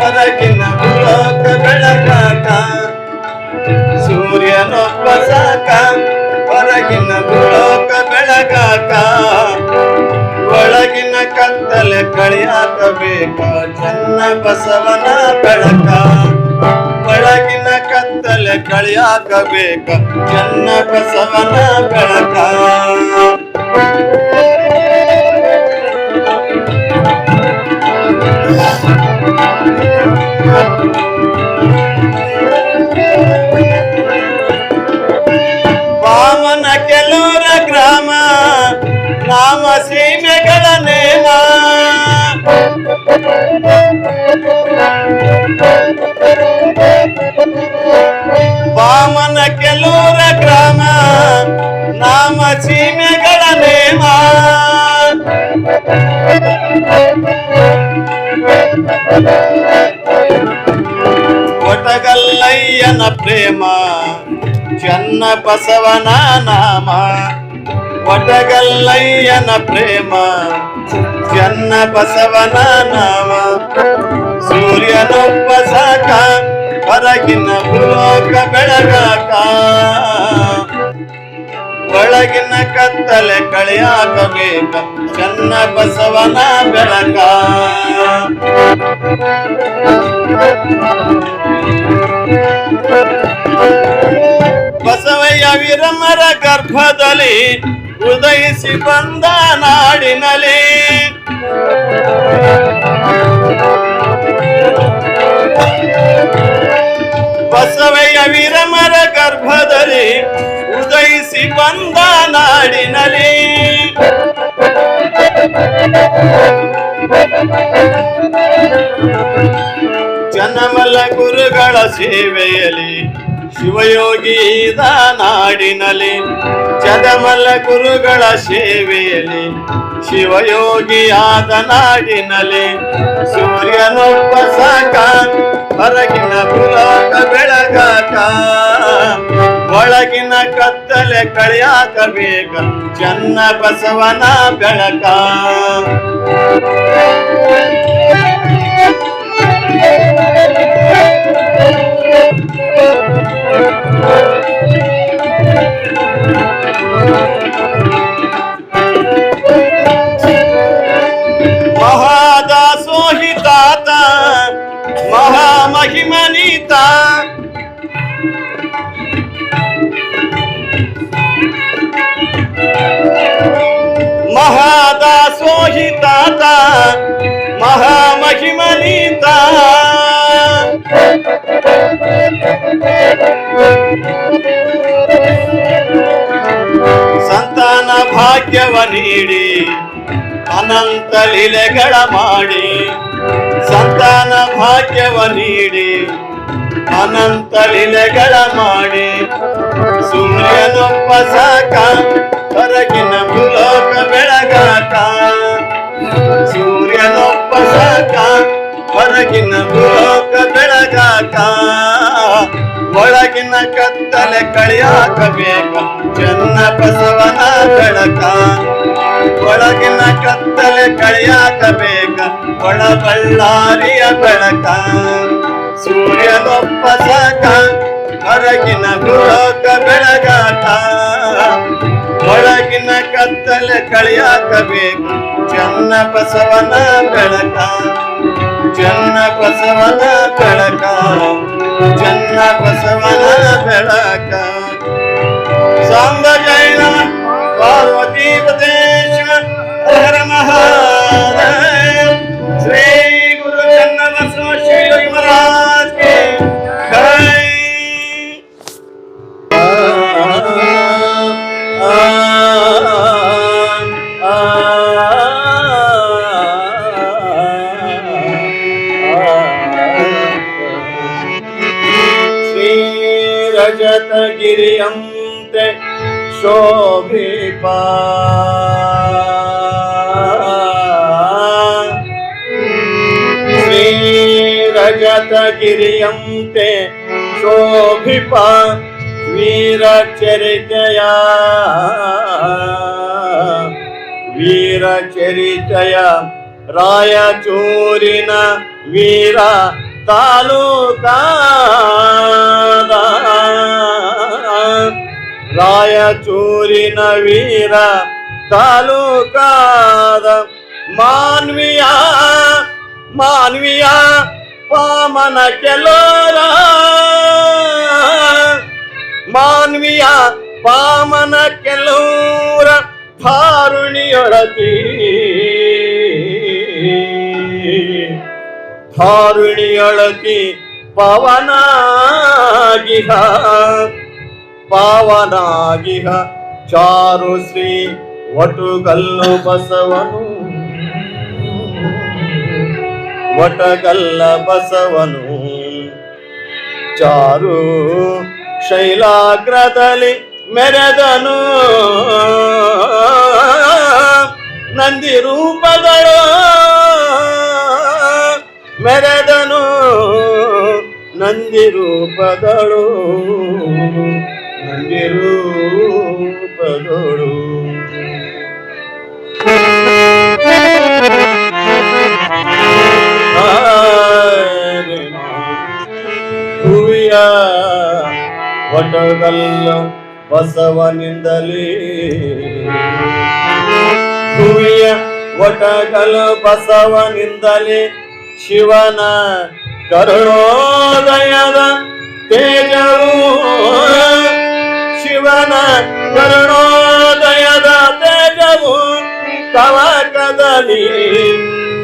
ಹೊರಗಿನ ಭೂಲೋಕ ಬೆಳಗಾಕ ಸೂರ್ಯನೊಬ್ಬ ಸಾಕ ಹೊರಗಿನ ಭೂಲೋಕ ಬೆಳಗಾಕ ಒಳಗಿನ ಕತ್ತಲೆ ಕಳಿಯಾಕಬೇಕ ಚನ್ನ ಬಸವನ ಬೆಳಕ ಒಳಗಿನ ಕತ್ತಲೆ ಕಳಿಯಾಕಬೇಕ ಚನ್ನ ಬಸವನ ಬೆಳಕ ವಾಮನ ಕೆಲೂರ ಗ್ರಾಮ ನಾಮ ಸೀಮೆಗಳ ನೇಮ ವಾಮನ ಕೆಲೂರ ಗ್ರಾಮ ನಾಮ ಸೀಮೆಗಳ ನೇಮ ಒಟಗಲ್ಲಯ್ಯನ ಪ್ರೇಮ ಚನ್ನ ಬಸವನ ನಾಮ ಒಟಗಲ್ಲಯ್ಯನ ಪ್ರೇಮ ಚನ್ನ ಬಸವನ ನಾಮ ಸೂರ್ಯನೊಬ್ಬ ಸಾಕ ಹೊರಗಿನ ಭೂಲೋಕ ಬೆಳಗಾಕ ಒಳಗಿನ ಕತ್ತಲೆ ಕಳೆಯಾಕಬೇಕ ಚನ್ನ ಬಸವನ ಬೆಳಕ ಬಸವಯ್ಯ ವಿರಮರ ಗರ್ಭದಲ್ಲಿ ಉದಯಿಸಿ ಬಂದ ನಾಡಿನಲ್ಲಿ ಬಸವಯ್ಯ ವಿರಮರ ಗರ್ಭದಲ್ಲಿ ಉದಯಿಸಿ ಬಂದ ನಾಡಿನಲ್ಲಿ ಜನಮಲ ಗುರುಗಳ ಸೇವೆಯಲ್ಲಿ ಶಿವಯೋಗಿದ ನಾಡಿನಲ್ಲಿ ಜಗಮಲ್ಲ ಗುರುಗಳ ಸೇವೆಯಲ್ಲಿ ಶಿವಯೋಗಿಯಾದ ನಾಡಿನಲ್ಲಿ ಸೂರ್ಯನೊಬ್ಬ ಸಾಕ ಹೊರಗಿನ ಭೂಲೋಕ ಬೆಳಗಾಕ ಒಳಗಿನ ಕತ್ತಲೆ ಕಳೆಯಾಕಬೇಕ ಚನ್ನ ಬಸವನ ಬೆಳಕ ಮಹಾದಾಸೋಹಿತಾತ ಮಹಾಮಹಿಮನೀತ ಮಹಾದಾಸೋಹಿತಾತ ಮಹಾಮಹಿಮನೀತ ಸಂತಾನ ಭಾಗ್ಯವ ನೀಡಿ ಅನಂತ ಲೀಲೆಗಳ ಮಾಡಿ ಸಂತಾನ ಭಾಗ್ಯವ ನೀಡಿ ಅನಂತ ಲೀಲೆಗಳ ಮಾಡಿ ಸೂರ್ಯನೊಬ್ಬ ಸಾಕ ಹೊರಗಿನ ಭೂಲೋಕ ಬೆಳಗಾಕ ಸೂರ್ಯನೊಬ್ಬ ಸಾಕ ಹೊರಗಿನ ಭೂಲೋಕ ಬೆಳಗಾಕ ಒಳಗಿನ ಕತ್ತಲೆ ಕಳೆಯಾಕಬೇಕ ಚನ್ನ ಬಸವನ ಬೆಳಕ ಒಳಗಿನ ಕತ್ತಲೆ ಕಳೆಯಾಕಬೇಕ ಒಳ ಬಳ್ಳಾರಿಯ ಬೆಳಕ ಸೂರ್ಯನೊಬ್ಬ ಸಾಕ ಹೊರಗಿನ ಭೂಲೋಕ ಬೆಳಗಾಕ ಒಳಗಿನ ಕತ್ತಲೆ ಕಳೆಯಾಕಬೇಕು ಚನ್ನ ಬಸವನ ಬೆಳಕ ಚನ್ನ ಬಸವನ ಬೆಳಕ ಚನ್ನ ಬಸವನ ಬೆಳಕ ಸಾಂಬ ಜೈನ ಪಾರ್ವತಿ ಪದೇಶ ಹರ ಮಹಾದೇವ ಶ್ರೀ ಗುರು ಚನ್ನ ಬಸವ ಶ್ರೀ ಮಹಾರಾಜ್ ಕೆ ಜೈ. ರಜತಗಿರಿಯಂತೆ ಶೋಭಿಪ ಶ್ರೀ ರಜತಗಿರಿಯಂತೆ ಶೋಭಿಪ ವೀರಚರಿತೆಯ ವೀರಚರಿತೆಯ ರಾಯಚೂರಿನ ವೀರ ತಾಲೂಕಾದ ರಾಯಚೂರಿನ ವೀರ ತಾಲೂಕಾದ ಮಾನ್ವಿಯ ಪಾಮನ ಕೆಲೋರ ಮಾನ್ವಿಯ ಪಾಮನ ಕೆಲೂರ ಧಾರುಣಿಯೊಳತಿ ಪಾವನಾಗಿಹ ಚಾರು ಶ್ರೀ ಒಟುಗಲ್ಲು ಬಸವನು ಚಾರು ಶೈಲಾಗ್ರದಲ್ಲಿ ಮೆರೆದನು ನಂದಿ ರೂಪದಳು ಮೆರೆದನು ನಂದಿ ರೂಪದಳು ಹೂವಿಯ ಒಟಗಲ್ಲು ಬಸವನಿಂದಲೇ ಹೂವಿಯ ಒಟಗಲ್ಲು ಬಸವನಿಂದಲೇ ಶಿವನ ಕರುಣೋದಯದ ತೇಜವು ಶಿವನ ಕರುಣೋದಯದ ತೇಜವು ತವಕದಲ್ಲಿ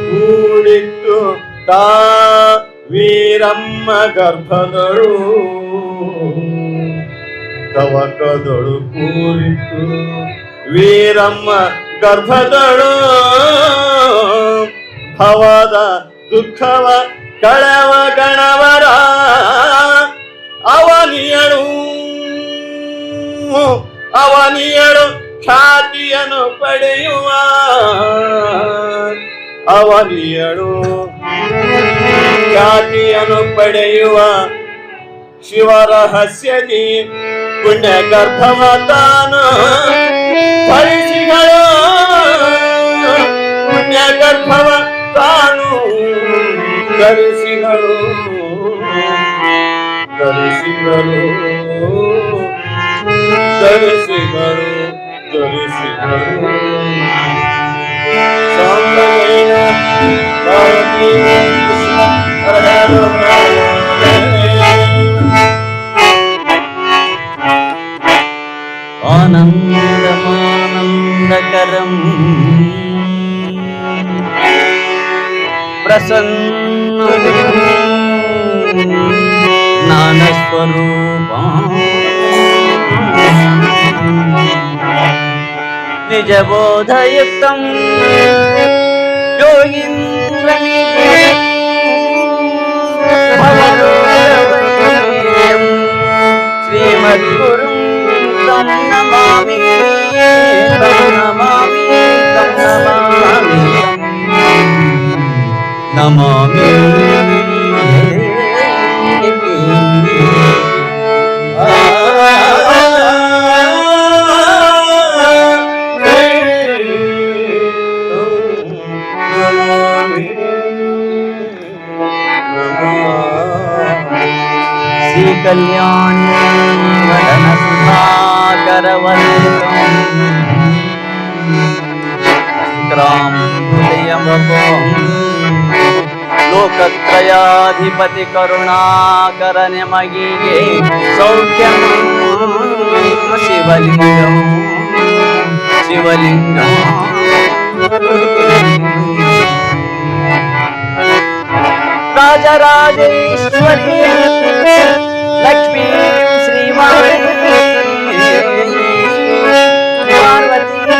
ಕೂಡಿತ್ತು ತಾ ವೀರಮ್ಮ ಗರ್ಭದಳು ತವಕದಳು ಕೂಡಿತ್ತು ವೀರಮ್ಮ ಗರ್ಭದಳು ಭವದ ದುಃಖವ ಕಳವ ಗಣವರ ಅವನಿಯಳು ಖ್ಯಾತಿಯನ್ನು ಪಡೆಯುವ ಅವನಿಯಳು ಖ್ಯಾತಿಯನ್ನು ಪಡೆಯುವ ಶಿವರಹಸ್ಯದಿ ಪುಣ್ಯ ಗರ್ಭವ ತಾನು ಪರಿಸಿಗಳು ಪುಣ್ಯ ಗರ್ಭವ ತಾನು ಧರಿಸಿಗಳು आनन्दमानन्दकरं प्रसन्न ज्ञानस्वरूपं निजबोधयुक्तं योगीन्द्रमीश्वरं श्रीमद्गुरुं तं नमामि नमामि श्री कल्याणी वदन सुधाकर लोकत्रयाधिपति करुणाकर निमगिगे सौख्यं शिवलिंगं राजराजेश्वरी लक्ष्मी श्रीवाणी पार्वती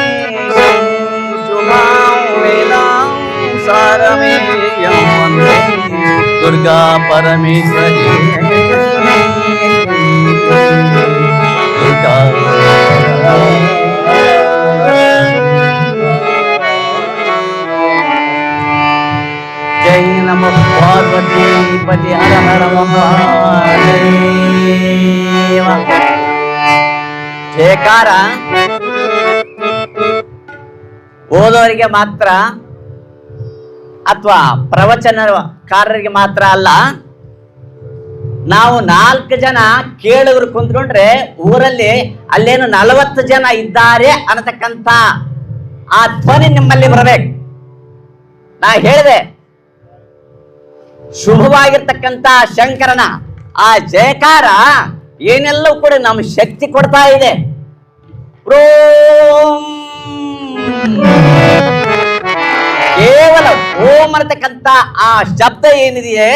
सारमेयं दुर्गा परमेश्वरी दुर्गा जय नमः पार्वती पति हर हर महादेव ಜಯಕಾರ ಓದೋರಿಗೆ ಮಾತ್ರ ಅಥವಾ ಪ್ರವಚನಕಾರರಿಗೆ ಮಾತ್ರ ಅಲ್ಲ, ನಾವು 4 ಜನ ಕೇಳುಗರು ಕುಂತ್ಕೊಂಡ್ರೆ ಊರಲ್ಲಿ ಅಲ್ಲೇನು 40 ಜನ ಇದ್ದಾರೆ ಅನ್ನತಕ್ಕಂಥ ಆ ಧ್ವನಿ ನಿಮ್ಮಲ್ಲಿ ಬರಬೇಕು. ನಾ ಹೇಳಿದೆ, ಶುಭವಾಗಿರ್ತಕ್ಕಂಥ ಶಂಕರನ ಆ ಜಯಕಾರ ಏನೆಲ್ಲವೂ ಕೂಡ ನಮ್ಮ ಶಕ್ತಿ ಕೊಡ್ತಾ ಇದೆ. ಕೇವಲ ಓಂ ಅನ್ನತಕ್ಕಂಥ ಆ ಶಬ್ದ ಏನಿದೆಯೇ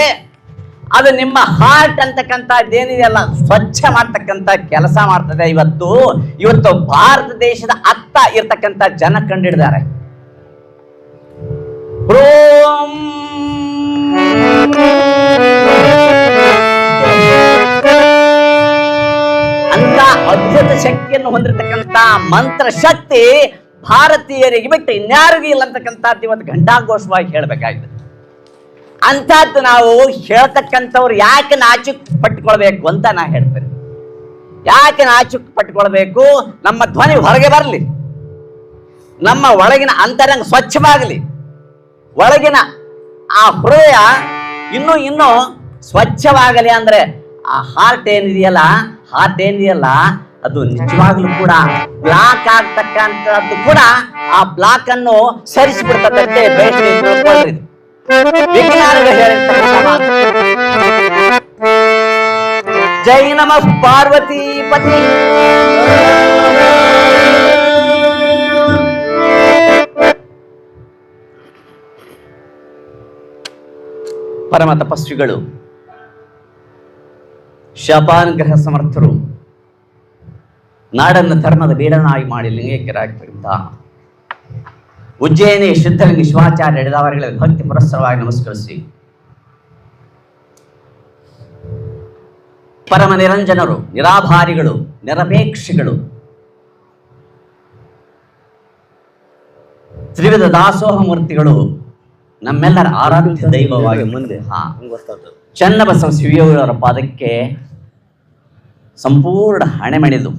ಅದು ನಿಮ್ಮ ಹಾರ್ಟ್ ಅಂತಕ್ಕಂಥದ್ದೇನಿದೆಯಲ್ಲ ಸ್ವಚ್ಛ ಮಾಡ್ತಕ್ಕಂಥ ಕೆಲಸ ಮಾಡ್ತದೆ. ಇವತ್ತು ಭಾರತ ದೇಶದ ಅತ್ತ ಇರ್ತಕ್ಕಂಥ ಜನ ಕಂಡಿಡಿದ್ದಾರೆ. ಓಂ ಅಂತ ಅದ್ಭುತ ಶಕ್ತಿಯನ್ನು ಹೊಂದಿರತಕ್ಕಂಥ ಮಂತ್ರ ಶಕ್ತಿ ಭಾರತೀಯರಿಗೆ ಬಿಟ್ಟು ಇನ್ಯಾರಿಗೂ ಇಲ್ಲ ಅಂತಕ್ಕಂಥದ್ದು ಇವತ್ತು ಘಂಟಾಘೋಷವಾಗಿ ಹೇಳಬೇಕಾಗಿದೆ. ಅಂಥದ್ದು ನಾವು ಹೇಳ್ತಕ್ಕಂಥವ್ರು ಯಾಕೆ ನಾಚಿಕ್ ಪಟ್ಕೊಳ್ಬೇಕು ಅಂತ ನಾ ಹೇಳ್ತೇನೆ. ಯಾಕೆ ನಾಚಿಕ್ ಪಟ್ಕೊಳ್ಬೇಕು? ನಮ್ಮ ಧ್ವನಿ ಹೊರಗೆ ಬರಲಿ, ನಮ್ಮ ಒಳಗಿನ ಅಂತರಂಗ ಸ್ವಚ್ಛವಾಗಲಿ, ಒಳಗಿನ ಆ ಹೃದಯ ಇನ್ನೂ ಸ್ವಚ್ಛವಾಗಲಿ. ಅಂದ್ರೆ ಆ ಹಾರ್ಟ್ ಏನಿದೆಯಲ್ಲ ಅದು ನಿಜವಾಗ್ಲೂ ಕೂಡ ಬ್ಲಾಕ್ ಆಗ್ತಕ್ಕಂಥದ್ದು ಕೂಡ ಆ ಬ್ಲಾಕ್ ಅನ್ನು ಸರಿಸಿಬಿಡ್ತದಂತೆ. ಬೆಳೆಸಿ ವಿಜ್ಞಾನಿಗಳು ಹೇಳಿರ್ತಕ್ಕಂಥ ಮಾತು. ಜೈ ನಮಃ ಪಾರ್ವತಿ ಪತಿ. ಪರಮ ತಪಸ್ವಿಗಳು, ಶಾಪಾನುಗ್ರಹ ಸಮರ್ಥರು, ನಾಡನ್ನು ಧರ್ಮದ ಬೀಡನಾಗಿ ಮಾಡಿ ಲಿಂಗೈಕ್ಯರಾಗಿದ್ದರಿಂದ ಉಜ್ಜಯಿನಿ ಶುದ್ಧಲಿಂಗ ಶಿವಾಚಾರ್ಯ ನಡೆದವರಿಗೆ ಭಕ್ತಿ ಪುರಸ್ಸರವಾಗಿ ನಮಸ್ಕರಿಸಿ, ಪರಮ ನಿರಂಜನರು, ನಿರಾಭಾರಿಗಳು, ನಿರಪೇಕ್ಷಿಗಳು, ತ್ರಿವಿಧ ದಾಸೋಹ ಮೂರ್ತಿಗಳು, ನಮ್ಮೆಲ್ಲರ ಆರಾಧ್ಯ ದೈವವಾಗಿ ಮುಂದೆ ಚನ್ನಬಸವ ಶಿವಯೋಗಿಯವರ ಪಾದಕ್ಕೆ ಸಂಪೂರ್ಣ ಹಣೆಮಣಿದು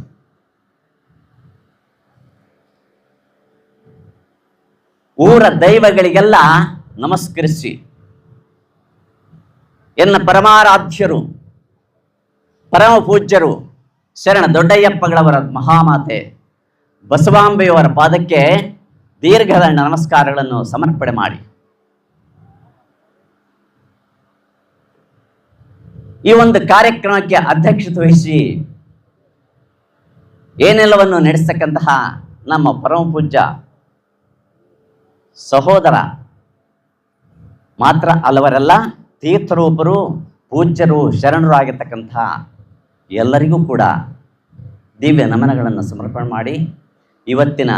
ಊರ ದೈವಗಳಿಗೆಲ್ಲ ನಮಸ್ಕರಿಸಿ, ಎನ್ನ ಪರಮಾರಾಧ್ಯರು, ಪರಮ ಪೂಜ್ಯರು, ಶರಣ ದೊಡ್ಡಯ್ಯಪ್ಪಗಳವರ ಮಹಾಮಾತೆ ಬಸವಾಂಬೆಯವರ ಪಾದಕ್ಕೆ ದೀರ್ಘದಂಡ ನಮಸ್ಕಾರಗಳನ್ನು ಸಮರ್ಪಣೆ ಮಾಡಿ, ಈ ಒಂದು ಕಾರ್ಯಕ್ರಮಕ್ಕೆ ಅಧ್ಯಕ್ಷತೆ ವಹಿಸಿ ಏನೆಲ್ಲವನ್ನು ನಡೆಸ್ತಕ್ಕಂತಹ ನಮ್ಮ ಪರಮ ಪೂಜ್ಯ ಸಹೋದರ ಮಾತ್ರ ಅಲ್ಲವರೆಲ್ಲ ತೀರ್ಥರೂಪರು, ಪೂಜ್ಯರು, ಶರಣರು ಆಗಿರ್ತಕ್ಕಂಥ ಎಲ್ಲರಿಗೂ ಕೂಡ ದಿವ್ಯ ನಮನಗಳನ್ನು ಸಮರ್ಪಣೆ ಮಾಡಿ, ಇವತ್ತಿನ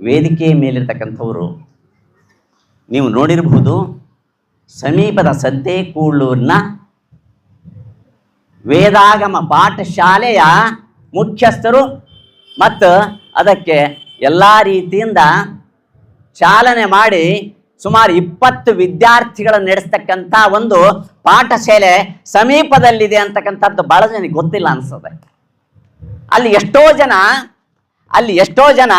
ವೇದಿಕೆಯ ಮೇಲಿರ್ತಕ್ಕಂಥವರು ನೀವು ನೋಡಿರಬಹುದು, ಸಮೀಪದ ಸದ್ದೇಕೂಳೂರಿನ ವೇದಾಗಮ ಪಾಠಶಾಲೆಯ ಮುಖ್ಯಸ್ಥರು ಮತ್ತು ಅದಕ್ಕೆ ಎಲ್ಲ ರೀತಿಯಿಂದ ಚಾಲನೆ ಮಾಡಿ ಸುಮಾರು 20 ವಿದ್ಯಾರ್ಥಿಗಳನ್ನು ನಡೆಸ್ತಕ್ಕಂಥ ಒಂದು ಪಾಠಶಾಲೆ ಸಮೀಪದಲ್ಲಿದೆ ಅಂತಕ್ಕಂಥದ್ದು ಬಹಳ ಜನಕ್ಕೆ ಗೊತ್ತಿಲ್ಲ ಅನ್ಸದೆ. ಅಲ್ಲಿ ಎಷ್ಟೋ ಜನ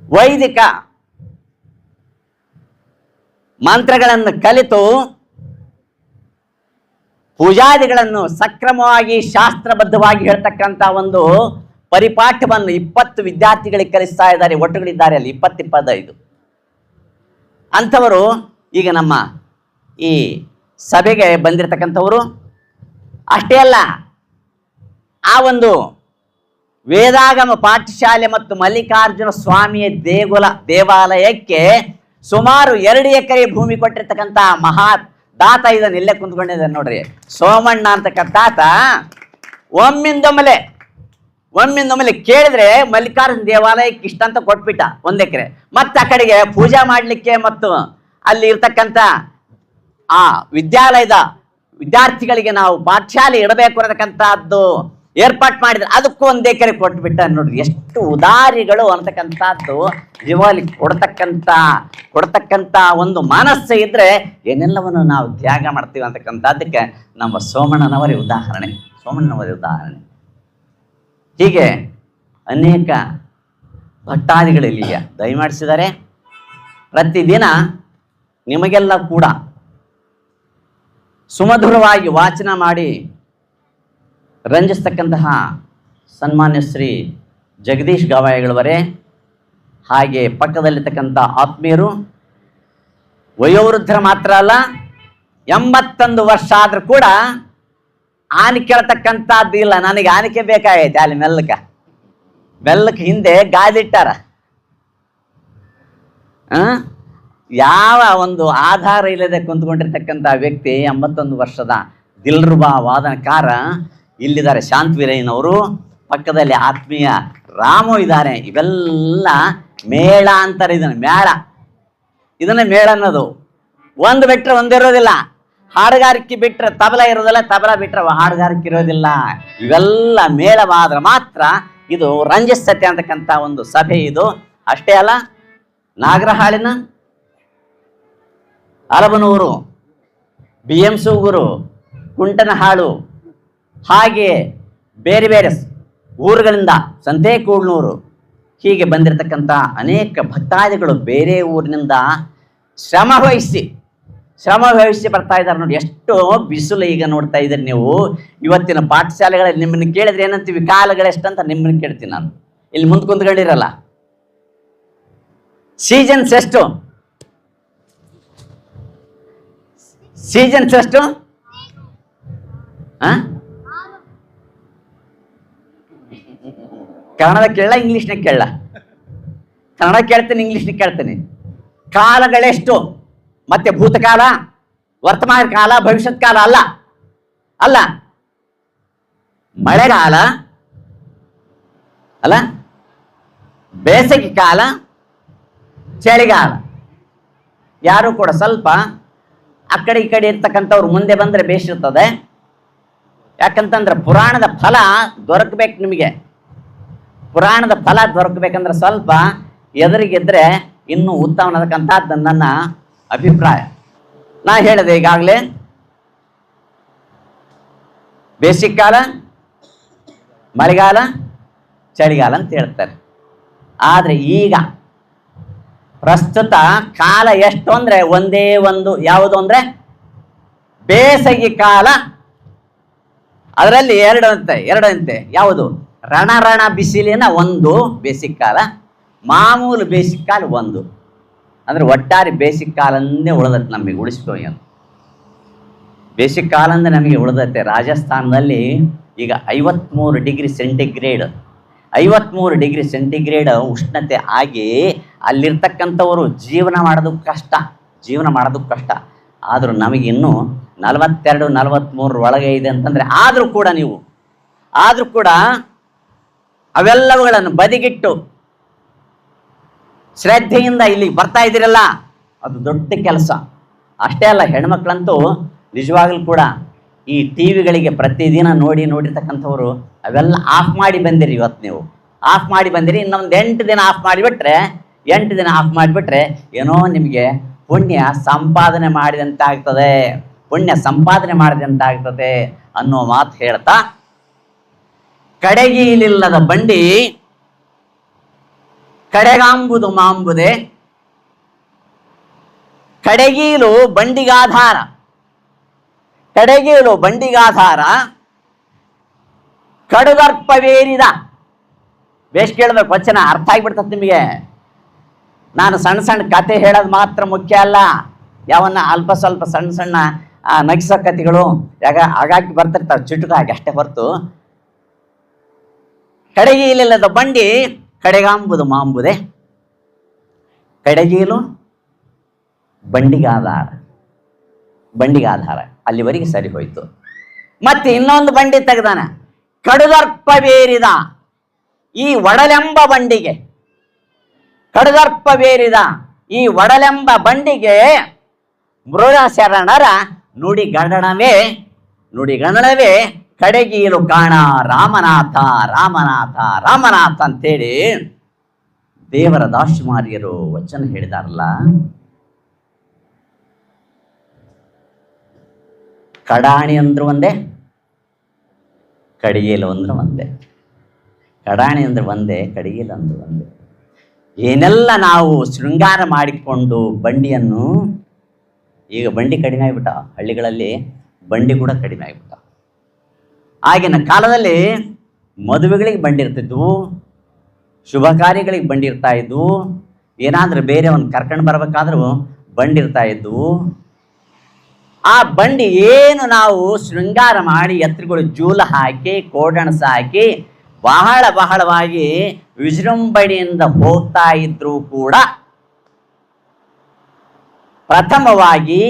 ವೈದಿಕ ಮಂತ್ರಗಳನ್ನು ಕಲಿತು ಪೂಜಾದಿಗಳನ್ನು ಸಕ್ರಮವಾಗಿ ಶಾಸ್ತ್ರಬದ್ಧವಾಗಿ ಹೇಳ್ತಕ್ಕಂಥ ಒಂದು ಪರಿಪಾಠವನ್ನು 20 ವಿದ್ಯಾರ್ಥಿಗಳಿಗೆ ಕಲಿಸ್ತಾ ಇದ್ದಾರೆ. ಒಟ್ಟುಗಳಿದ್ದಾರೆ ಅಲ್ಲಿ 20-25 ಅಂಥವರು ಈಗ ನಮ್ಮ ಈ ಸಭೆಗೆ ಬಂದಿರತಕ್ಕಂಥವರು. ಅಷ್ಟೇ ಅಲ್ಲ, ಆ ಒಂದು ವೇದಾಗಮ ಪಾಠಶಾಲೆ ಮತ್ತು ಮಲ್ಲಿಕಾರ್ಜುನ ಸ್ವಾಮಿಯ ದೇವಾಲಯಕ್ಕೆ ಸುಮಾರು 2 ಎಕರೆ ಭೂಮಿ ಕೊಟ್ಟಿರ್ತಕ್ಕಂಥ ಮಹಾ ದಾತ ಇದನ್ನು ಇಲ್ಲೇ ಕುಂತ್ಕೊಂಡಿದ್ದಾನೆ ನೋಡ್ರಿ, ಸೋಮಣ್ಣ ಅಂತಕ್ಕಂಥ ತಾತ. ಒಮ್ಮಿಂದೊಮ್ಮೆಲೆ ಕೇಳಿದ್ರೆ ಮಲ್ಲಿಕಾರ್ಜುನ ದೇವಾಲಯಕ್ಕೆ ಇಷ್ಟಂತ ಕೊಟ್ಬಿಟ್ಟ 1 ಎಕರೆ. ಮತ್ತೆ ಆ ಕಡೆಗೆ ಪೂಜೆ ಮಾಡಲಿಕ್ಕೆ ಮತ್ತು ಅಲ್ಲಿ ಇರ್ತಕ್ಕಂಥ ಆ ವಿದ್ಯಾಲಯದ ವಿದ್ಯಾರ್ಥಿಗಳಿಗೆ ನಾವು ಪಾಠಶಾಲೆ ಇಡಬೇಕು ಅನ್ನತಕ್ಕಂಥದ್ದು ಏರ್ಪಾಟ್ ಮಾಡಿದ್ರೆ ಅದಕ್ಕೂ 1 ಎಕರೆ ಕೊಟ್ಬಿಟ್ಟ. ನೋಡ್ರಿ ಎಷ್ಟು ಉದಾರಿಗಳು ಅನ್ನತಕ್ಕಂಥದ್ದು. ಜೀವಲ್ಲಿ ಕೊಡ್ತಕ್ಕಂಥ ಒಂದು ಮನಸ್ಸು ಇದ್ರೆ ಏನೆಲ್ಲವನ್ನು ನಾವು ತ್ಯಾಗ ಮಾಡ್ತೀವಿ ಅಂತಕ್ಕಂಥದ್ದಕ್ಕೆ ನಮ್ಮ ಸೋಮಣ್ಣನವರೇ ಉದಾಹರಣೆ. ಹೀಗೆ ಅನೇಕ ಭಟ್ಟಾದಿಗಳಲ್ಲಿ ದಯಮಾಡಿಸಿದ್ದಾರೆ. ಪ್ರತಿದಿನ ನಿಮಗೆಲ್ಲ ಕೂಡ ಸುಮಧುರವಾಗಿ ವಾಚನ ಮಾಡಿ ರಂಜಿಸ್ತಕ್ಕಂತಹ ಸನ್ಮಾನ್ಯ ಶ್ರೀ ಜಗದೀಶ್ ಗವಾಯಿಗಳವರೇ, ಹಾಗೆ ಪಕ್ಕದಲ್ಲಿರ್ತಕ್ಕಂಥ ಆತ್ಮೀಯರು, ವಯೋವೃದ್ಧರು ಮಾತ್ರ ಅಲ್ಲ, 81 ವರ್ಷ ಆದರೂ ಕೂಡ ಆನೆ ಕೇಳ್ತಕ್ಕಂಥದ್ದು ಇಲ್ಲ. ನನಗೆ ಆನಿಕೆ ಬೇಕಾಗೈತೆ ಅಲ್ಲಿ ಮೆಲ್ಲಕ್ಕೆ ಹಿಂದೆ ಗಾದಿಟ್ಟಾರ. ಯಾವ ಒಂದು ಆಧಾರ ಇಲ್ಲದೆ ಕುಂತ್ಕೊಂಡಿರ್ತಕ್ಕಂಥ ವ್ಯಕ್ತಿ 81 ವರ್ಷದ ದಿಲ್ರುಬಾ ವಾದನಕಾರ ಇಲ್ಲಿದ್ದಾರೆ. ಶಾಂತವೀರಯ್ಯನವರು, ಪಕ್ಕದಲ್ಲಿ ಆತ್ಮೀಯ ರಾಮು ಇದ್ದಾರೆ. ಇವೆಲ್ಲ ಮೇಳ ಅಂತಾರೆ. ಇದನ್ನ ಮೇಳ ಅನ್ನೋದು. ಒಂದು ಬಿಟ್ಟರೆ ಒಂದಿರೋದಿಲ್ಲ. ಹಾಡುಗಾರಿಕೆ ಬಿಟ್ಟರೆ ತಬಲ ಇರೋದಿಲ್ಲ, ತಬಲ ಬಿಟ್ಟರೆ ಹಾಡುಗಾರಿಕೆ ಇರೋದಿಲ್ಲ. ಇವೆಲ್ಲ ಮೇಳವಾದ್ರೆ ಮಾತ್ರ ಇದು ರಂಜಿಸ್ತತೆ ಅಂತಕ್ಕಂಥ ಒಂದು ಸಭೆ ಇದು. ಅಷ್ಟೇ ಅಲ್ಲ, ನಾಗರಹಾಳಿನ, ಅರಬನೂರು, BM ಸೂಗೂರು, ಕುಂಟನಹಾಳು, ಹಾಗೆ ಬೇರೆ ಬೇರೆ ಊರುಗಳಿಂದ ಸಂತೇಕೂಡ್ನೂರು ಹೀಗೆ ಬಂದಿರತಕ್ಕಂಥ ಅನೇಕ ಭಕ್ತಾದಿಗಳು ಬೇರೆ ಊರಿನಿಂದ ಶ್ರಮ ವಹಿಸಿ ಬರ್ತಾ ಇದ್ದಾರೆ. ನೋಡಿ ಎಷ್ಟು ಬಿಸಿಲು ಈಗ ನೋಡ್ತಾ ಇದ್ದೀರಿ ನೀವು. ಇವತ್ತಿನ ಪಾಠಶಾಲೆಗಳಲ್ಲಿ ನಿಮ್ಮನ್ನು ಕೇಳಿದ್ರೆ ಏನಂತೀವಿ, ಕಾಲಗಳೆಷ್ಟಂತ ನಿಮ್ಮನ್ನು ಕೇಳ್ತೀನಿ ನಾನು. ಇಲ್ಲಿ ಮುಂದೆ ಕುಂತ್ಕೊಂಡಿರಲ್ಲ. ಸೀಸನ್ಸ್ ಎಷ್ಟು? ಕನ್ನಡ ಕೇಳ, ಇಂಗ್ಲೀಷ್ನಾಗ ಕೇಳ. ಕನ್ನಡ ಕೇಳ್ತೀನಿ, ಇಂಗ್ಲೀಷ್ನಾಗ ಕೇಳ್ತೀನಿ. ಕಾಲಗಳೆಷ್ಟು? ಮತ್ತೆ ಭೂತಕಾಲ, ವರ್ತಮಾನ ಕಾಲ, ಭವಿಷ್ಯತ್ ಕಾಲ ಅಲ್ಲ. ಮಳೆಗಾಲ ಅಲ್ಲ, ಬೇಸಿಗೆ ಕಾಲ, ಚಳಿಗಾಲ. ಯಾರು ಕೂಡ ಸ್ವಲ್ಪ ಆ ಕಡೆ ಈ ಕಡೆ ಇರ್ತಕ್ಕಂಥವ್ರು ಮುಂದೆ ಬಂದರೆ ಬೇಸಿರ್ತದೆ. ಯಾಕಂತಂದ್ರೆ ಪುರಾಣದ ಫಲ ದೊರಕಬೇಕು ನಿಮಗೆ. ಪುರಾಣದ ಫಲ ದೊರಕಬೇಕಂದ್ರೆ ಸ್ವಲ್ಪ ಎದುರಿಗಿದ್ರೆ ಇನ್ನೂ ಉತ್ತಮ ಅನ್ನತಕ್ಕಂಥದ್ದು ನನ್ನ ಅಭಿಪ್ರಾಯ. ನಾ ಹೇಳಿದೆ ಈಗಾಗಲೇ, ಬೇಸಿಗೆ ಕಾಲ, ಮಳೆಗಾಲ, ಚಳಿಗಾಲ ಅಂತ ಹೇಳ್ತಾರೆ. ಆದರೆ ಈಗ ಪ್ರಸ್ತುತ ಕಾಲ ಎಷ್ಟು ಅಂದರೆ ಒಂದೇ ಒಂದು. ಯಾವುದು ಅಂದರೆ ಬೇಸಿಗೆ ಕಾಲ. ಅದರಲ್ಲಿ ಎರಡಂತೆ. ಯಾವುದು? ರಣ ಬಿಸಿಲಿನ ಒಂದು ಬೇಸಿಗೆ ಕಾಲ, ಮಾಮೂಲು ಬೇಸಿಗೆ ಕಾಲ ಒಂದು. ಅಂದರೆ ಒಟ್ಟಾರೆ ಬೇಸಿಗೆ ಕಾಲಂದೇ ಉಳಿದತ್ತೆ ನಮಗೆ. ಉಳಿಸ್ಕೊಳ್ಳಿ ಅಂತ ಬೇಸಿಗೆ ಕಾಲ ಅಂದರೆ ನಮಗೆ ಉಳಿದತ್ತೆ. ರಾಜಸ್ಥಾನದಲ್ಲಿ ಈಗ 53 ಡಿಗ್ರಿ ಸೆಂಟಿಗ್ರೇಡ್ 53 ಡಿಗ್ರಿ ಸೆಂಟಿಗ್ರೇಡ್ ಉಷ್ಣತೆ ಆಗಿ ಅಲ್ಲಿರ್ತಕ್ಕಂಥವರು ಜೀವನ ಮಾಡೋದಕ್ಕೆ ಕಷ್ಟ. ಆದರೂ ನಮಗಿನ್ನೂ 42-43 ಒಳಗೆ ಇದೆ ಅಂತಂದರೆ, ಆದರೂ ಕೂಡ ಅವೆಲ್ಲವುಗಳನ್ನು ಬದಿಗಿಟ್ಟು ಶ್ರದ್ಧೆಯಿಂದ ಇಲ್ಲಿಗೆ ಬರ್ತಾ ಇದ್ದೀರಲ್ಲ, ಅದು ದೊಡ್ಡ ಕೆಲಸ. ಅಷ್ಟೇ ಅಲ್ಲ, ಹೆಣ್ಮಕ್ಳಂತೂ ನಿಜವಾಗ್ಲೂ ಕೂಡ ಈ ಟಿವಿಗಳಿಗೆ ಪ್ರತಿದಿನ ನೋಡಿರ್ತಕ್ಕಂಥವ್ರು ಅವೆಲ್ಲ ಆಫ್ ಮಾಡಿ ಬಂದಿರಿ. ಇವತ್ತು ನೀವು ಆಫ್ ಮಾಡಿ ಬಂದಿರಿ. ಇನ್ನೊಂದು 8 ದಿನ ಆಫ್ ಮಾಡಿಬಿಟ್ರೆ ಏನೋ ನಿಮಗೆ ಪುಣ್ಯ ಸಂಪಾದನೆ ಮಾಡಿದಂತಾಗ್ತದೆ ಅನ್ನೋ ಮಾತು ಹೇಳ್ತಾ, ಕಡೆಗೀಲಿಲ್ಲದ ಬಂಡಿ ಕಡೆಗಾಂಬುದು ಮಾಂಬುದೆ, ಕಡೆಗೀಲು ಬಂಡಿಗಾಧಾರ, ಕಡುಗರ್ಪವೇರಿದ. ಬೇಸ್ ಕೇಳಬೇಕು, ವಚನ ಅರ್ಥ ಆಗಿಬಿಡ್ತದೆ ನಿಮಗೆ. ನಾನು ಸಣ್ಣ ಕತೆ ಹೇಳೋದು ಮಾತ್ರ ಮುಖ್ಯ ಅಲ್ಲ, ಯಾವನ್ನ ಅಲ್ಪ ಸ್ವಲ್ಪ ಸಣ್ಣ ನಗಿಸೋ ಕಥೆಗಳು ಹಾಗಾಗಿ ಬರ್ತಿರ್ತಾವೆ ಚುಟುಕಾಗಿ, ಅಷ್ಟೇ ಹೊರತು ಕಡೆಗೀಲಿಲ್ಲದ ಬಂಡಿ ಕಡೆಗಾಂಬುದು ಮಾಂಬುದೆ, ಕಡೆಗೀಲು ಬಂಡಿಗಾಧಾರ ಅಲ್ಲಿವರೆಗೆ ಸರಿ ಹೋಯ್ತು. ಮತ್ತೆ ಇನ್ನೊಂದು ಬಂಡಿ ತೆಗೆದಾನ, ಕಡುದರ್ಪವೇರಿದ ಈ ಒಡಲೆಂಬ ಬಂಡಿಗೆ, ಮೃಗ ಶರಣರ ನುಡಿಗಣವೇ ಕಡೆಗೀಲು ಕಾಣ ರಾಮನಾಥ ಅಂತೇಳಿ ದೇವರ ದಾಶಮಾರ್ಯರು ವಚನ ಹೇಳಿದಾರಲ್ಲ. ಕಡಾಣಿ ಅಂದ್ರು ಒಂದೇ, ಕಡಿಗೇಲು ಅಂದ್ರು ಒಂದೇ. ಕಡಾಣಿ ಅಂದ್ರೆ ಒಂದೇ, ಕಡಿಗೇಲು ಅಂದ್ರು ಒಂದೇ. ಏನೆಲ್ಲ ನಾವು ಶೃಂಗಾರ ಮಾಡಿಕೊಂಡು ಬಂಡಿಯನ್ನು, ಈಗ ಬಂಡಿ ಕಡಿಮೆ ಆಗಿಬಿಟ್ಟ, ಹಳ್ಳಿಗಳಲ್ಲಿ ಬಂಡಿ ಕೂಡ ಕಡಿಮೆ ಆಗಿಬಿಟ್ಟ. ಆಗಿನ ಕಾಲದಲ್ಲಿ ಮದುವೆಗಳಿಗೆ ಬಂಡಿ ಇರ್ತಿದ್ವು, ಶುಭ ಕಾರ್ಯಗಳಿಗೆ ಬಂಡಿ ಇರ್ತಾ ಇದ್ವು, ಏನಾದರೂ ಬೇರೆ ಒಂದು ಕರ್ಕೊಂಡು ಬರ್ಬೇಕಾದ್ರೂ ಬಂಡಿ ಇರ್ತಾ ಇದ್ವು. ಆ ಬಂಡಿ ಏನು ನಾವು ಶೃಂಗಾರ ಮಾಡಿ ಎತ್ತರಗಳು ಜೂಲ ಹಾಕಿ ಕೋಡಣಸ ಹಾಕಿ ಬಹಳವಾಗಿ ವಿಜೃಂಭಣೆಯಿಂದ ಹೋಗ್ತಾ ಇದ್ರೂ ಕೂಡ ಪ್ರಥಮವಾಗಿ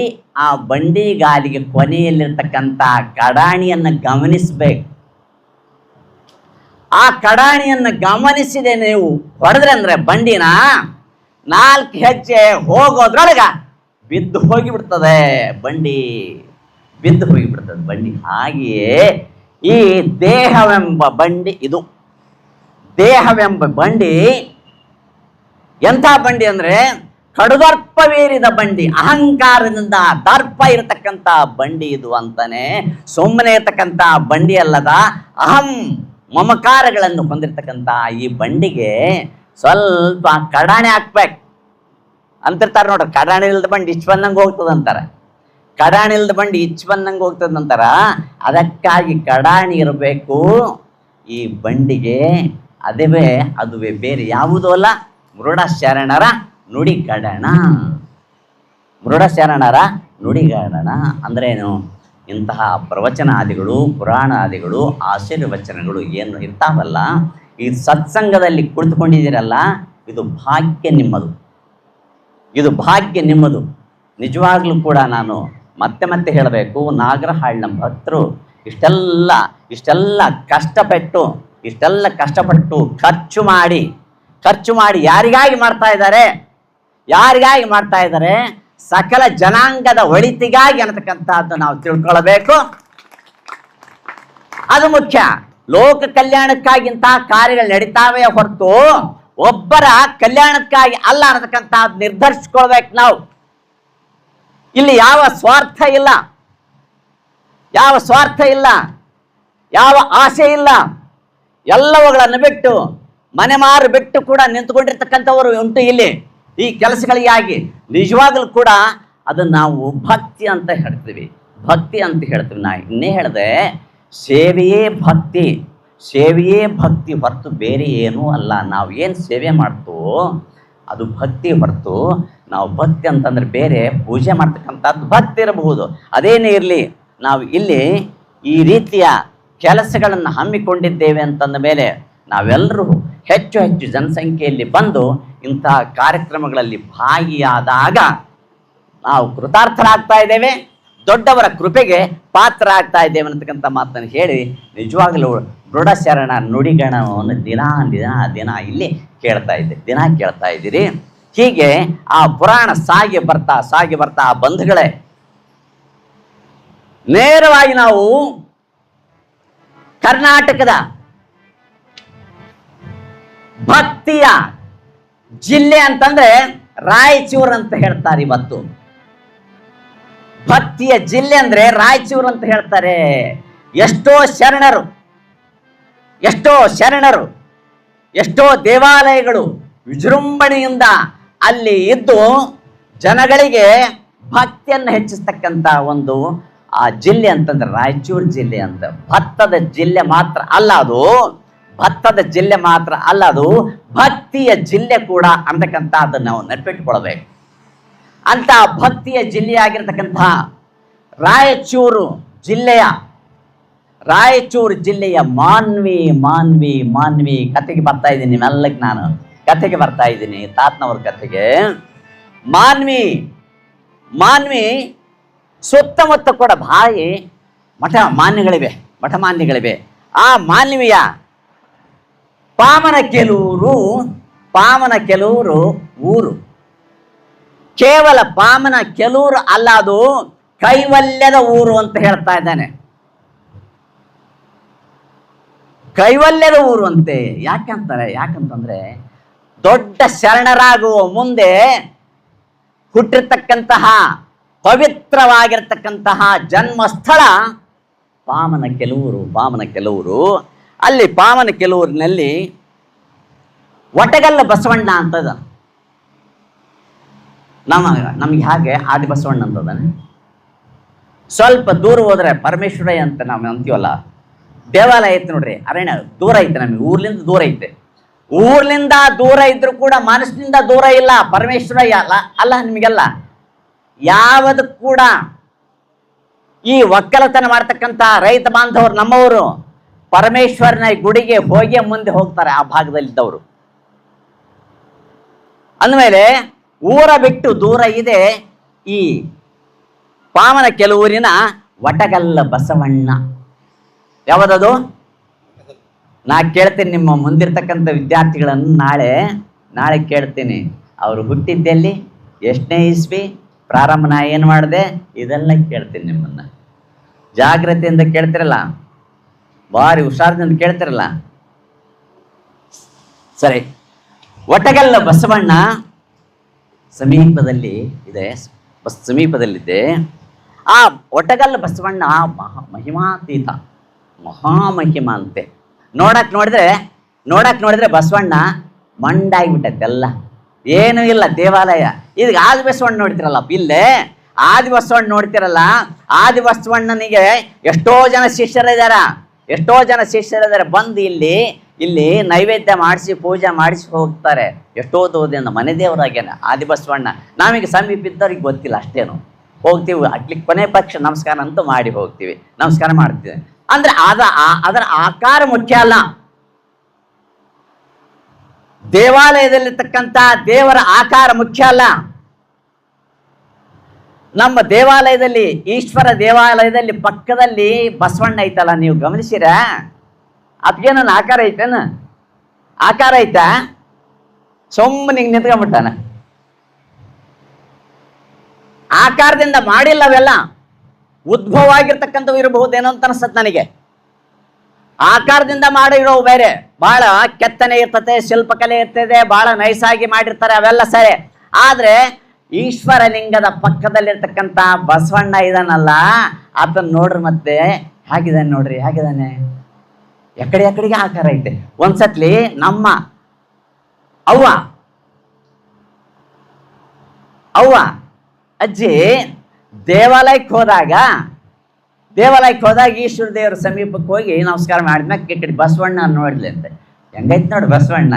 ಆ ಬಂಡಿಗಾಲಿಗೆ ಕೊನೆಯಲ್ಲಿರ್ತಕ್ಕಂಥ ಕಡಾಣಿಯನ್ನು ಗಮನಿಸಬೇಕು. ಆ ಕಡಾಣಿಯನ್ನು ಗಮನಿಸಿದೆ ನೀವು ಹೊಡೆದ್ರೆ ಅಂದ್ರೆ ಬಂಡಿನ 4 ಹೆಜ್ಜೆ ಹೋಗೋದ್ರೊಳಗ ಬಿದ್ದು ಹೋಗಿಬಿಡ್ತದೆ ಬಂಡಿ, ಬಿದ್ದು ಹೋಗಿಬಿಡ್ತದೆ ಬಂಡಿ. ಹಾಗೆಯೇ ಈ ದೇಹವೆಂಬ ಬಂಡಿ, ಇದು ದೇಹವೆಂಬ ಬಂಡಿ ಎಂಥ ಬಂಡಿ ಅಂದ್ರೆ ಕಡುದರ್ಪವೇರಿದ ಬಂಡಿ, ಅಹಂಕಾರದಿಂದ ದರ್ಪ ಇರತಕ್ಕಂಥ ಬಂಡಿ ಇದು ಅಂತಾನೆ. ಸುಮ್ಮನೆ ಇರತಕ್ಕಂಥ ಬಂಡಿ ಅಲ್ಲದ, ಅಹಂ ಮಮಕಾರಗಳನ್ನು ಹೊಂದಿರತಕ್ಕಂಥ ಈ ಬಂಡಿಗೆ ಸ್ವಲ್ಪ ಕಡಾಣೆ ಹಾಕ್ಬೇಕು ಅಂತಿರ್ತಾರೆ ನೋಡ್ರಿ. ಕಡಾಣಿ ಇಲ್ದ ಬಂಡಿ ಇಚ್ಚ ಬಂದಂಗೆ ಹೋಗ್ತದಂತಾರೆ, ಕಡಾಣಿ ಇಲ್ದ ಬಂಡಿ ಇಚ್ಚ ಬಂದಂಗೆ ಹೋಗ್ತದಂತಾರ. ಅದಕ್ಕಾಗಿ ಕಡಾಣಿ ಇರಬೇಕು ಈ ಬಂಡಿಗೆ. ಅದುವೇ ಬೇರೆ ಯಾವುದೂ ಅಲ್ಲ, ಮೃಡ ಶರಣರ ನುಡಿಗಡಣ. ಮೃಡ ಶರಣರ ನುಡಿಗಡಣ ಅಂದ್ರೇನು? ಇಂತಹ ಪ್ರವಚನಾದಿಗಳು, ಪುರಾಣಾದಿಗಳು, ಆಶೀರ್ವಚನಗಳು ಏನು ಇರ್ತಾವಲ್ಲ, ಈ ಸತ್ಸಂಗದಲ್ಲಿ ಕುಳಿತುಕೊಂಡಿದ್ದೀರಲ್ಲ, ಇದು ಭಾಗ್ಯ ನಿಮ್ಮದು, ಇದು ಭಾಗ್ಯ ನಿಮ್ಮದು. ನಿಜವಾಗ್ಲೂ ಕೂಡ ನಾನು ಮತ್ತೆ ಹೇಳಬೇಕು, ನಾಗರಹಾಳ್ನ ಭಕ್ತರು ಇಷ್ಟೆಲ್ಲ ಕಷ್ಟಪಟ್ಟು ಖರ್ಚು ಮಾಡಿ ಯಾರಿಗಾಗಿ ಮಾಡ್ತಾ ಇದ್ದಾರೆ? ಸಕಲ ಜನಾಂಗದ ಒಳಿತಿಗಾಗಿ ಅನ್ನತಕ್ಕಂಥದ್ದು ನಾವು ತಿಳ್ಕೊಳ್ಬೇಕು. ಅದು ಮುಖ್ಯ. ಲೋಕ ಕಲ್ಯಾಣಕ್ಕಾಗಿ ಇಂತಹ ಕಾರ್ಯಗಳು ನಡೀತಾವೆ ಹೊರತು ಒಬ್ಬರ ಕಲ್ಯಾಣಕ್ಕಾಗಿ ಅಲ್ಲ ಅನ್ನತಕ್ಕಂಥದ್ದು ನಿರ್ಧರಿಸ್ಕೊಳ್ಬೇಕು ನಾವು. ಇಲ್ಲಿ ಯಾವ ಸ್ವಾರ್ಥ ಇಲ್ಲ, ಯಾವ ಆಸೆ ಇಲ್ಲ. ಎಲ್ಲವುಗಳನ್ನು ಬಿಟ್ಟು, ಮನೆ ಮಾರು ಬಿಟ್ಟು ಕೂಡ ನಿಂತುಕೊಂಡಿರ್ತಕ್ಕಂಥವರು ಉಂಟು ಇಲ್ಲಿ ಈ ಕೆಲಸಗಳಿಗಾಗಿ. ನಿಜವಾಗಲೂ ಕೂಡ ಅದನ್ನು ನಾವು ಭಕ್ತಿ ಅಂತ ಹೇಳ್ತೀವಿ. ನಾ ಇನ್ನೇ ಹೇಳಿದೆ, ಸೇವೆಯೇ ಭಕ್ತಿ ಹೊರತು ಬೇರೆ ಏನೂ ಅಲ್ಲ. ನಾವು ಏನು ಸೇವೆ ಮಾಡ್ತೀವೋ ಅದು ಭಕ್ತಿ ಹೊರತು, ನಾವು ಭಕ್ತಿ ಅಂತಂದ್ರೆ ಬೇರೆ ಪೂಜೆ ಮಾಡ್ತಕ್ಕಂಥದ್ದು ಭಕ್ತಿ ಇರಬಹುದು. ಅದೇನೇ ಇರಲಿ, ನಾವು ಇಲ್ಲಿ ಈ ರೀತಿಯ ಕೆಲಸಗಳನ್ನು ಹಮ್ಮಿಕೊಂಡಿದ್ದೇವೆ ಅಂತಂದ ಮೇಲೆ ನಾವೆಲ್ಲರೂ ಹೆಚ್ಚು ಜನಸಂಖ್ಯೆಯಲ್ಲಿ ಬಂದು ಇಂತಹ ಕಾರ್ಯಕ್ರಮಗಳಲ್ಲಿ ಭಾಗಿಯಾದಾಗ ನಾವು ಕೃತಾರ್ಥರಾಗ್ತಾ ಇದ್ದೇವೆ, ದೊಡ್ಡವರ ಕೃಪೆಗೆ ಪಾತ್ರ ಆಗ್ತಾ ಇದ್ದೇವೆ ಅನ್ನತಕ್ಕಂಥ ಮಾತನ್ನು ಹೇಳಿ, ನಿಜವಾಗಲೂ ದೃಢಶರಣ ನುಡಿಗಣವನ್ನು ದಿನ ಇಲ್ಲಿ ಕೇಳ್ತಾ ಇದ್ದೀರಿ. ಹೀಗೆ ಆ ಪುರಾಣ ಸಾಗಿ ಬರ್ತಾ ಬಂಧುಗಳೇ, ನೇರವಾಗಿ ನಾವು ಕರ್ನಾಟಕದ ಭಕ್ತಿಯ ಜಿಲ್ಲೆ ಅಂತಂದ್ರೆ ರಾಯಚೂರು ಅಂತ ಹೇಳ್ತಾರೆ. ಇವತ್ತು ಭಕ್ತಿಯ ಜಿಲ್ಲೆ ಅಂದ್ರೆ ರಾಯಚೂರು ಅಂತ ಹೇಳ್ತಾರೆ. ಎಷ್ಟೋ ಶರಣರು, ಎಷ್ಟೋ ದೇವಾಲಯಗಳು ವಿಜೃಂಭಣೆಯಿಂದ ಅಲ್ಲಿ ಇದ್ದು ಜನಗಳಿಗೆ ಭಕ್ತಿಯನ್ನು ಹೆಚ್ಚಿಸ್ತಕ್ಕಂಥ ಒಂದು ಆ ಜಿಲ್ಲೆ ಅಂತಂದ್ರೆ ರಾಯಚೂರು ಜಿಲ್ಲೆ ಅಂತ. ಭತ್ತದ ಜಿಲ್ಲೆ ಮಾತ್ರ ಅಲ್ಲ ಅದು ಭಕ್ತಿಯ ಜಿಲ್ಲೆ ಕೂಡ ಅಂತಕ್ಕಂಥದ್ದನ್ನು ನಾವು ನೆನಪಿಟ್ಟುಕೊಳ್ಬೇಕು. ಅಂತ ಭಕ್ತಿಯ ಜಿಲ್ಲೆಯಾಗಿರ್ತಕ್ಕಂಥ ರಾಯಚೂರು ಜಿಲ್ಲೆಯ ಮಾನ್ವಿ ಕತೆಗೆ ಬರ್ತಾ ಇದ್ದೀನಿ. ನಿಮ್ಮೆಲ್ಲಕ್ಕೆ ನಾನು ಕತೆಗೆ ಬರ್ತಾ ಇದ್ದೀನಿ, ತಾತನವ್ರ ಕತೆಗೆ. ಮಾನ್ವಿ ಸುತ್ತಮುತ್ತ ಕೂಡ ಭಾರಿ ಮಠ ಮಾನ್ಯಗಳಿವೆ. ಆ ಮಾನ್ವಿಯ ಪಾಮನ ಕೆಲೂರು ಊರು. ಕೇವಲ ಪಾಮನ ಕೆಲೂರು ಅಲ್ಲ, ಅದು ಕೈವಲ್ಯದ ಊರು ಅಂತ ಹೇಳ್ತಾ ಇದ್ದಾನೆ. ಕೈವಲ್ಯದ ಊರು ಅಂತೆ. ಯಾಕಂತಂದ್ರೆ ದೊಡ್ಡ ಶರಣರಾಗುವ ಮುಂದೆ ಹುಟ್ಟಿರ್ತಕ್ಕಂತಹ ಪವಿತ್ರವಾಗಿರ್ತಕ್ಕಂತಹ ಜನ್ಮಸ್ಥಳ ಪಾಮನ ಕೆಲೂರು. ಅಲ್ಲಿ ಪಾಮನ ಕೆಲೂರಿನಲ್ಲಿ ಒಟಗಲ್ಲ ಬಸವಣ್ಣ ಅಂತದ ನಮ್ಗೆ ಹಾಗೆ ಆದಿ ಬಸವಣ್ಣ ಅಂತದಾನೆ. ಸ್ವಲ್ಪ ದೂರ ಹೋದ್ರೆ ಪರಮೇಶ್ವರಯ್ಯ ಅಂತ ನಾವು ಅಂತೀವಲ್ಲ, ದೇವಾಲಯ ಐತೆ ನೋಡ್ರಿ, ಅರಣ್ಯ ದೂರ ಐತೆ, ನಮಗೆ ಊರ್ಲಿಂದ ದೂರ ಐತೆ. ಊರ್ಲಿಂದ ದೂರ ಇದ್ರು ಕೂಡ ಮನಸ್ಸಿನಿಂದ ದೂರ ಇಲ್ಲ ಪರಮೇಶ್ವರಯ್ಯ. ಅಲ್ಲ ನಿಮಗೆಲ್ಲ ಯಾವುದು ಕೂಡ ಈ ಒಕ್ಕಲತನ ಮಾಡ್ತಕ್ಕಂಥ ರೈತ ಬಾಂಧವರು ನಮ್ಮವರು ಪರಮೇಶ್ವರನ ಗುಡಿಗೆ ಹೋಗಿ ಮುಂದೆ ಹೋಗ್ತಾರೆ ಆ ಭಾಗದಲ್ಲಿದ್ದವರು. ಅಂದಮೇಲೆ ಊರ ಬಿಟ್ಟು ದೂರ ಇದೆ ಈ ಪಾವನ ಕೆಲವೂರಿನ ಒಟಗಲ್ಲ ಬಸವಣ್ಣ. ಯಾವುದದು? ನಾ ಕೇಳ್ತೀನಿ ನಿಮ್ಮ ಮುಂದಿರ್ತಕ್ಕಂಥ ವಿದ್ಯಾರ್ಥಿಗಳನ್ನು ನಾಳೆ ಕೇಳ್ತೀನಿ, ಅವರು ಹುಟ್ಟಿದ್ದೆಲ್ಲಿ, ಎಷ್ಟನೇ ಇಸ್ವಿ, ಪ್ರಾರಂಭ ನಾ ಏನು ಮಾಡಿದೆ, ಇದೆಲ್ಲ ಕೇಳ್ತೀನಿ. ನಿಮ್ಮನ್ನು ಜಾಗ್ರತೆಯಿಂದ ಕೇಳ್ತಿರಲ್ಲ, ಭಾರಿ ಹುಷಾರದಿಂದ ಕೇಳ್ತಿರಲ್ಲ. ಸರಿ, ಒಟಗಲ್ಲ ಬಸವಣ್ಣ ಸಮೀಪದಲ್ಲಿ ಇದೆ, ಸಮೀಪದಲ್ಲಿದೆ. ಆ ಒಟಗಲ್ಲ ಬಸವಣ್ಣ ಮಹಿಮಾತೀತ, ಮಹಾಮಹಿಮ ಅಂತೆ. ನೋಡಕ್ ನೋಡಿದ್ರೆ ಬಸವಣ್ಣ ಮಂಡಾಗಿಬಿಟ್ಟೈತೆ ಎಲ್ಲ, ಏನೂ ಇಲ್ಲ ದೇವಾಲಯ. ಇದೀಗ ಆದಿ ಬಸವಣ್ಣ ನೋಡ್ತಿರಲ್ಲ, ಇಲ್ಲೇ ಆದಿ ಬಸವಣ್ಣ ನೋಡ್ತಿರಲ್ಲ, ಆದಿ ಬಸವಣ್ಣನಿಗೆ ಎಷ್ಟೋ ಜನ ಶಿಷ್ಯರಿದ್ದಾರೆ, ಬಂದು ಇಲ್ಲಿ ನೈವೇದ್ಯ ಮಾಡಿಸಿ ಪೂಜೆ ಮಾಡಿಸಿ ಹೋಗ್ತಾರೆ. ಎಷ್ಟೋ ದೂರದಿಂದ ಮನೆ ದೇವರಾಗ್ಯಾನ ಆದಿ ಬಸವಣ್ಣ. ನಮಗೆ ಸಮೀಪ ಇದ್ದವ್ರಿಗೆ ಗೊತ್ತಿಲ್ಲ, ಅಷ್ಟೇನು ಹೋಗ್ತೀವಿ, ಅಟ್ಲಿಕ್ಕೆ ಕೊನೆ ಪಕ್ಷ ನಮಸ್ಕಾರ ಅಂತೂ ಮಾಡಿ ಹೋಗ್ತೀವಿ, ನಮಸ್ಕಾರ ಮಾಡ್ತೀವಿ. ಅಂದ್ರೆ ಅದರ ಆಕಾರ ಮುಖ್ಯ ಅಲ್ಲ, ದೇವಾಲಯದಲ್ಲಿರ್ತಕ್ಕಂಥ ದೇವರ ಆಕಾರ ಮುಖ್ಯ ಅಲ್ಲ. ನಮ್ಮ ದೇವಾಲಯದಲ್ಲಿ, ಈಶ್ವರ ದೇವಾಲಯದಲ್ಲಿ ಪಕ್ಕದಲ್ಲಿ ಬಸವಣ್ಣ ಐತಲ್ಲ, ನೀವು ಗಮನಿಸಿರ? ಅದಕ್ಕೆ ನನ್ನ ಆಕಾರ ಐತೇನ? ಆಕಾರ ಐತಾ? ಸುಮ್ಮನೆ ನಿಂತ್ಕೊಂಡ್ಬಿಟ್ಟಾನ. ಆಕಾರದಿಂದ ಮಾಡಿಲ್ಲ, ಅವೆಲ್ಲ ಉದ್ಭವ ಆಗಿರ್ತಕ್ಕಂಥವು ಇರಬಹುದೇನೋ ಅಂತ ಅನಿಸ್ತದೆ ನನಗೆ. ಆಕಾರದಿಂದ ಮಾಡಿರೋ ಬೇರೆ, ಬಹಳ ಕೆತ್ತನೆ ಇರ್ತದೆ, ಶಿಲ್ಪಕಲೆ ಇರ್ತದೆ, ಬಹಳ ನೈಸಾಗಿ ಮಾಡಿರ್ತಾರೆ, ಅವೆಲ್ಲ ಸರಿ. ಆದ್ರೆ ಈಶ್ವರ ಲಿಂಗದ ಪಕ್ಕದಲ್ಲಿರ್ತಕ್ಕಂಥ ಬಸವಣ್ಣ ಇದಾನಲ್ಲ, ಆತನ ನೋಡ್ರಿ, ಮತ್ತೆ ಹೇಗಿದ್ದಾನೆ ನೋಡ್ರಿ, ಹೇಗಿದ್ದಾನೆ, ಎಕಡೆಗೆ ಆಕಾರ ಐತೆ. ಒಂದ್ಸತ್ಲಿ ನಮ್ಮ ಅವ್ವ ಅಜ್ಜಿ ದೇವಾಲಯಕ್ಕೆ ಹೋದಾಗ ಈಶ್ವರ ದೇವರ ಸಮೀಪಕ್ಕೆ ಹೋಗಿ ನಮಸ್ಕಾರ ಮಾಡಿದ್ಮ್ಯಾಗ ಈ ಕಡೆ ಬಸವಣ್ಣ ನೋಡ್ಲಿ ಅಂತೆ. ಹೆಂಗೈತೆ ನೋಡಿ ಬಸವಣ್ಣ,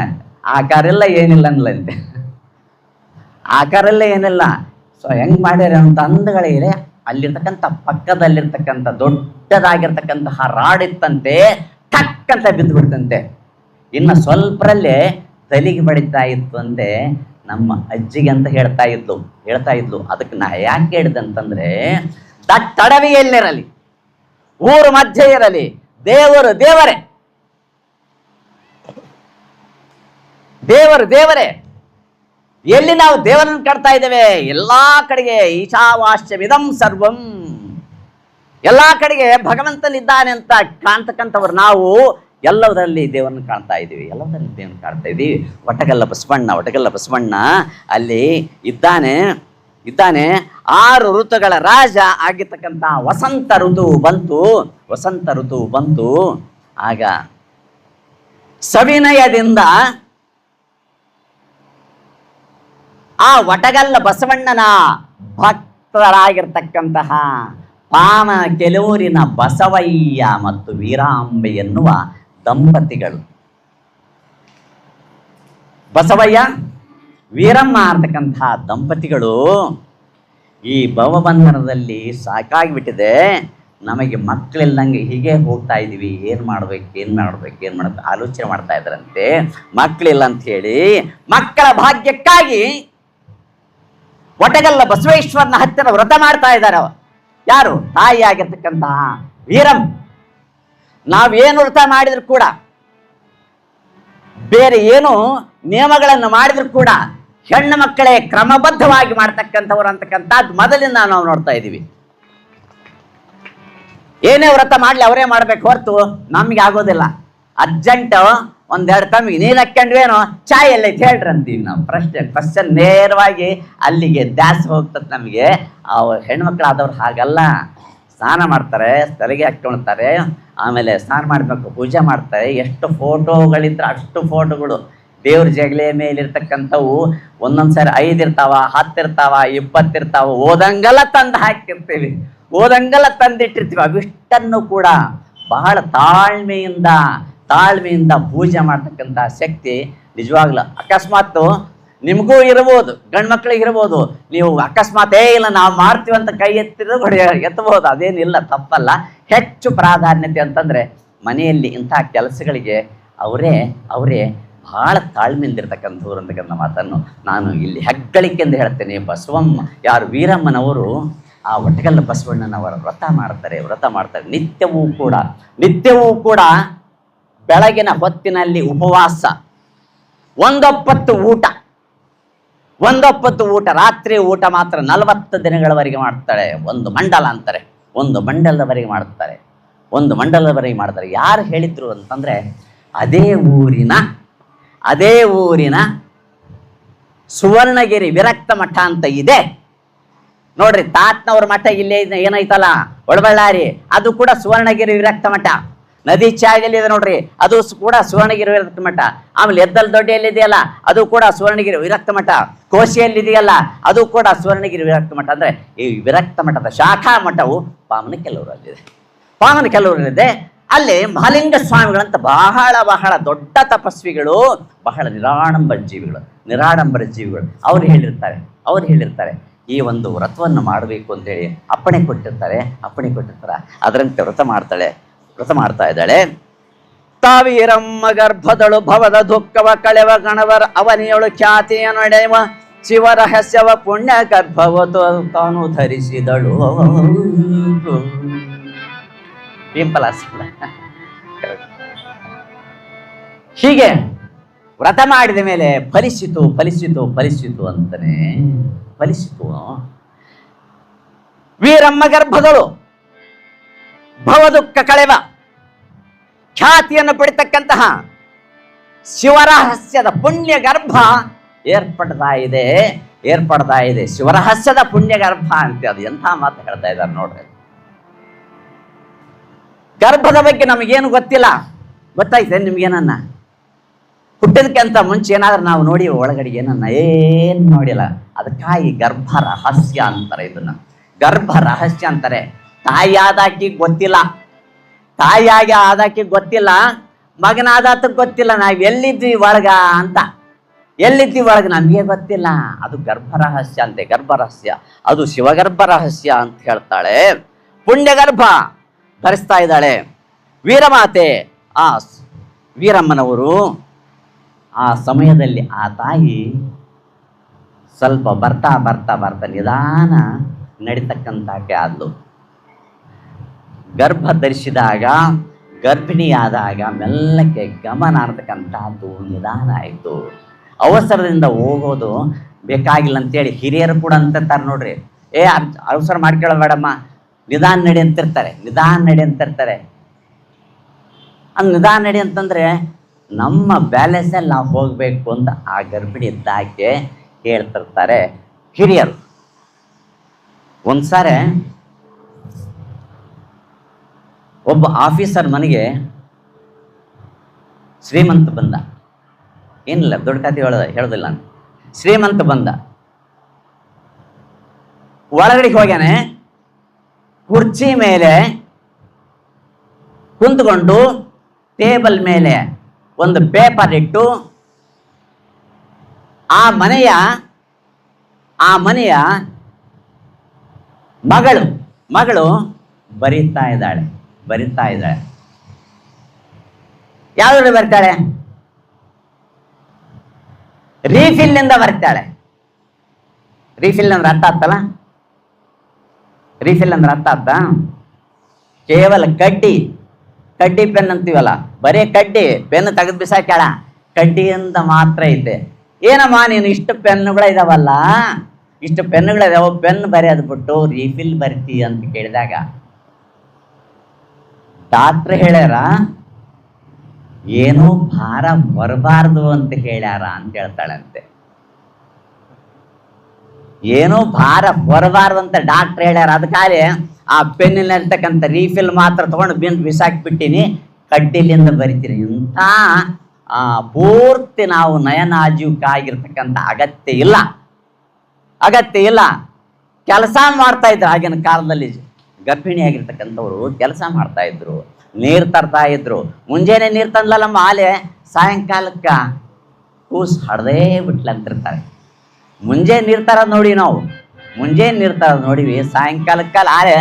ಆಕಾರ ಎಲ್ಲ ಏನಿಲ್ಲ ಅನ್ಲಂತೆ, ಆಕಾರ ಎಲ್ಲ ಏನಿಲ್ಲ. ಸೊ ಹೆಂಗ್ ಮಾಡ್ಯಾರ ಅಂತ ಅಂದಗಳಿದ್ರೆ ಅಲ್ಲಿರ್ತಕ್ಕಂಥ ಪಕ್ಕದಲ್ಲಿರ್ತಕ್ಕಂಥ ದೊಡ್ಡದಾಗಿರ್ತಕ್ಕಂತಹ ರಾಡಿತ್ತಂತೆ, ಟಕ್ ಅಂತ ಬಿದ್ದು ಬಿಡ್ತಂತೆ. ಇನ್ನು ಸ್ವಲ್ಪರಲ್ಲೇ ತಲೆಗೆ ಬಡಿತಾ ಇತ್ತು ಅಂತೆ ನಮ್ಮ ಅಜ್ಜಿಗೆ ಅಂತ ಹೇಳ್ತಾ ಇದ್ಲು. ಅದಕ್ಕೆ ನಾ ಯಾಕೆ ಹೇಳಿದಂತಂದ್ರೆ, ದಟ್ಟಡವಿಯಲ್ಲಿರಲಿ, ಊರು ಮಧ್ಯೆ ಇರಲಿ, ದೇವರೇ ಎಲ್ಲಿ ನಾವು ದೇವರನ್ನು ಕಾಣ್ತಾ ಇದ್ದೇವೆ, ಎಲ್ಲಾ ಕಡೆಗೆ ಈಶಾವಾಸ್ಯವಿದಂ ಸರ್ವಂ, ಎಲ್ಲಾ ಕಡೆಗೆ ಭಗವಂತನಿದ್ದಾನೆ ಅಂತ ಕಾಣ್ತಕ್ಕಂಥವ್ರು ನಾವು ಎಲ್ಲದರಲ್ಲಿ ದೇವರನ್ನು ಕಾಣ್ತಾ ಇದ್ದೀವಿ. ಒಟಗಲ್ಲ ಬಸವಣ್ಣ ಅಲ್ಲಿ ಇದ್ದಾನೆ. 6 ಋತುಗಳ ರಾಜ ಆಗಿರ್ತಕ್ಕಂಥ ವಸಂತ ಋತು ಬಂತು. ಆಗ ಸವಿನಯದಿಂದ ಆ ಒಟಗಲ್ಲ ಬಸವಣ್ಣನ ಭಕ್ತರಾಗಿರ್ತಕ್ಕಂತಹ ಪಾಮ ಕೆಲವೂರಿನ ಬಸವಯ್ಯ ಮತ್ತು ವೀರಾಂಬೆ ಎನ್ನುವ ದಂಪತಿಗಳು, ಬಸವಯ್ಯ ವೀರಮ್ಮ ಅಂತಕ್ಕಂತಹ ದಂಪತಿಗಳು ಈ ಭವಬಂಧನದಲ್ಲಿ ಸಾಕಾಗಿಬಿಟ್ಟಿದೆ, ನಮಗೆ ಮಕ್ಕಳಿಲ್ಲಂಗೆ ಹೀಗೆ ಹೋಗ್ತಾ ಇದ್ದೀವಿ, ಏನು ಮಾಡ್ಬೇಕು ಆಲೋಚನೆ ಮಾಡ್ತಾ ಇದ್ರಂತೆ. ಮಕ್ಕಳಿಲ್ಲ ಅಂತ ಹೇಳಿ ಮಕ್ಕಳ ಭಾಗ್ಯಕ್ಕಾಗಿ ಒಟಗಲ್ಲ ಬಸವೇಶ್ವರನ ಹತ್ತಿರ ವ್ರತ ಮಾಡ್ತಾ ಇದ್ದಾರೆ. ಯಾರು? ತಾಯಿ ಆಗಿರ್ತಕ್ಕಂತಹ ವೀರಂ. ನಾವೇನು ವ್ರತ ಮಾಡಿದ್ರು ಕೂಡ, ಬೇರೆ ಏನು ನಿಯಮಗಳನ್ನು ಮಾಡಿದ್ರು ಕೂಡ, ಹೆಣ್ಣು ಮಕ್ಕಳೇ ಕ್ರಮಬದ್ಧವಾಗಿ ಮಾಡ್ತಕ್ಕಂಥವ್ರು ಅಂತಕ್ಕಂಥದ್ದು ಮೊದಲಿಂದ ನಾವು ನೋಡ್ತಾ ಇದ್ದೀವಿ. ಏನೇ ವ್ರತ ಮಾಡ್ಲಿ ಅವರೇ ಮಾಡ್ಬೇಕು ಹೊರತು ನಮ್ಗೆ ಆಗೋದಿಲ್ಲ. ಅರ್ಜೆಂಟ್ ಒಂದೆರಡು ತಮ್ಮಿಗೆ ನೀರು ಹಾಕ್ಕೊಂಡ್ವೇನೋ, ಚಾಯ್ ಎಲ್ಲ ಹೇಳ್ರಿ ಅಂತೀವಿ ನಾವು. ಕ್ವಶನ್ ನೇರವಾಗಿ ಅಲ್ಲಿಗೆ ದ್ಯಾಸ್ ಹೋಗ್ತದೆ ನಮಗೆ. ಹೆಣ್ಮಕ್ಳಾದವ್ರು ಹಾಗಲ್ಲ, ಸ್ನಾನ ಮಾಡ್ತಾರೆ, ತಲೆಗೆ ಹಾಕ್ಕೊಳ್ತಾರೆ, ಆಮೇಲೆ ಸ್ನಾನ ಮಾಡಬೇಕು, ಪೂಜೆ ಮಾಡ್ತಾರೆ. ಎಷ್ಟು ಫೋಟೋಗಳಿದ್ರೆ ಅಷ್ಟು ಫೋಟೋಗಳು ದೇವ್ರ ಜಗಲಿಯ ಮೇಲಿರ್ತಕ್ಕಂಥವು ಒಂದೊಂದ್ಸರಿ 5 ಇರ್ತಾವ, 10 ಇರ್ತಾವ, 20 ಇರ್ತಾವ. ಓದಂಗಲ್ಲ ತಂದು ಹಾಕಿರ್ತೀವಿ, ಓದಂಗಲ್ಲ ತಂದಿಟ್ಟಿರ್ತೀವಿ. ಅವಿಷ್ಟನ್ನು ಕೂಡ ಬಹಳ ತಾಳ್ಮೆಯಿಂದ ಪೂಜೆ ಮಾಡ್ತಕ್ಕಂಥ ಶಕ್ತಿ ನಿಜವಾಗ್ಲು ಅಕಸ್ಮಾತ್ ನಿಮಗೂ ಇರ್ಬೋದು, ಗಂಡು ಮಕ್ಳಿಗೆ ಇರ್ಬೋದು. ನೀವು ಅಕಸ್ಮಾತ್ ಇಲ್ಲ ನಾವು ಮಾಡ್ತೀವಿ ಅಂತ ಕೈ ಎತ್ತಿದ್ರೆ ಎತ್ತಬಹುದು, ಅದೇನಿಲ್ಲ, ತಪ್ಪಲ್ಲ. ಹೆಚ್ಚು ಪ್ರಾಧಾನ್ಯತೆ ಅಂತಂದ್ರೆ ಮನೆಯಲ್ಲಿ ಇಂಥ ಕೆಲಸಗಳಿಗೆ ಅವರೇ ಬಹಳ ತಾಳ್ಮೆಯಿಂದಿರ್ತಕ್ಕಂಥವ್ರು ಅಂತಕ್ಕಂಥ ಮಾತನ್ನು ನಾನು ಇಲ್ಲಿ ಹೆಗ್ಗಳಿಕೆಂದು ಹೇಳ್ತೇನೆ. ಬಸವಮ್ಮ ಯಾರು ವೀರಮ್ಮನವರು ಆ ಒಟ್ಟಗಲ್ಲ ಬಸವಣ್ಣನವರ ವ್ರತ ಮಾಡ್ತಾರೆ. ನಿತ್ಯವೂ ಕೂಡ ಬೆಳಗಿನ ಹೊತ್ತಿನಲ್ಲಿ ಉಪವಾಸ, ಒಂದೊಪ್ಪತ್ತು ಊಟ, ರಾತ್ರಿ ಊಟ ಮಾತ್ರ 40 ದಿನಗಳವರೆಗೆ ಮಾಡ್ತಾಳೆ. ಒಂದು ಮಂಡಲದವರೆಗೆ ಮಾಡ್ತಾರೆ. ಯಾರು ಹೇಳಿದ್ರು ಅಂತಂದ್ರೆ ಅದೇ ಊರಿನ ಸುವರ್ಣಗಿರಿ ವಿರಕ್ತ ಮಠ ಅಂತ ಇದೆ ನೋಡ್ರಿ. ತಾತ್ನವ್ರ ಮಠ ಇಲ್ಲೇ ಏನೈತಲ್ಲ ಒಳಬಳ್ಳಾರಿ, ಅದು ಕೂಡ ಸುವರ್ಣಗಿರಿ ವಿರಕ್ತ ಮಠ. ನದಿ ಚಾಗಲಿ ಇದೆ ನೋಡ್ರಿ, ಅದು ಕೂಡ ಸುವರ್ಣಗಿರಿ ವಿರಕ್ತ ಮಠ. ಆಮೇಲೆ ಎದ್ದಲ್ ದೊಡ್ಡಿಯಲ್ಲಿ ಇದೆಯಲ್ಲ, ಅದು ಕೂಡ ಸುವರ್ಣಗಿರಿ ವಿರಕ್ತ ಮಠ. ಕೋಶಿಯಲ್ಲಿ ಇದೆಯಲ್ಲ, ಅದು ಕೂಡ ಸುವರ್ಣಗಿರಿ ವಿರಕ್ತ ಮಠ. ಅಂದ್ರೆ ಈ ವಿರಕ್ತ ಮಠದ ಶಾಖಾ ಮಠವು ಪಾವನಕೆಲ್ಲೂರಲ್ಲಿದೆ. ಅಲ್ಲಿ ಮಹಾಲಿಂಗ ಸ್ವಾಮಿಗಳಂತ ಬಹಳ ದೊಡ್ಡ ತಪಸ್ವಿಗಳು, ಬಹಳ ನಿರಾಡಂಬರ ಜೀವಿಗಳು ಅವ್ರು ಹೇಳಿರ್ತಾರೆ ಈ ಒಂದು ವ್ರತವನ್ನು ಮಾಡಬೇಕು ಅಂತೇಳಿ ಅಪ್ಪಣೆ ಕೊಟ್ಟಿರ್ತಾರೆ. ಅದರಂತೆ ವ್ರತ ಮಾಡ್ತಾ ಇದ್ದಾಳೆ. ತಾವೀರಮ್ಮ ಗರ್ಭದಳು ಭವದ ದುಃಖವ ಕಳೆವ ಗಣವರ ಅವನಿಯಳು ಖ್ಯಾತಿಯ ನಡೆಯುವ ಶಿವರಹಸ್ಯವ ಪುಣ್ಯ ಗರ್ಭವತು ತಾನು ಧರಿಸಿದಳು. ಹೀಗೆ ವ್ರತ ಮಾಡಿದ ಮೇಲೆ ಫಲಿಸಿತು ಅಂತಾನೆ. ವೀರಮ್ಮ ಗರ್ಭದಳು ಭವದುಃಖ ಕಳೆವ ಖ್ಯಾತಿಯನ್ನು ಪಡಿತಕ್ಕಂತಹ ಶಿವರಹಸ್ಯದ ಪುಣ್ಯ ಗರ್ಭ ಏರ್ಪಡ್ತಾ ಇದೆ. ಶಿವರಹಸ್ಯದ ಪುಣ್ಯ ಗರ್ಭ ಅಂತ ಅದು ಎಂಥ ಮಾತು ಹೇಳ್ತಾ ಇದ್ದಾರೆ ನೋಡ್ರಿ. ಗರ್ಭದ ಬಗ್ಗೆ ನಮಗೇನು ಗೊತ್ತಿಲ್ಲ, ಗೊತ್ತಾಯ್ತೆ ನಿಮ್ಗೇನನ್ನ? ಹುಟ್ಟಿದಕ್ಕಿಂತ ಮುಂಚೆ ಏನಾದ್ರೂ ನಾವು ನೋಡಿ ಒಳಗಡೆ ಏನು ನೋಡಿಲ್ಲ. ಅದಕ್ಕಾಗಿ ಗರ್ಭ ರಹಸ್ಯ ಅಂತಾರೆ. ಇದನ್ನ ಗರ್ಭ ರಹಸ್ಯ ಅಂತಾರೆ. ತಾಯಿಯಾದಾಕಿ ಗೊತ್ತಿಲ್ಲ, ಮಗನಾದಾತಕ್ಕೆ ಗೊತ್ತಿಲ್ಲ, ನಾವು ಎಲ್ಲಿದ್ವಿ ಒಳಗ ನಮಗೆ ಗೊತ್ತಿಲ್ಲ. ಅದು ಗರ್ಭ ರಹಸ್ಯ ಅಂತೆ. ಗರ್ಭ ರಹಸ್ಯ ಅದು ಶಿವಗರ್ಭ ರಹಸ್ಯ ಅಂತ ಹೇಳ್ತಾಳೆ. ಪುಣ್ಯಗರ್ಭ ಧರಿಸ್ತಾ ಇದ್ದಾಳೆ ವೀರಮಾತೆ. ಆ ವೀರಮ್ಮನವರು ಆ ಸಮಯದಲ್ಲಿ ಆ ತಾಯಿ ಸ್ವಲ್ಪ ಬರ್ತಾ ನಿಧಾನ ನಡೀತಕ್ಕಂಥಕ್ಕೆ ಆದ್ಲು. ಗರ್ಭ ಧರಿಸಿದಾಗ, ಗರ್ಭಿಣಿಯಾದಾಗ ಮೆಲ್ಲಕ್ಕೆ ಗಮನ ಅನ್ನತಕ್ಕಂಥದ್ದು ನಿಧಾನ ಆಯಿತು. ಅವಸರದಿಂದ ಹೋಗೋದು ಬೇಕಾಗಿಲ್ಲ ಅಂತೇಳಿ ಹಿರಿಯರು ಕೂಡ ಅಂತಿರ್ತಾರೆ ನೋಡ್ರಿ. ಅವಸರ ಮಾಡ್ಕೊಳ್ಳೋ ಬೇಡಮ್ಮ, ನಿಧಾನ ನಡಿ ಅಂತಿರ್ತಾರೆ. ನಿಧಾನ ನಡಿ ಅಂತಂದ್ರೆ ನಮ್ಮ ಬ್ಯಾಲೆನ್ಸಲ್ಲಿ ನಾವು ಹೋಗಬೇಕು ಅಂತ ಆ ಗರ್ಭಿಣಿ ಇದ್ದಾಕೆ ಹೇಳ್ತಿರ್ತಾರೆ ಹಿರಿಯರು. ಒಂದ್ಸಾರಿ ಒಬ್ಬ ಆಫೀಸರ್ ಮನೆಗೆ ಶ್ರೀಮಂತ ಬಂದ. ಏನಿಲ್ಲ, ದೊಡ್ಡ ಕಥೆ ಹೇಳೋದಿಲ್ಲ. ಶ್ರೀಮಂತ ಬಂದ, ಒಳಗಡೆ ಹೋಗ್ಯಾನೆ. ಕುರ್ಚಿ ಮೇಲೆ ಕುಂತ್ಕೊಂಡು ಟೇಬಲ್ ಮೇಲೆ ಒಂದು ಪೇಪರ್ ಇಟ್ಟು ಆ ಮನೆಯ ಮಗಳು ಬರಿತಾ ಇದ್ದಾಳೆ. ಯಾವ್ದ್ರಲ್ಲಿ ಬರ್ತಾಳೆ? ರೀಫಿಲ್ ನಿಂದ ಬರ್ತಾಳೆ. ರೀಫಿಲ್ ಅಂದ್ರೆ ಅರ್ಥ ಆಗ್ತಲ್ಲ? ರೀಫಿಲ್ ಅಂದ್ರೆ ಅರ್ಥ ಆಗ್ತಾ? ಕೇವಲ ಕಡ್ಡಿ ಪೆನ್ ಅಂತೀವಲ್ಲ, ಬರೀ ಕಡ್ಡಿ ಪೆನ್ ತೆಗೆದು ಬಿಸಾಕ್ಯಾಳ. ಕಡ್ಡಿಯಿಂದ ಮಾತ್ರ ಐತೆ. ಏನಮ್ಮ ನೀನು ಇಷ್ಟು ಪೆನ್ನುಗಳಿದಾವಲ್ಲ, ಪೆನ್ ಬರೆಯೋದು ಬಿಟ್ಟು ರೀಫಿಲ್ ಬರ್ತಿ ಅಂತ ಕೇಳಿದಾಗ ಡಾಕ್ಟ್ರ್ ಹೇಳ್ಯಾರ ಏನೋ ಭಾರ ಬರಬಾರ್ದು ಅಂತ ಹೇಳ್ಯಾರ ಅಂತ ಹೇಳ್ತಾಳಂತೆ. ಏನೋ ಭಾರ ಬರಬಾರ್ದು ಅಂತ ಡಾಕ್ಟ್ರ್ ಹೇಳ್ಯಾರ. ಅದಕ್ಕಾಗಿ ಆ ಪೆನ್ನಿನಲ್ಲಿರ್ತಕ್ಕಂಥ ರೀಫಿಲ್ ಮಾತ್ರ ತಗೊಂಡು ಬಿಸಾಕ್ಬಿಟ್ಟಿನಿ, ಕಡ್ಡಿಲಿಂದ ಬರಿತೀನಿ. ಇಂಥ ಪೂರ್ತಿ ನಾವು ನಯನಾಜೀವಕ್ಕಾಗಿರ್ತಕ್ಕಂಥ ಅಗತ್ಯ ಇಲ್ಲ. ಕೆಲಸ ಮಾಡ್ತಾ ಇದ್ರು. ಆಗಿನ ಕಾಲದಲ್ಲಿ ಗರ್ಭಿಣಿಯಾಗಿರ್ತಕ್ಕಂಥವ್ರು ಕೆಲಸ ಮಾಡ್ತಾ ಇದ್ರು, ನೀರು ತರ್ತಾ ಇದ್ರು. ಮುಂಜಾನೆ ನೀರು ತಂದ್ಲಲ್ಲ ಮಾಲೆ, ಸಾಯಂಕಾಲಕ್ಕೆ ಕೂಸು ಹಡ್ದೇ ಬಿಟ್ಲ ಅಂತಿರ್ತಾರೆ. ಮುಂಜಾನೆ ನೀರು ತರೋದು ನೋಡಿ, ನಾವು ಮುಂಜಾನೆ ನೀರು ತರೋದು ನೋಡಿವಿ, ಸಾಯಂಕಾಲಕ್ಕಲ್ಲ ಆಲೆ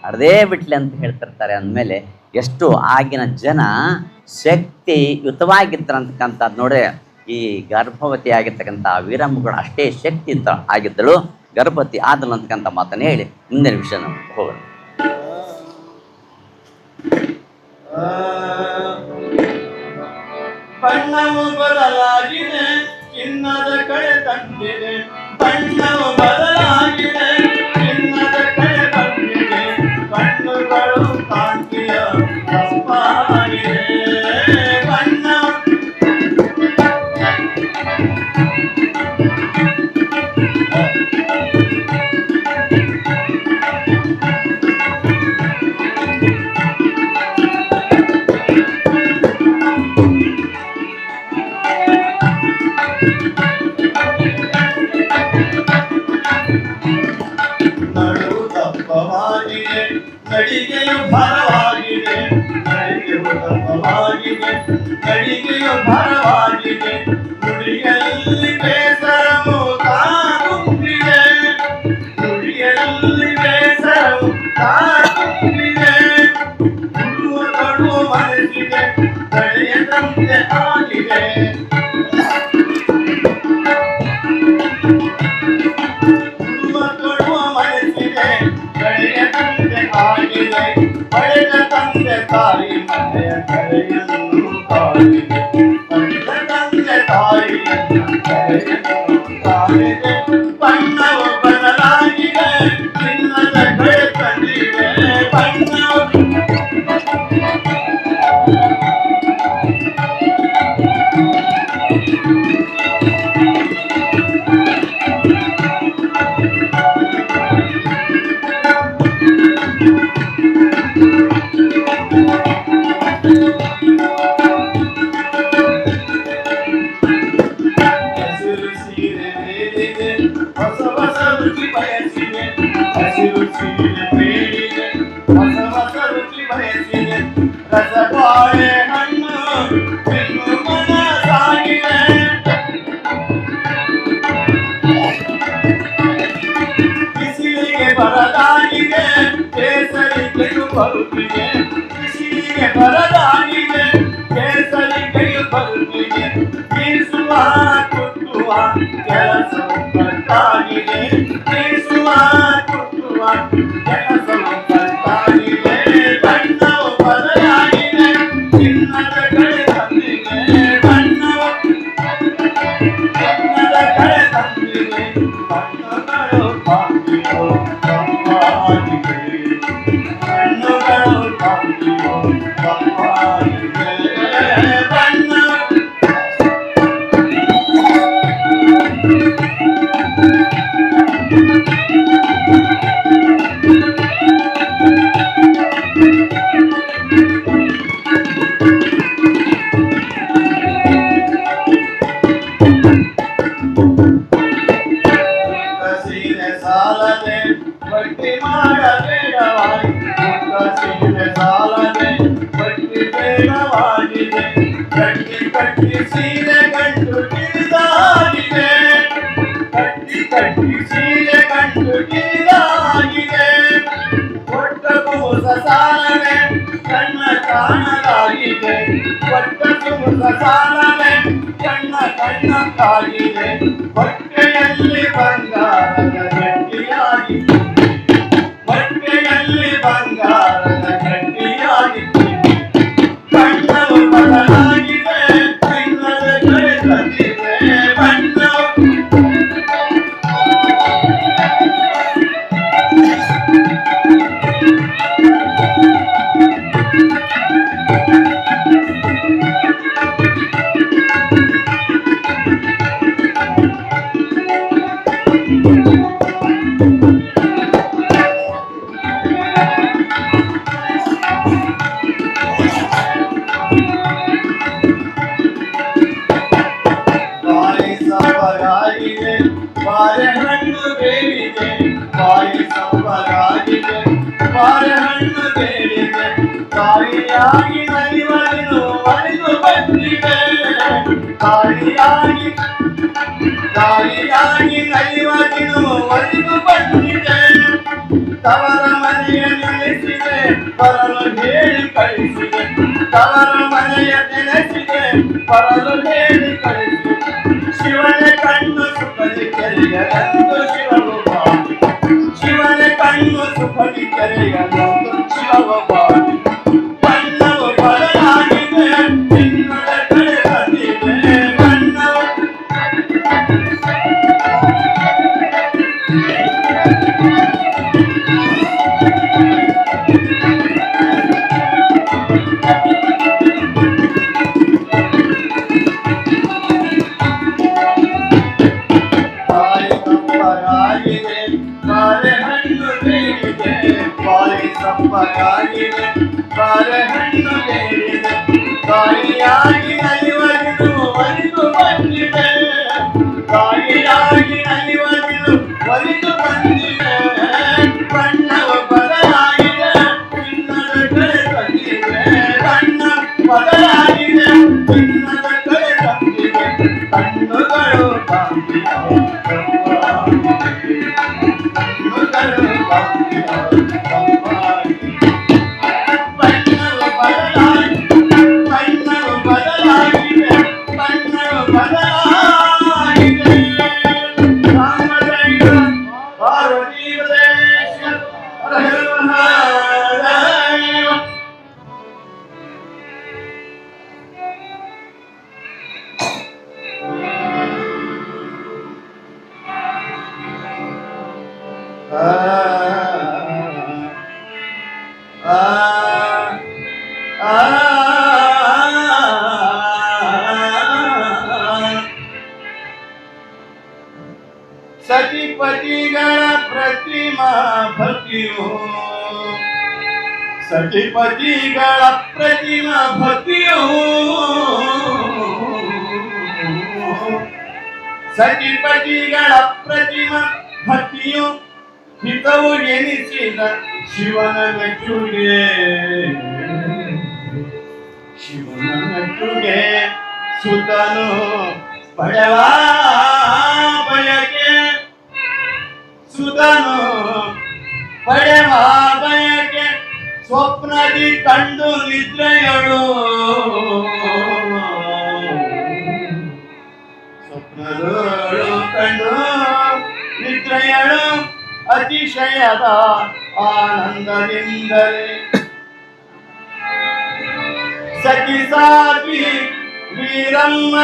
ಹಡ್ದೇ ಬಿಟ್ಲೆ ಅಂತ ಹೇಳ್ತಿರ್ತಾರೆ. ಅಂದಮೇಲೆ ಎಷ್ಟು ಆಗಿನ ಜನ ಶಕ್ತಿಯುತವಾಗಿದ್ದರಂತಕ್ಕಂಥದ್ದು ನೋಡ್ರೆ, ಈ ಗರ್ಭವತಿ ಆಗಿರ್ತಕ್ಕಂಥ ವೀರಮ್ಮಗಳು ಅಷ್ಟೇ ಶಕ್ತಿ ಆಗಿದ್ದಳು. ಗರ್ಭವತಿ ಆದಳು ಅಂತಕ್ಕಂಥ ಮಾತನ್ನು ಹೇಳಿ ಮುಂದಿನ ವಿಷಯ ನಾವು ಹೋಗೋಣ. ಬಣ್ಣವು ಬದಲಾಗಿದೆ, ಚಿನ್ನದ ಕಡೆ ತಂದಿದೆ. ಬಣ್ಣವು ಬದಲಾಗಿದೆ, ಚಿನ್ನದ ಕಡೆ ತಂದಿದೆ. ಕಣ್ಣುಗಳು ಕಾಂತಿಯ ಕಪ್ಪಾಗಿದೆ. ಬಣ್ಣ ನಡಿಗೆಯು ಭಾರವಾಗಿದೆ, ನಡಿಗೆಯು ಭಾರವಾಗಿದೆ. ನುಡಿಯಲ್ಲಿ ಬೇಸರವು ತಾಗುತ್ತಿದೆ, ನುಡಿಯಲ್ಲಿ ಬೇಸರವು ತಾಗುತ್ತಿದೆ. ಉಡುವ ತೊಡುವ ಮನಸ್ಸಿಗೆ ತಡೆಯದಂತೆ ಆಗಿದೆ. ಉಡುವ ತೊಡುವ ಮನಸ್ಸಿಗೆ ತಡೆಯದಂತೆ ಆಗಿದೆ. ಪಡೆದ ತಂದೆ ತಾಯಿ ಮನೆಯ ಕರೆಯನ್ನು ಕಾಡಿದೆ. ಪಡೆದ ತಂದೆ ತಾಯಿಯನ್ನು ಕರೆಯನ್ನು ಕಾಡಿದೆ. ಬಣ್ಣವು ಬದಲಾಗಿದೆ, ಚಿನ್ನದ ಕಡೆ ತಂದಿದೆ. ಬಣ್ಣವು ಹಸಿರು ಸೀರೆ ಬೇಡಿದೆ, ಹೊಸ ಹೊಸ ರುಚಿ ಬಯಸಿದೆ. ಹಸಿರು ಸೀರೆ ಬೇಡಿದೆ, ಹೊಸ ಹೊಸ ರುಚಿ ಬಯಸಿದೆ. ರಸಬಾಳೆ ಹಣ್ಣು ತಿನ್ನು ಮನಸಾಗಿದೆ. ಬಿಸಿಲಿಗೆ ಬರದಾಗಿದೆ, ಕೇಸರಿಗೆಯು ಬರುತ್ತಿದೆ. ಬಿಸಿಲಿಗೆ ಬರದಾಗಿದೆ, ಕೇಸರಿಗೆಯು ಬರುತ್ತಿದೆ. ಬೀಸುವ ಕುಟ್ಟುವ ಕೆಲಸವು ಕಟ್ಟಾಗಿದೆ. ಬೀಸುವ ಕುಟ್ಟುವ ಕೆಲಸವು ಕಟ್ಟಾಗಿದೆ. ಬಣ್ಣವು ಬದಲಾಗಿದೆ, ಚಿನ್ನದ ಕಡೆ ತಂದಿದೆ. ಬಣ್ಣವು ಚಿನ್ನದ ಕಡೆ ತಂದಿದೆ. ಬಣ್ಣಗಳು ಕಾಂತಿಯೋ ಕಪ್ಪಾಗಿದೆ. ಬಣ್ಣಗಳು ಕಾಂತಿಯೋ ಕಪ್ಪಾಗಿದೆ. ಬಣ್ಣ ಸೀರೆ ಸಾಲದೆ ಬಟ್ಟಿ ಮಾಡಬೇಡವಾಗಿ. ಸೀರೆ ಸಾಲದೆ ಬಟ್ಟಿ ಬೇಡವಾಗಿದೆ. ಕಟ್ಟಿ ಕಟ್ಟಿ ಸೀರೆ ಗಂಟು ಕಿರಿದಾಗಿದೆ. ಕಟ್ಟಿ ಕಟ್ಟಿ ಸೀರೆ ಗಂಟು ಕಿರಿದಾಗಿದೆ. ಕೊಟ್ಟ ಕೂಸ ಸಾಲನೆ ಕಣ್ಣ ಕಾಣಲಾಗಿದೆ. ಕೊಟ್ಟ ಕೂಸ ಸಾಲನೆ ಕಣ್ಣ ಕಾಗಿದೆ. ಹೊಟ್ಟೆಯಲ್ಲಿ ಬಂಗಾರದ ಗಟ್ಟಿಯಾಗಿದೆ. ಹೊಟ್ಟೆಯಲ್ಲಿ ಬಂಗಾರದ ಗಟ್ಟಿಯಾಗಿದೆ. ಬಣ್ಣವು ಬದಲಾಗಿದೆ, ಚಿನ್ನದ ಕಡೆ ತಂದಿದೆ. ಬಣ್ಣವು ಸಪ್ಪಗಾಗಿದೆ ಬಾಳೆಹಣ್ಣು ಬೇಡಿದೆ ತಾಯಿಯಾಗಿ ನಲಿವಳಿದು ಒಲಿದು ಬಂದಿದೆ ತಾಯಿಯಾಗಿ ನಲಿವಳಿದು ಒಲಿದು ಬಂದಿದೆ ತವರ ಮನೆಯ ನೆಲೆಸಿದೆ ಬರಲು ಹೇಳಿ ಕಳಿಸಿದೆ ತವರ ಮನೆಯ ನೆಲೆಸಿದೆ ಬರಲು ಹೇಳಿ ಕಳಿಸಿದೆ ಶಿವನೇ ಕಣ್ಣು ಸುಖದಿ ಕೆರೆಯಲೆಂದು ಶಿವವು ಬಾಗಿ ಶಿವನೇ ಕಣ್ಣು ಸುಖದಿ ಕೆರೆಯಲೆಂದು ಶಿವವು ಬಾಗಿ ಬಣ್ಣವು ಬದಲಾಗಿದೆ ಚಿನ್ನದ ಕಡೆ ಬಂದಿದೆ ಬಣ್ಣವು ಸಪ್ಪಗಾಗಿದೆ ಬಾಳೆಹಣ್ಣು ಬೇಡಿದೆ ತಾಯಿಯಾಗಿ ನಲಿವಳಿದು ಒಲಿದು ಬಂದಿದೆ ತಾಯಿಯಾಗಿ ನಲಿವಳಿದು ಒಲಿದು ಬಂದಿದೆ ಬಣ್ಣವು ಬದಲಾಗಿದೆ ಚಿನ್ನದ ಕಡೆ ಬಂದಿದೆ ಬಣ್ಣ ಬದಲಾಗಿದೆ ಚಿನ್ನದ ಕಡೆ ಬಂದಿದೆ ಕಣ್ಣುಗಳು ಕಾಂತಿವೆ ಕಣ್ಣುಗಳು ಕಾಂತಿವೆ ಸತಿಪತಿಗಳ ಪ್ರತಿಮಾ ಭಕ್ತಿಯು ಸತಿಪತಿಗಳ ಪ್ರತಿಮಾ ಭಕ್ತಿಯು ಸತಿಪತಿಗಳ ಪ್ರತಿಮಾ ಭಕ್ತಿಯು ಹಿತವು ಎನಿಸಿದ ಶಿವನ ಮೆಚ್ಚುಗೆ ಶಿವನ ಮೆಚ್ಚುಗೆ ಸುತನು ಪಡೆವ ಬಯಕೆ ಸುತನು ಪಡೆವ ಬಯಕೆ ಸ್ವಪ್ನದಿ ಕಂಡು ನಿದ್ರೆಯಳು ಸ್ವಪ್ನದೋಳು ಕಂಡು ನಿದ್ರೆಯಳು ಅತಿಶಯದ ಆನಂದದಿಂದಲೇ ಸಖಿ ಸಾಧ್ವಿ ವೀರಮ್ಮ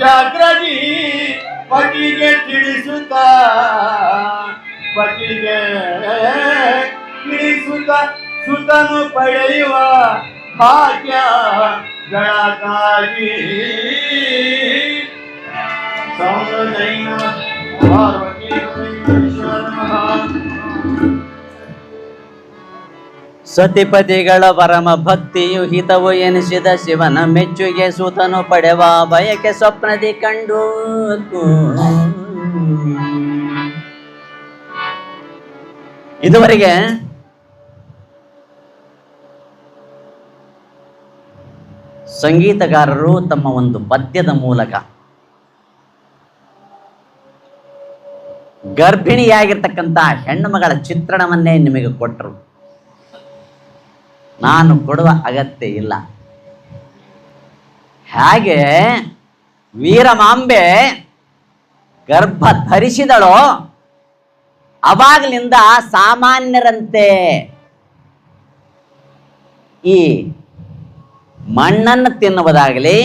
ಜಾಗ್ರತಿ ಪತಿಗೆ ತಿಳಿಸುತ್ತ ಪತಿಗೆ ತಿಳಿಸುತ್ತ ಸುತನು ಪಡೆಯುವ ಭಾಗ್ಯಗಳಾಗಿ ಸೌಂದರ್ಯ ಪಾರ್ವತಿ ಸತಿಪತಿಗಳ ಪರಮ ಭಕ್ತಿಯು ಹಿತವು ಎನಿಸಿದ ಶಿವನ ಮೆಚ್ಚುಗೆ ಸುತನು ಪಡೆವ ಬಯಕೆ ಸ್ವಪ್ನದಿ ಕಂಡು ಇದುವರೆಗೆ ಸಂಗೀತಗಾರರು ತಮ್ಮ ಒಂದು ಪದ್ಯದ ಮೂಲಕ ಗರ್ಭಿಣಿಯಾಗಿರ್ತಕ್ಕಂಥ ಹೆಣ್ಣು ಮಗಳ ಚಿತ್ರಣವನ್ನೇ ನಿಮಗೆ ಕೊಟ್ಟರು. ನಾನು ಕೊಡುವ ಅಗತ್ಯ ಇಲ್ಲ. ಹಾಗೆ ವೀರಮಾಂಬೆ ಗರ್ಭ ಧರಿಸಿದಳೋ ಅವಾಗಲಿಂದ ಸಾಮಾನ್ಯರಂತೆ ಈ ಮಣ್ಣನ್ನು ತಿನ್ನುವುದಾಗಲಿ,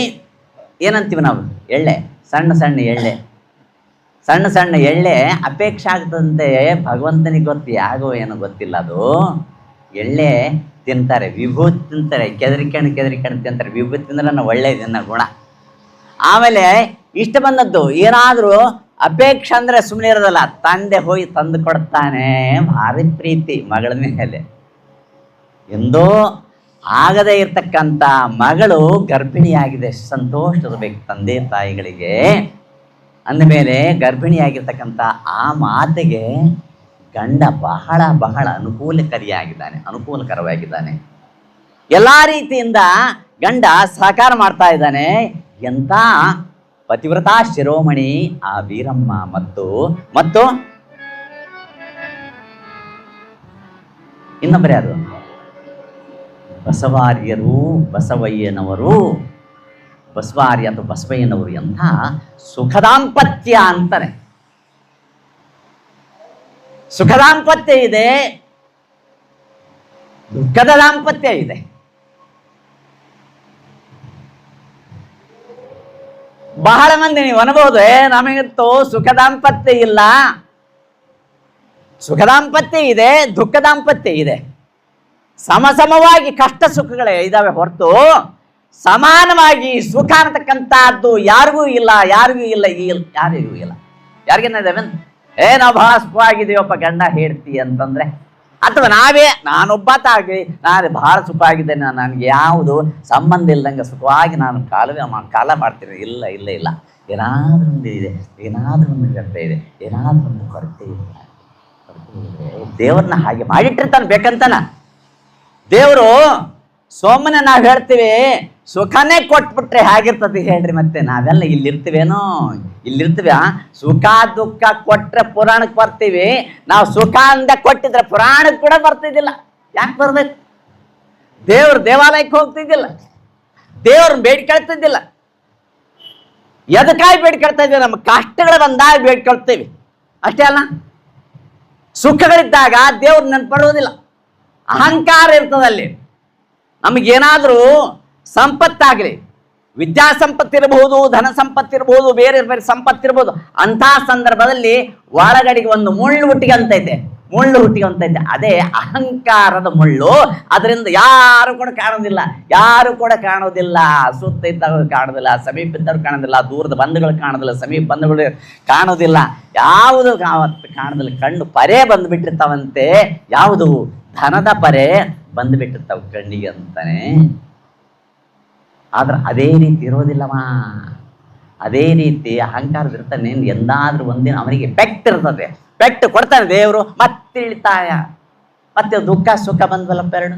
ಏನಂತೀವಿ ನಾವು, ಎಳ್ಳೆ, ಸಣ್ಣ ಸಣ್ಣ ಎಳ್ಳೆ, ಸಣ್ಣ ಸಣ್ಣ ಎಳ್ಳೆ ಅಪೇಕ್ಷೆ ಆಗ್ತದಂತೆ. ಭಗವಂತನಿಗೆ ಗೊತ್ತು, ಯಾಗೋ ಏನೋ ಗೊತ್ತಿಲ್ಲ. ಅದು ಎಳ್ಳೆ ತಿಂತಾರೆ, ವಿಭೂತಿ ತಿಂತಾರೆ, ಕೆದರಿಕಣ್ ತಿಂತಾರೆ. ವಿಭೂತಿ ತಿಂದ್ರೆ ನಾವು ಒಳ್ಳೆಯದನ್ನ ಗುಣ. ಆಮೇಲೆ ಇಷ್ಟ ಬಂದದ್ದು ಏನಾದರೂ ಅಪೇಕ್ಷೆ ಅಂದರೆ ಸುಮ್ಮನೆ ಇರೋದಲ್ಲ, ತಂದೆ ಹೋಗಿ ತಂದು ಕೊಡ್ತಾನೆ. ಭಾರಿ ಪ್ರೀತಿ ಮಗಳ ಮೇಲೆ. ಎಂದೋ ಆಗದೇ ಇರ್ತಕ್ಕಂಥ ಮಗಳು ಗರ್ಭಿಣಿಯಾಗಿದೆ, ಸಂತೋಷಿರಬೇಕು ತಂದೆ ತಾಯಿಗಳಿಗೆ. ಅಂದಮೇಲೆ ಗರ್ಭಿಣಿಯಾಗಿರ್ತಕ್ಕಂಥ ಆ ಮಾತೆಗೆ ಗಂಡ ಬಹಳ ಬಹಳ ಅನುಕೂಲಕರವಾಗಿದ್ದಾನೆ. ಎಲ್ಲ ರೀತಿಯಿಂದ ಗಂಡ ಸಹಕಾರ ಮಾಡ್ತಾ ಇದ್ದಾನೆ. ಎಂಥ ಪತಿವ್ರತಾ ಶಿರೋಮಣಿ ಆ ವೀರಮ್ಮ ಮತ್ತು ಇನ್ನೊಬ್ಬರು ಯಾರು? ಬಸವಾರ್ಯ ಅಥವಾ ಬಸವಯ್ಯನವರು ಎಂಥ ಸುಖದಾಂಪತ್ಯ ಅಂತಾರೆ. ಸುಖದಾಂಪತ್ಯ ಇದೆ, ದುಃಖದ ದಾಂಪತ್ಯ ಇದೆ. ಬಹಳ ಮಂದಿ ನೀವು ಅನ್ಬಹುದು, ನಮಗಂತೂ ಸುಖ ದಾಂಪತ್ಯ ಇಲ್ಲ. ಸುಖ ದಾಂಪತ್ಯ ಇದೆ, ದುಃಖ ದಾಂಪತ್ಯ ಇದೆ. ಸಮಸಮವಾಗಿ ಕಷ್ಟ ಸುಖಗಳೇ ಇದಾವೆ ಹೊರತು ಸಮಾನವಾಗಿ ಸುಖ ಅನ್ನತಕ್ಕಂಥದ್ದು ಯಾರಿಗೂ ಇಲ್ಲ. ಯಾರಿಗೇನಿದಾವೆ? ನಾವು ಬಹಳ ಸುಖವಾಗಿದ್ದೀವಪ್ಪ ಗಂಡ ಹೇಳ್ತಿ ಅಂತಂದ್ರೆ, ಅಥವಾ ನಾನೊಬ್ಬ ನಾನು ಬಹಳ ಸುಖವಾಗಿದ್ದೇನೆ, ನನಗೆ ಯಾವುದು ಸಂಬಂಧ ಇಲ್ದಂಗೆ ಸುಖವಾಗಿ ನಾನು ಕಾಲ ಮಾಡ್ತೀನಿ. ಇಲ್ಲ, ಏನಾದ್ರೂ ಒಂದು ಇದೆ, ಏನಾದ್ರೂ ಒಂದು ಗಂಟೆ ಇದೆ, ಏನಾದ್ರೂ ಒಂದು ಕೊರತೆ ಇದೆ. ದೇವ್ರನ್ನ ಹಾಗೆ ಮಾಡಿಟ್ಟಿರ್ತಾನೆ ಬೇಕಂತಾನ. ದೇವರು ಸೋಮನೆ ನಾವು ಹೇಳ್ತೀವಿ ಸುಖನೇ ಕೊಟ್ಬಿಟ್ರೆ ಹೇಗಿರ್ತದೆ ಹೇಳ್ರಿ? ಮತ್ತೆ ನಾವೆಲ್ಲ ಇಲ್ಲಿರ್ತೀವಿ ಸುಖ ದುಃಖ ಕೊಟ್ರೆ ಪುರಾಣಕ್ಕೆ ಬರ್ತೀವಿ. ನಾವು ಸುಖ ಅಂದ ಕೊಟ್ಟಿದ್ರೆ ಪುರಾಣಕ್ಕೆ ಕೂಡ ಬರ್ತಿದ್ದಿಲ್ಲ. ಯಾಕೆ ಬರ್ಬೇಕು? ದೇವಾಲಯಕ್ಕೆ ಹೋಗ್ತಿದ್ದಿಲ್ಲ, ದೇವ್ರನ್ನ ಬೇಡ್ಕೊಳ್ತಿದ್ದಿಲ್ಲ. ಎದಕ್ಕಾಗಿ ಬೇಡ್ಕೊಳ್ತಾ ಇದ್ದೀವಿ? ನಮ್ಮ ಕಷ್ಟಗಳು ಬಂದಾಗ ಬೇಡ್ಕೊಳ್ತೀವಿ ಅಷ್ಟೇ ಅಲ್ಲ. ಸುಖಗಳಿದ್ದಾಗ ದೇವ್ರ ನೆನ್ಪಡೋದಿಲ್ಲ, ಅಹಂಕಾರ ಇರ್ತದಲ್ಲಿ. ನಮಗೇನಾದರೂ ಸಂಪತ್ತಾಗಲಿ, ವಿದ್ಯಾ ಸಂಪತ್ತಿರಬಹುದು, ಧನ ಸಂಪತ್ತಿರಬಹುದು, ಬೇರೆ ಬೇರೆ ಸಂಪತ್ತಿರ್ಬೋದು, ಅಂಥ ಸಂದರ್ಭದಲ್ಲಿ ಒಳಗಡೆಗೆ ಒಂದು ಮುಳ್ಳು ಹುಟ್ಟಿಗೆ ಅಂತೈತೆ. ಅದೇ ಅಹಂಕಾರದ ಮುಳ್ಳು. ಅದರಿಂದ ಯಾರು ಕೂಡ ಕಾಣೋದಿಲ್ಲ. ಸುತ್ತ ಇದ್ದವ್ರು ಕಾಣೋದಿಲ್ಲ, ಸಮೀಪ ಇದ್ದವ್ರು ಕಾಣೋದಿಲ್ಲ, ದೂರದ ಬಂಧುಗಳು ಕಾಣೋದಿಲ್ಲ, ಸಮೀಪ ಬಂಧುಗಳು ಕಾಣೋದಿಲ್ಲ, ಯಾವುದು ಕಾಣೋದಿಲ್ಲ. ಕಣ್ಣು ಪರೆ ಬಂದುಬಿಟ್ಟಿರ್ತಾವಂತೆ. ಯಾವುದು? ಧನದ ಪರೆ ಬಂದುಬಿಟ್ಟಿರ್ತಾವ ಕಣ್ಣಿಗೆ ಅಂತಾನೆ. ಆದ್ರೆ ಅದೇ ರೀತಿ ಇರೋದಿಲ್ಲವಾ? ಅದೇ ರೀತಿ ಅಹಂಕಾರದಿರ್ತಾನೆ. ಎಂದಾದ್ರೂ ಒಂದಿನ ಅವನಿಗೆ ಪೆಟ್ಟು ಕೊಡ್ತಾನೆ ದೇವರು, ಮತ್ತೆ ಇಳಿತಾಯ, ಮತ್ತೆ ದುಃಖ ಸುಖ ಬಂದ್ವಲ್ಲಪ್ಪ ಎರಡು.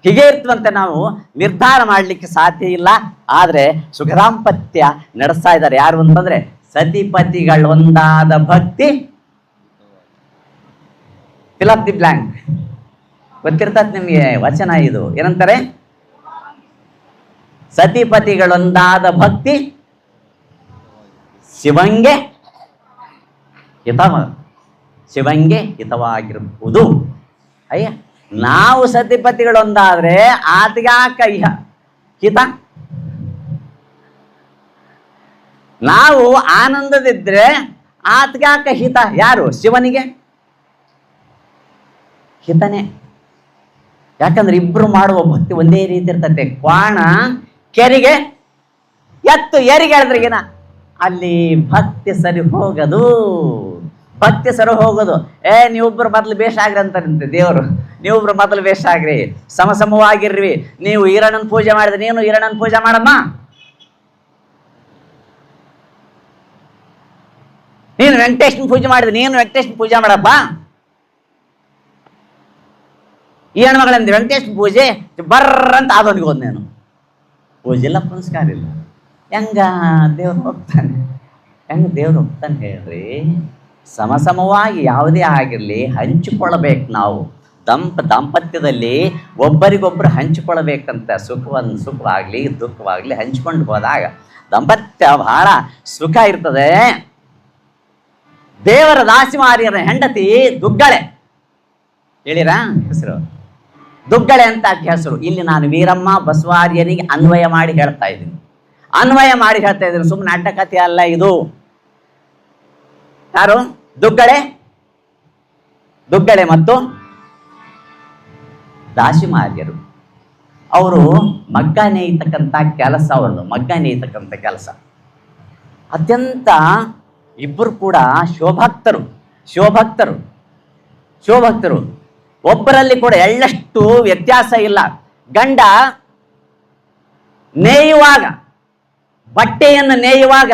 ಹೀಗೆ ಇರ್ತವಂತೆ. ನಾವು ನಿರ್ಧಾರ ಮಾಡಲಿಕ್ಕೆ ಸಾಧ್ಯ ಇಲ್ಲ. ಆದರೆ ಸುಖದಾಂಪತ್ಯ ನಡೆಸ್ತಾ ಇದ್ದಾರೆ. ಯಾರು ಅಂತಂದ್ರೆ ಸತಿಪತಿಗಳೊಂದಾದ ಭಕ್ತಿ. Fill up the blank. ಗೊತ್ತಿರ್ತದೆ ನಿಮಗೆ ವಚನ ಇದು. ಏನಂತಾರೆ? ಸತಿಪತಿಗಳೊಂದಾದ ಭಕ್ತಿ ಶಿವಂಗೆ ಹಿತವಾಗಿರಬಹುದು. ಅಯ್ಯ, ನಾವು ಸತಿಪತಿಗಳೊಂದಾದ್ರೆ ಆತಗ್ಯಾಕ ಹಿತ? ನಾವು ಆನಂದದಿದ್ರೆ ಆತಗ್ಯಾಕ ಹಿತ? ಯಾರು? ಶಿವನಿಗೆ ಹಿತನೇ. ಯಾಕಂದ್ರೆ ಇಬ್ರು ಮಾಡುವ ಭಕ್ತಿ ಒಂದೇ ರೀತಿ ಇರ್ತತೆ. ಕ್ವಾಣ ಕೆರಿಗೆ ಎತ್ತು ಏರಿಗೆ ಹೇಳಿದ್ರಿಗೇನ ಅಲ್ಲಿ ಭಕ್ತಿ ಸರಿ ಹೋಗೋದು. ನೀವೊಬ್ಬರು ಮೊದಲು ಬೇಷ ಆಗ್ರಿ ಅಂತಾರಂತೆ ದೇವರು. ನೀವೊಬ್ರು ಮೊದಲು ಬೇಷ ಆಗ್ರಿ, ಸಮವಾಗಿರ್ರಿ. ನೀವು ಈರಣ್ಣನ ಪೂಜೆ ಮಾಡಿದ್ರೆ ನೀನು ಈರಣ್ಣನ ಪೂಜೆ ಮಾಡಮ್ಮ, ನೀನು ವೆಂಕಟೇಶನ್ ಪೂಜೆ ಮಾಡಿದ್ರೆ ನೀನು ವೆಂಕಟೇಶನ್ ಪೂಜೆ ಮಾಡಪ್ಪ. ಈ ಹೆಣ್ಮಗಳಂದ್ರೆ ವೆಂಕಟೇಶನ್ ಪೂಜೆ ಬರ್ರಂತ ಆದವನಿಗೆ ಹೋದ್. ನಾನು ಪೂಜೆ ಇಲ್ಲ, ಪುನಸ್ಕಾರ ಇಲ್ಲ. ಹೆಂಗ ದೇವ್ರು ಹೋಗ್ತಾನೆ ಹೇಳ್ರಿ? ಸಮವಾಗಿ ಯಾವುದೇ ಆಗಿರಲಿ ಹಂಚಿಕೊಳ್ಳಬೇಕು. ನಾವು ದಾಂಪತ್ಯದಲ್ಲಿ ಒಬ್ಬರಿಗೊಬ್ಬರು ಹಂಚಿಕೊಳ್ಳಬೇಕಂತ. ಸುಖವಾಗಲಿ ದುಃಖವಾಗಲಿ ಹಂಚಿಕೊಂಡು ಹೋದಾಗ ದಾಂಪತ್ಯ ಬಹಳ ಸುಖ ಇರ್ತದೆ. ದೇವರ ದಾಸಿಮಾರಿಯರ ಹೆಂಡತಿ ದುಗ್ಗಳೆ. ಹೇಳಿರಾ ಹೆಸರು? ದುಗ್ಗಳೆ ಅಂತ ಹೆಸರು. ಇಲ್ಲಿ ನಾನು ವೀರಮ್ಮ ಬಸವಾರ್ಯನಿಗೆ ಅನ್ವಯ ಮಾಡಿ ಹೇಳ್ತಾ ಇದ್ದೀನಿ. ಸುಮ್ಮನೆ ಅಡ್ಡಕತೆ ಅಲ್ಲ ಇದು. ಯಾರು? ದುಗ್ಗಳೆ ಮತ್ತು ದಾಸಿಮಾರ್ಯರು. ಅವರು ಮಗ್ಗ ನೇಯ್ತಕ್ಕಂಥ ಕೆಲಸ. ಅತ್ಯಂತ ಇಬ್ಬರು ಕೂಡ ಶೋಭಕ್ತರು. ಒಬ್ಬರಲ್ಲಿ ಕೂಡ ಎಳ್ಳಷ್ಟು ವ್ಯತ್ಯಾಸ ಇಲ್ಲ. ಗಂಡ ಬಟ್ಟೆಯನ್ನು ನೇಯುವಾಗ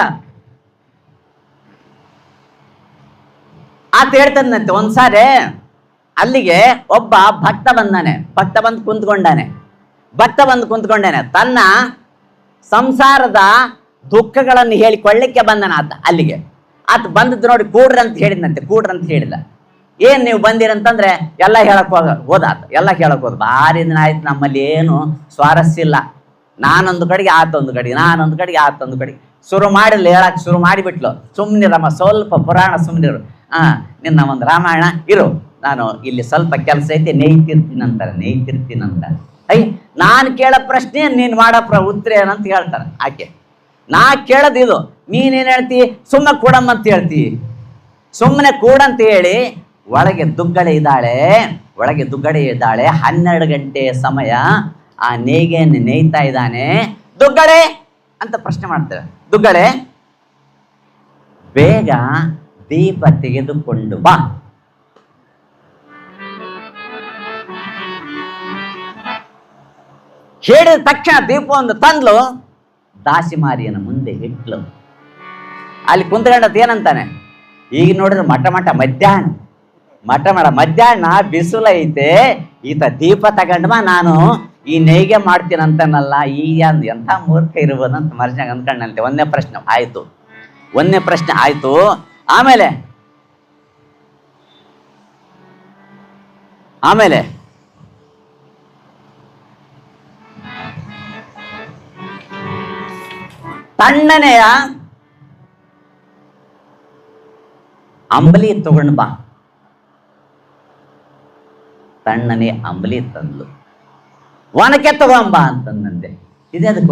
ಆತ ಹೇಳ್ತಾನಂತೆ ಒಂದ್ಸಾರಿ ಅಲ್ಲಿಗೆ ಒಬ್ಬ ಭಕ್ತ ಬಂದಾನೆ. ಭಕ್ತ ಬಂದು ಕುಂತ್ಕೊಂಡಾನೆ. ತನ್ನ ಸಂಸಾರದ ದುಃಖಗಳನ್ನು ಹೇಳಿಕೊಳ್ಳಿಕ್ಕೆ ಬಂದನ ಆತ ಅಲ್ಲಿಗೆ. ಆತ ಬಂದದ್ದು ನೋಡಿ ಕೂಡ್ರಿ ಅಂತ ಹೇಳಿದ. ಏನ್ ನೀವು ಬಂದಿರಂತಂದ್ರೆ ಎಲ್ಲ ಹೇಳಕ್ ಹೋದಾತ. ಎಲ್ಲ ಹೇಳಕ್ ಹೋದ. ಭಾರಿ ದಿನ ಆಯ್ತು, ನಮ್ಮಲ್ಲಿ ಏನು ಸ್ವಾರಸ್ಯ ಇಲ್ಲ. ನಾನೊಂದು ಕಡೆಗೆ ಆತೊಂದು ಕಡೆಗೆ ಹೇಳಕ್ ಶುರು ಮಾಡಿಬಿಟ್ಲು. ಸುಮ್ನಿರಮ್ಮ, ಸ್ವಲ್ಪ ಪುರಾಣ ಸುಮ್ನಿರು. ನಿನ್ನ ಒಂದು ರಾಮಾಯಣ ಇರು, ನಾನು ಇಲ್ಲಿ ಸ್ವಲ್ಪ ಕೆಲಸ ಐತಿ, ನೇಯ್ತಿರ್ತೀನಂತ. ನಾನು ಕೇಳೋ ಪ್ರಶ್ನೆ ನೀನು ಮಾಡೋ ಉತ್ತರ ಏನಂತ ಹೇಳ್ತಾರೆ ಆಕೆ. ನಾ ಕೇಳೋದು ಇದು, ನೀನೇನು ಹೇಳ್ತಿ? ಸುಮ್ಮನೆ ಕೂಡಮ್ಮ ಅಂತ ಹೇಳ್ತಿ. ಸುಮ್ಮನೆ ಕೂಡಂತ ಹೇಳಿ ಒಳಗೆ ದುಗ್ಗಡೆ ಇದ್ದಾಳೆ. 12 ಗಂಟೆ ಸಮಯ ಆ ನೇಯ್ಗೆಯನ್ನು ನೇಯ್ತಾ ಇದ್ದಾನೆ. ದುಗ್ಗಡೆ ಅಂತ ಪ್ರಶ್ನೆ ಮಾಡ್ತೇವೆ. ದುಗ್ಗಡೆ, ಬೇಗ ದೀಪ ತೆಗೆದುಕೊಂಡು ಬಾ. ಹೇಳಿದ ತಕ್ಷಣ ದೀಪವನ್ನು ತಂದ್ಲು, ದಾಸಿಮಾರಿಯನ ಮುಂದೆ ಇಟ್ಲು. ಅಲ್ಲಿ ಕುಂತ್ಕೊಂಡದ್ದು ಏನಂತಾನೆ, ಈಗ ನೋಡಿದ್ರೆ ಮಧ್ಯಾಹ್ನ ಬಿಸಿಲು ಐತೆ, ಈತ ದೀಪ ತಗೊಂಡ್ ಬಾ, ನಾನು ಈ ನೇಯ್ಗೆ ಮಾಡ್ತೀನಿ ಅಂತನಲ್ಲ. ಈಗ ಎಂಥ ಮೂರ್ಖ ಇರ್ಬೋದು ಅಂತ ಮನುಷ್ಯನಾಗ ಅಂದ್ಕೊಂಡಂತೆ. ಒಂದನೇ ಪ್ರಶ್ನೆ ಆಯ್ತು. ಆಮೇಲೆ ತಣ್ಣನೆಯ ಅಂಬಲಿ ತಗೊಂಡು ಬಾ. ತಣ್ಣನೆ ಅಂಬಲಿ ತಂದ್ಲು. ಒನಕೆ ತಗೊಂಬ ಅಂತಂದಂತೆ. ಇದೇ ಅದಕ್ಕೆ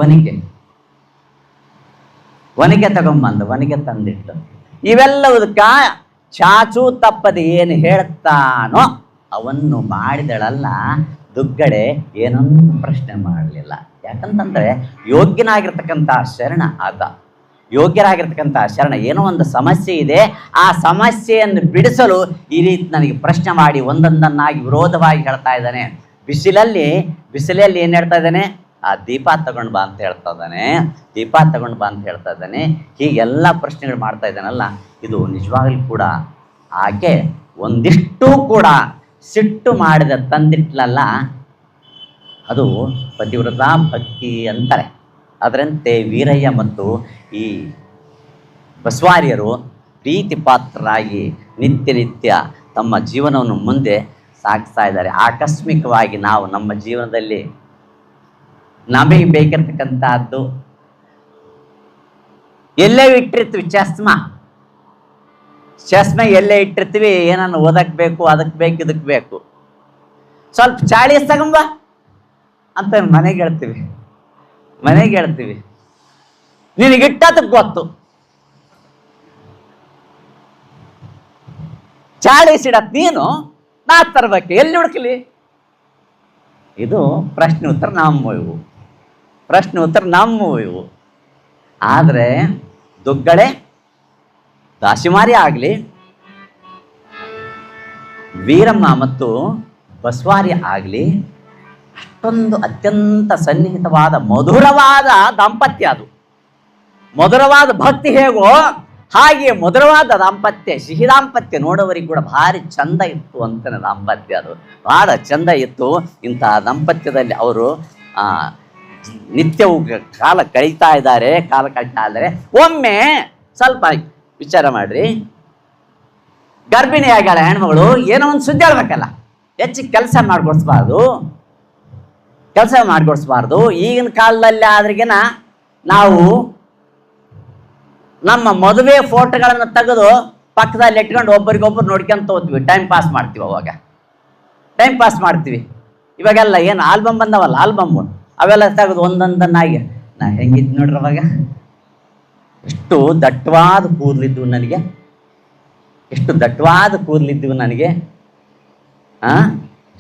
ಒನಕೆ ತಗೊಂಬಂದು ಒನಕೆ ತಂದಿಟ್ಟು. ಇವೆಲ್ಲದಕ್ಕ ಚಾಚು ತಪ್ಪದೆ ಏನು ಹೇಳ್ತಾನೋ ಅವನ್ನು ಮಾಡಿದಳಲ್ಲ ದುಗ್ಗಡೆ. ಏನೊಂದು ಪ್ರಶ್ನೆ ಮಾಡಲಿಲ್ಲ. ಯಾಕಂತಂದ್ರೆ ಯೋಗ್ಯನಾಗಿರ್ತಕ್ಕಂಥ ಶರಣ ಏನೋ ಒಂದು ಸಮಸ್ಯೆ ಇದೆ, ಆ ಸಮಸ್ಯೆಯನ್ನು ಬಿಡಿಸಲು ಈ ರೀತಿ ನನಗೆ ಪ್ರಶ್ನೆ ಮಾಡಿ ಒಂದೊಂದನ್ನಾಗಿ ವಿರೋಧವಾಗಿ ಹೇಳ್ತಾ ಇದ್ದಾನೆ. ಬಿಸಿಲಲ್ಲಿ ಏನು ಹೇಳ್ತಾ ಇದ್ದಾನೆ? ಆ ದೀಪ ತಗೊಂಡು ಬಾ ಅಂತ ಹೇಳ್ತಾ ಇದ್ದಾನೆ. ಹೀಗೆಲ್ಲ ಪ್ರಶ್ನೆಗಳು ಮಾಡ್ತಾ ಇದ್ದಾನಲ್ಲ, ಇದು ನಿಜವಾಗ್ಲೂ ಕೂಡ ಆಕೆ ಒಂದಿಷ್ಟು ಕೂಡ ಸಿಟ್ಟು ಮಾಡಿದ ತಂದಿಟ್ಲಲ್ಲ, ಅದು ಪತಿವ್ರತಾ ಭಕ್ತಿ ಅಂತಾರೆ. ಅದರಂತೆ ವೀರಯ್ಯ ಮತ್ತು ಈ ಬಸವಾರಿಯರು ಪ್ರೀತಿ ಪಾತ್ರರಾಗಿ ನಿತ್ಯ ತಮ್ಮ ಜೀವನವನ್ನು ಮುಂದೆ ಸಾಗಿಸ್ತಾ ಇದ್ದಾರೆ. ಆಕಸ್ಮಿಕವಾಗಿ ನಾವು ನಮ್ಮ ಜೀವನದಲ್ಲಿ ನಮಗೆ ಬೇಕಿರ್ತಕ್ಕಂಥದ್ದು ಎಲ್ಲೇ ಇಟ್ಟಿರ್ತೀವಿ, ಚಸ್ಮೆ ಎಲ್ಲೇ ಇಟ್ಟಿರ್ತೀವಿ, ಏನನ್ನು ಓದಕ್ಕೆ ಬೇಕು, ಅದಕ್ಕೆ ಬೇಕು, ಇದಕ್ಕೆ ಬೇಕು, ಸ್ವಲ್ಪ ಚಾಳಿಸ್ ತಗೊಂಬ ಅಂತ ಮನೆಗೆ ಹೇಳ್ತೀವಿ. ನಿನಗಿಟ್ಟದಕ್ಕೆ ಗೊತ್ತು, ಚಾಳಿಸ್ ಇಡತ್ ನೀನು, ನಾ ತರ್ಬೇಕು, ಎಲ್ಲಿ ಹುಡುಕಲಿ? ಇದು ಪ್ರಶ್ನೆ ಉತ್ತರ ನಮ್ಮವು. ಆದರೆ ದುಗ್ಗಡೆ ದಾಸಿಮಾರಿ ಆಗಲಿ, ವೀರಮ್ಮ ಮತ್ತು ಬಸವಾರಿ ಆಗಲಿ ಅಷ್ಟೊಂದು ಅತ್ಯಂತ ಸನ್ನಿಹಿತವಾದ ಮಧುರವಾದ ದಾಂಪತ್ಯ. ಅದು ಮಧುರವಾದ ಭಕ್ತಿ ಹೇಗೋ ಹಾಗೆ ಮಧುರವಾದ ದಾಂಪತ್ಯ, ಸಿಹಿ ದಾಂಪತ್ಯ ನೋಡೋವರಿಗೆ ಕೂಡ ಭಾರಿ ಚಂದ ಇತ್ತು ಅಂತಾನೆ. ದಾಂಪತ್ಯ ಅದು ಭಾಳ ಚಂದ ಇತ್ತು. ಇಂತಹ ದಾಂಪತ್ಯದಲ್ಲಿ ಅವರು ನಿತ್ಯವೂ ಕಾಲ ಕಳೀತಾ ಇದ್ದಾರೆ. ಒಮ್ಮೆ ಸ್ವಲ್ಪ ವಿಚಾರ ಮಾಡ್ರಿ, ಗರ್ಭಿಣಿಯಾಗ್ಯಾಳ ಹೆಣ್ಮಗಳು, ಏನೋ ಒಂದು ಸುದ್ದಿ ಹೇಳ್ಬೇಕಲ್ಲ, ಹೆಚ್ಚಿಗೆ ಕೆಲಸ ಮಾಡಿಕೊಡ್ಸ್ಬಾರ್ದು. ಈಗಿನ ಕಾಲದಲ್ಲಿ ಆದ್ರಿಗಿನ ನಾವು ನಮ್ಮ ಮದುವೆ ಫೋಟೋಗಳನ್ನು ತೆಗೆದು ಪಕ್ಕದಲ್ಲಿ ಇಟ್ಕೊಂಡು ಒಬ್ಬರಿಗೊಬ್ಬರು ನೋಡ್ಕೊಂತ ಹೋಗ್ತೀವಿ, ಟೈಮ್ ಪಾಸ್ ಮಾಡ್ತೀವಿ. ಇವಾಗೆಲ್ಲ ಏನು ಆಲ್ಬಮ್ ಬಂದವಲ್ಲ, ಅವೆಲ್ಲ ತೆಗೆದು ಒಂದೊಂದನ್ನಾಗಿ ನಾ ಹೆಂಗಿದ್ದು ನೋಡ್ರಿ. ಅವಾಗ ಎಷ್ಟು ದಟ್ಟವಾದ ಕೂದಲಿದ್ವು ನನಗೆ,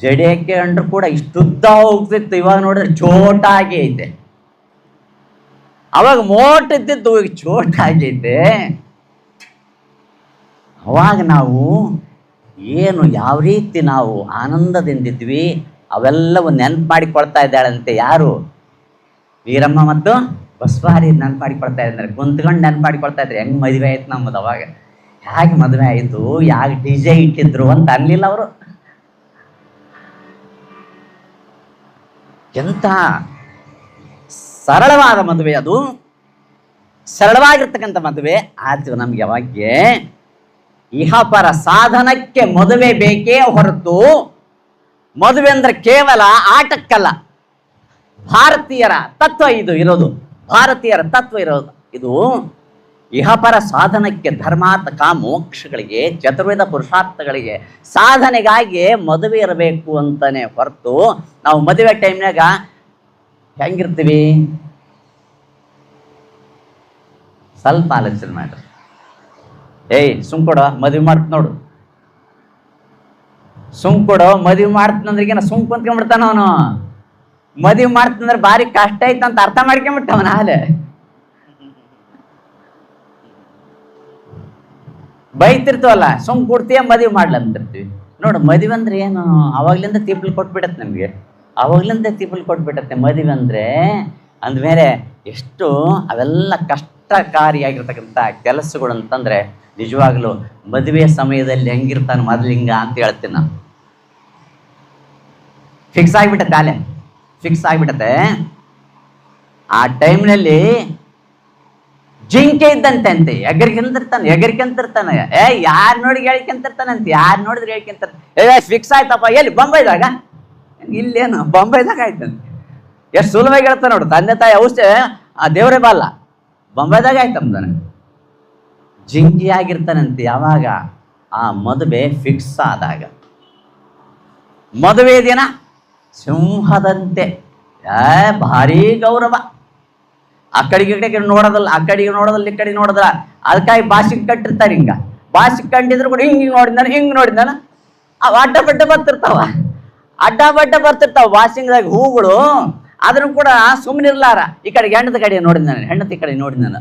ಜಡಿಯಕ್ಕೆ ಅಂಡ್ರು ಕೂಡ ಇಷ್ಟುದ್ದ ಹೋಗ್ತಿತ್ತು. ಇವಾಗ ನೋಡಿದ್ರೆ ಚೋಟಾಗಿ ಐತೆ. ಅವಾಗ ಮೋಟ್ ಇದ್ದಿದ್ದು ಈಗ ಚೋಟಾಗೈತೆ. ಅವಾಗ ನಾವು ಯಾವ ರೀತಿ ನಾವು ಆನಂದದಿಂದಿದ್ವಿ ಅವೆಲ್ಲವೂ ನೆನಪು ಮಾಡಿಕೊಳ್ತಾ ಇದ್ದಾಳಂತೆ. ಯಾರು? ವೀರಮ್ಮ ಮತ್ತು ಬಸವಾರಿ ನೆನಪು ಮಾಡಿಕೊಳ್ತಾ ಇದ್ದಾರೆ. ಕುಂತ್ಕೊಂಡು ನೆನಪು ಮಾಡಿಕೊಳ್ತಾ ಇದ್ದಾರೆ. ಹೆಂಗೆ ಮದುವೆ ಆಯ್ತು ನಮ್ಮದು, ಅವಾಗ ಹೇಗೆ ಮದುವೆ ಆಯಿತು, ಯಾಕೆ DJ ಇಟ್ಟಿದ್ರು ಅಂತ ಅನ್ಲಿಲ್ಲ ಅವರು. ಎಂಥ ಸರಳವಾದ ಮದುವೆ ಅದು, ಸರಳವಾಗಿರ್ತಕ್ಕಂಥ ಮದುವೆ. ಆದ್ರೂ ನಮ್ಗೆ ಯಾವಾಗ ಇಹಪರ ಸಾಧನಕ್ಕೆ ಮದುವೆ ಬೇಕೇ ಹೊರತು ಮದುವೆ ಅಂದ್ರೆ ಕೇವಲ ಆಟಕ್ಕಲ್ಲ. ಭಾರತೀಯರ ತತ್ವ ಇದು ಇರೋದು, ಭಾರತೀಯರ ತತ್ವ ಇರೋದು ಇದು. ಇಹಪರ ಸಾಧನಕ್ಕೆ, ಧರ್ಮಾರ್ಥ ಮೋಕ್ಷಗಳಿಗೆ, ಚತುರ್ವೇದ ಪುರುಷಾರ್ಥಗಳಿಗೆ ಸಾಧನೆಗಾಗಿ ಮದುವೆ ಇರಬೇಕು ಅಂತಾನೆ ಹೊರತು ನಾವು ಮದುವೆ ಟೈಮ್ನಾಗ ಹೆಂಗಿರ್ತೀವಿ ಸ್ವಲ್ಪ ಆಲೋಚನೆ ಮಾಡ್ರಿ. ಸುಮ್ಕೊಡೋ ಮದುವೆ ಮಾಡ್ತ ನೋಡು, ಸುಮ್ಕೊಡೋ ಮದುವೆ ಮಾಡ್ತಂದ್ರಿಗೇನ ಸುಮ್ ಕುಂತ್ಕೊಂಡ್ಬಿಡ್ತಾನ ಅವನು. ಮದುವೆ ಮಾಡ್ತಂದ್ರೆ ಭಾರಿ ಕಷ್ಟ ಐತೆ ಅಂತ ಅರ್ಥ ಮಾಡ್ಕೊಂಡ್ಬಿಟ್ಟವನ ಹಾಲೆ. ಬೈತಿರ್ತವಲ್ಲ, ಸುಮ್ ಕೊಡ್ತೀಯ ಮದುವೆ ಮಾಡ್ಲಂತಿರ್ತೀವಿ. ನೋಡು ಮದುವೆ ಅಂದ್ರೆ ಏನು, ಅವಾಗ್ಲಿಂದ ತಿಪ್ಪಲು ಕೊಟ್ಬಿಡತ್ತೆ ನಮಗೆ, ಅವಾಗ್ಲಿಂದ ತಿಪ್ಪಲು ಕೊಟ್ಬಿಡತ್ತೆ ಮದುವೆ ಅಂದ್ರೆ. ಅಂದಮೇಲೆ ಎಷ್ಟು ಅವೆಲ್ಲ ಕಷ್ಟಕಾರಿಯಾಗಿರ್ತಕ್ಕಂಥ ಕೆಲಸಗಳು ಅಂತಂದ್ರೆ ನಿಜವಾಗ್ಲೂ ಮದುವೆ ಸಮಯದಲ್ಲಿ ಹೆಂಗಿರ್ತಾನೆ ಮೊದಲಿಂಗ ಅಂತ ಹೇಳ್ತೀನಿ ನಾನು. ಫಿಕ್ಸ್ ಆಗಿಬಿಟ್ಟತ್ತೆ ಅಲೆ, ಫಿಕ್ಸ್ ಆಗಿಬಿಟ್ಟತ್ತೆ. ಆ ಟೈಮ್ನಲ್ಲಿ ಜಿಂಕೆ ಇದ್ದಂತೆ ಅಂತೆ, ಎಗರಿಕೆಂತಿರ್ತಾನೆ. ಯಾರು ನೋಡಿ ಹೇಳ್ಕೊಂತಿರ್ತಾನಂತೆ, ಯಾರು ನೋಡಿದ್ರೆ ಹೇಳ್ಕೊಂತಾರೆ. ಫಿಕ್ಸ್ ಆಯ್ತಪ್ಪ, ಎಲ್ಲಿ ಬೊಂಬೈದಾಗ, ಇಲ್ಲೇನು ಬೊಂಬೈದಾಗ ಆಯ್ತಂತೆ. ಎಷ್ಟು ಸುಲಭವಾಗಿ ಹೇಳ್ತಾನೆ ನೋಡು, ತಂದೆ ತಾಯಿ ಔಷಧಿ ದೇವರೇ ಬಾಲ್ಲ, ಬೊಂಬೈದಾಗ ಆಯ್ತಂದಾನೆ. ಜಿಂಕಿ ಆಗಿರ್ತಾನಂತೆ ಯಾವಾಗ ಆ ಮದುವೆ ಫಿಕ್ಸ್ ಆದಾಗ. ಮದುವೆ ದಿನ ಸಿಂಹದಂತೆ, ಭಾರಿ ಗೌರವ. ಆ ಕಡೆಗೆ ನೋಡೋದಲ್ಲ, ಆ ಕಡೆಗೆ ನೋಡೋದಲ್ಲ, ಈ ಕಡೆ ನೋಡೋದಲ್ಲ. ಅದಕ್ಕಾಗಿ ಭಾಷೆಗೆ ಕಟ್ಟಿರ್ತಾರೆ. ಹಿಂಗ ಭಾಷೆಗೆ ಕಂಡಿದ್ರು ಕೂಡ ಹಿಂಗೆ ನೋಡಿದಾನ ಅವು ಅಡ್ಡ ಬಡ್ಡ ಬರ್ತಿರ್ತಾವ, ಭಾಷೆದಾಗ ಹೂಗಳು. ಆದ್ರೂ ಕೂಡ ಸುಮ್ಮನಿರ್ಲಾರ, ಈ ಕಡೆ ಹೆಣ್ಣದ ಕಡೆ ನೋಡಿದ್ದಾನೆ, ಹೆಣ್ಣತಿ ಕಡೆ ನೋಡಿದ್ದಾನೆ.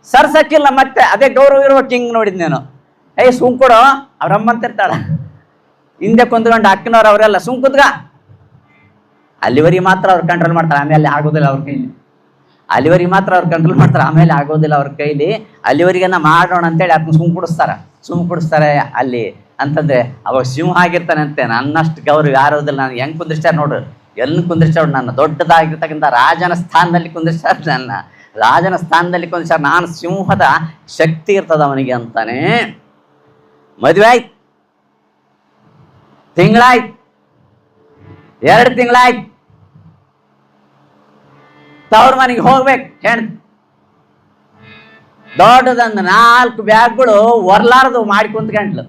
ಸರ್ಸಕ್ಕಿಲ್ಲ, ಮತ್ತೆ ಅದೇ ಗೌರವ ಇರುವಕ್ಕೆ ಹಿಂಗೆ ನೋಡಿದ್ನೇನು. ಸುಮ್ ಕೊಡೋ ಅವ್ರಮ್ಮಂತಿರ್ತಾಳ, ಹಿಂದೆ ಕುಂತ್ಕೊಂಡು ಅಕ್ಕನವ್ರು ಅವರೆಲ್ಲ ಸುಮ್ ಕುತ್ಗ. ಅಲ್ಲಿವರೆಗೆ ಮಾತ್ರ ಅವ್ರು ಕಂಟ್ರೋಲ್ ಮಾಡ್ತಾರೆ, ಆಮೇಲೆ ಆಗೋದಿಲ್ಲ ಅವ್ರ ಕೈಲಿ. ಅಲ್ಲಿವರೆಗೆ ಮಾತ್ರ ಅವ್ರು ಕಂಟ್ರೋಲ್ ಮಾಡ್ತಾರೆ, ಆಮೇಲೆ ಆಗೋದಿಲ್ಲ ಅವ್ರ ಕೈಲಿ. ಅಲ್ಲಿವರೆಗೆನ ಮಾಡೋಣ ಅಂತೇಳಿ ಅದನ್ನ ಸುಮ್ ಕುಡಿಸ್ತಾರೆ ಅಲ್ಲಿ ಅಂತಂದ್ರೆ ಅವಾಗ ಸಿಂಹ ಆಗಿರ್ತಾನಂತೆ. ನನ್ನಷ್ಟು ಗೌರವ ಯಾರೋದಿಲ್ಲ. ನಾನು ಹೆಂಗೆ ಕುಂದಿರ್ಸ್ತಾರೆ ನೋಡ್ರಿ, ಎಲ್ಲಿ ಕುಂದಿರ್ಸ್ತಾರೆ. ನನ್ನ ದೊಡ್ಡದಾಗಿರ್ತಕ್ಕಂಥ ರಾಜನ ಸ್ಥಾನದಲ್ಲಿ ಕುಂದಿರ್ಸ್ತಾರೆ, ನನ್ನ ರಾಜನ ಸ್ಥಾನದಲ್ಲಿ ಕುಂದಿರ್ಸ್ತಾರೆ. ನಾನು ಸಿಂಹದ ಶಕ್ತಿ ಇರ್ತದ ಅವನಿಗೆ ಅಂತಾನೆ. ಮದುವೆ ಆಯ್ತು, ತಿಂಗಳಾಯ್ತು, 2 ತಿಂಗಳಾಯ್ತು, ತವ್ರ ಮನೆಗೆ ಹೋಗ್ಬೇಕು. ಹೆಣ್ ದೊಡ್ಡದಂದು 4 ಬ್ಯಾಗ್ಗಳು ಒರ್ಲಾರ್ದು ಮಾಡಿ ಕುಂತ್ಕೊಂಡ್ಲು,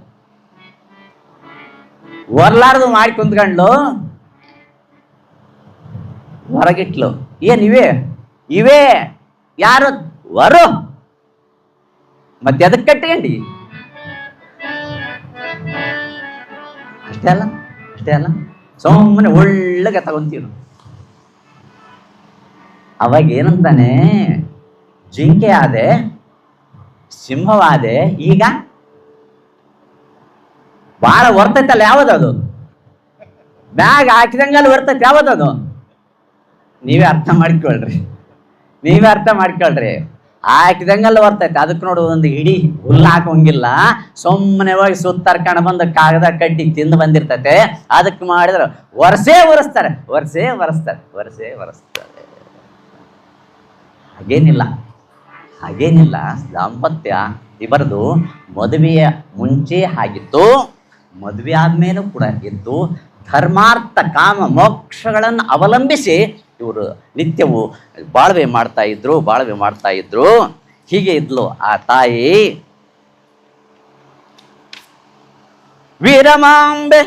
ಹೊರಗಿಟ್ಲು. ಏನ್ ಇವೇ ಯಾರು ವರು, ಮತ್ತೆ ಅದಕ್ಕೆ ಕಟ್ಕೊಂಡಿ. ಅಷ್ಟೇ ಅಲ್ಲ ಸುಮ್ಮನೆ ಒಳ್ಳೆಗೆ ತಗೊಂತೀವಿ. ಅವಾಗ ಏನಂತಾನೆ, ಜಿಂಕೆ ಆದೆ, ಸಿಂಹವಾದೆ, ಈಗ ಬಹಳ ವರ್ತೈತಲ್ಲ ಯಾವ್ದದು, ಬ್ಯಾಗ್ ಹಾಕಿದಂಗಲ್ಲಿ ವರ್ತೈತೆ ಯಾವ್ದದು. ನೀವೇ ಅರ್ಥ ಮಾಡ್ಕೊಳ್ರಿ. ಹಾಕಿದಂಗಲ್ಲ ಬರ್ತೈತೆ. ಅದಕ್ಕೆ ನೋಡು, ಒಂದು ಇಡೀ ಹುಲ್ಲು ಹಾಕೋಂಗಿಲ್ಲ, ಸುಮ್ಮನೆ ಹೋಗಿ ಸುತ್ತರ್ಕೊಂಡು ಬಂದು ಕಾಗದ ಕಡ್ಡಿ ತಿಂದು ಬಂದಿರ್ತೈತೆ. ಅದಕ್ಕೆ ಮಾಡಿದ್ರೆ ವರ್ಷೇ ಒರೆಸ್ತಾರೆ. ಹಾಗೇನಿಲ್ಲ. ದಾಂಪತ್ಯ ಇವರದು ಮದುವೆಯ ಮುಂಚೆ ಆಗಿತ್ತು, ಮದುವೆ ಆದ್ಮೇಲೂ ಕೂಡ ಇತ್ತು. ಧರ್ಮಾರ್ಥ ಕಾಮ ಮೋಕ್ಷಗಳನ್ನು ಅವಲಂಬಿಸಿ ಇವರು ನಿತ್ಯವೂ ಬಾಳ್ವೆ ಮಾಡ್ತಾ ಇದ್ರು. ಹೀಗೆ ಇದ್ಲು ಆ ತಾಯಿ. ವೀರಮಾಂಬೆ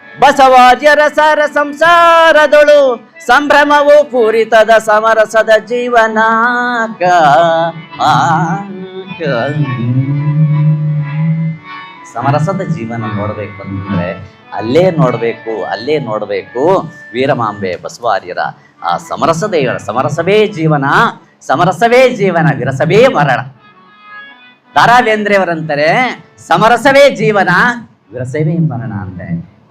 ಬಸವಾದ್ಯರ ಸರ ಸಂಸಾರದೊಳು ಸಂಭ್ರಮವು ಪೂರಿತದ ಸಮರಸದ ಜೀವನ. ಸಮರಸದ ಜೀವನ ನೋಡ್ಬೇಕು ಅಂದ್ರೆ ಅಲ್ಲೇ ನೋಡಬೇಕು. ವೀರಮಾಂಬೆ ಬಸವಾರ್ಯರ ಆ ಸಮರಸವೇ ಜೀವನ, ವಿರಸವೇ ಮರಣ. ದಾರಾ ಬೇಂದ್ರೆಯವರಂತಾರೆ, ಸಮರಸವೇ ಜೀವನ, ವಿರಸವೇ ಮರಣ. ಅಂದ್ರೆ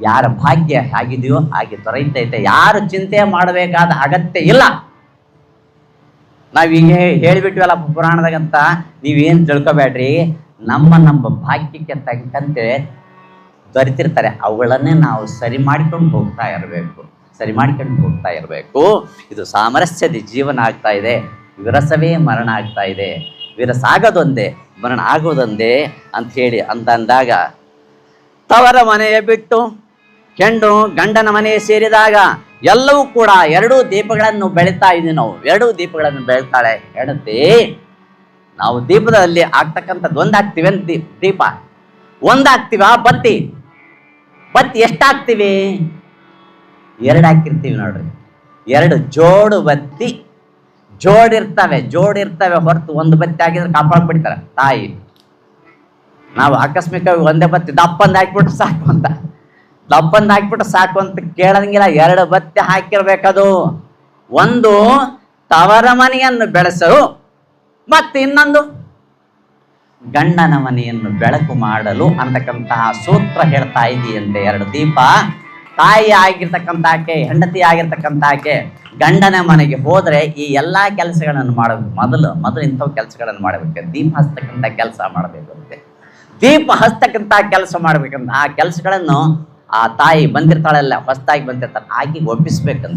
ಯಾರ ಭಾಗ್ಯ ಆಗಿದೆಯೋ ಹಾಗೆ ದೊರೆಯುತ್ತೈತೆ, ಯಾರು ಚಿಂತೆ ಮಾಡಬೇಕಾದ ಅಗತ್ಯ ಇಲ್ಲ. ನಾವ್ ಹಿಂಗೆ ಹೇಳಿಬಿಟ್ವಲ್ಲ ಪುರಾಣದಾಗಂತ, ನೀವೇನು ತಿಳ್ಕೊಬೇಡ್ರಿ. ನಮ್ಮ ಭಾಗ್ಯಕ್ಕೆ ತಕ್ಕಂತೆ ದೊರೆತಿರ್ತಾರೆ, ಅವುಗಳನ್ನೇ ನಾವು ಸರಿ ಮಾಡ್ಕೊಂಡು ಹೋಗ್ತಾ ಇರಬೇಕು. ಇದು ಸಾಮರಸ್ಯದ ಜೀವನ ಆಗ್ತಾ ಇದೆ. ವಿರಸವೇ ಮರಣ ಆಗ್ತಾ ಇದೆ. ವಿರಸ ಆಗೋದೊಂದೇ, ಮರಣ ಆಗೋದೊಂದೇ ಅಂಥೇಳಿ ಅಂದಾಗ ತವರ ಮನೆಯ ಬಿಟ್ಟು ಹೆಣ್ಣು ಗಂಡನ ಮನೆ ಸೇರಿದಾಗ ಎಲ್ಲವೂ ಕೂಡ ಎರಡೂ ದೀಪಗಳನ್ನು ಬೆಳೀತಾ ಇದ್ದೀವಿ ನಾವು. ಎರಡೂ ದೀಪಗಳನ್ನು ಬೆಳೀತಾಳೆ ಹೆಂಡತಿ. ನಾವು ದೀಪದಲ್ಲಿ ಆಗ್ತಕ್ಕಂಥದ್ದು ಒಂದಾಗ್ತೀವಿ ಅಂತ ದೀಪ ಒಂದಾಗ್ತೀವ. ಬತ್ತಿ ಎಷ್ಟಾಗ್ತೀವಿ? 2 ಹಾಕಿರ್ತೀವಿ ನೋಡ್ರಿ. 2 ಜೋಡು ಬತ್ತಿ ಜೋಡಿರ್ತವೆ ಹೊರತು ಒಂದು ಬತ್ತಿ ಆಗಿದ್ರೆ ಕಾಪಾಡ್ಬಿಡ್ತಾರೆ ತಾಯಿ. ನಾವು ಆಕಸ್ಮಿಕವಾಗಿ ಒಂದೇ ಬತ್ತಿ ದಪ್ಪಂದು ಹಾಕ್ಬಿಟ್ರೆ ಸಾಕು ಅಂತ ಕೇಳಂಗಿಲ್ಲ. 2 ಬತ್ತಿ ಹಾಕಿರ್ಬೇಕದು. ಒಂದು ತವರ ಮನೆಯನ್ನು ಬೆಳೆಸಲು ಮತ್ತೆ ಇನ್ನೊಂದು ಗಂಡನ ಮನೆಯನ್ನು ಬೆಳಕು ಮಾಡಲು ಅಂತಕ್ಕಂತಹ ಸೂತ್ರ ಹೇಳ್ತಾ ಇದೆಯಂತೆ. 2 ದೀಪ. ತಾಯಿ ಆಗಿರ್ತಕ್ಕಂಥ ಆಕೆ, ಹೆಂಡತಿ ಆಗಿರ್ತಕ್ಕಂಥ ಆಕೆ ಗಂಡನ ಮನೆಗೆ ಹೋದರೆ ಈ ಎಲ್ಲ ಕೆಲಸಗಳನ್ನು ಮಾಡಬೇಕು. ಮೊದಲು ಇಂಥವು ಕೆಲಸಗಳನ್ನು ಮಾಡಬೇಕು. ದೀಪ ಹಚ್ತಕ್ಕಂಥ ಕೆಲಸ ಮಾಡಬೇಕಂತೆ. ದೀಪ ಹಚ್ತಕ್ಕಂಥ ಕೆಲಸ ಮಾಡಬೇಕಂತ ಆ ಕೆಲಸಗಳನ್ನು ಆ ತಾಯಿ ಬಂದಿರ್ತಾಳೆಲ್ಲ, ಹೊಸದಾಗಿ ಬಂದಿರ್ತಾಳೆ, ಆಕೆಗೆ ಒಪ್ಪಿಸ್ಬೇಕು.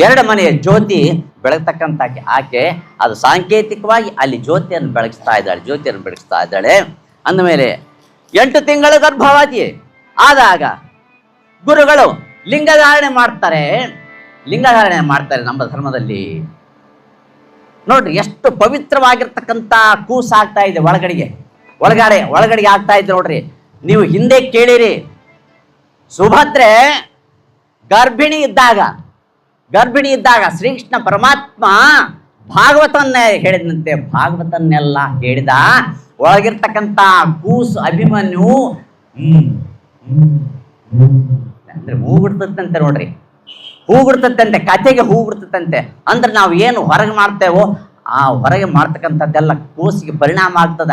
2 ಮನೆಯ ಜ್ಯೋತಿ ಬೆಳಗ್ತಕ್ಕಂಥ ಆಕೆ ಅದು ಸಾಂಕೇತಿಕವಾಗಿ ಅಲ್ಲಿ ಜ್ಯೋತಿಯನ್ನು ಬೆಳಗಿಸ್ತಾ ಇದ್ದಾಳೆ. ಅಂದಮೇಲೆ 8 ತಿಂಗಳ ಗರ್ಭವತಿ ಆದಾಗ ಗುರುಗಳು ಲಿಂಗಧಾರಣೆ ಮಾಡ್ತಾರೆ. ನಮ್ಮ ಧರ್ಮದಲ್ಲಿ ನೋಡ್ರಿ ಎಷ್ಟು ಪವಿತ್ರವಾಗಿರ್ತಕ್ಕಂಥ ಕೂಸಾಗ್ತಾ ಇದೆ. ಒಳಗಡೆಗೆ ಆಗ್ತಾ ಇದೆ ನೋಡ್ರಿ. ನೀವು ಹಿಂದೆ ಕೇಳಿರಿ, ಸುಭದ್ರೆ ಗರ್ಭಿಣಿ ಇದ್ದಾಗ ಶ್ರೀಕೃಷ್ಣ ಪರಮಾತ್ಮ ಭಾಗವತನ್ನೇ ಹೇಳಿದಂತೆ. ಭಾಗವತನ್ನೆಲ್ಲ ಹೇಳಿದ. ಒಳಗಿರ್ತಕ್ಕಂಥ ಕೂಸು ಅಭಿಮನ್ಯು ಅಂದ್ರೆ ಹೂ ಬಿಡ್ತದಂತೆ ನೋಡ್ರಿ. ಕತೆಗೆ ಹೂ ಬಿಡ್ತದಂತೆ. ಅಂದ್ರೆ ನಾವು ಏನು ಹೊರಗೆ ಮಾಡ್ತೇವೋ ಆ ಹೊರಗೆ ಮಾಡ್ತಕ್ಕಂಥದ್ದೆಲ್ಲ ಕೂಸಿಗೆ ಪರಿಣಾಮ ಆಗ್ತದೆ.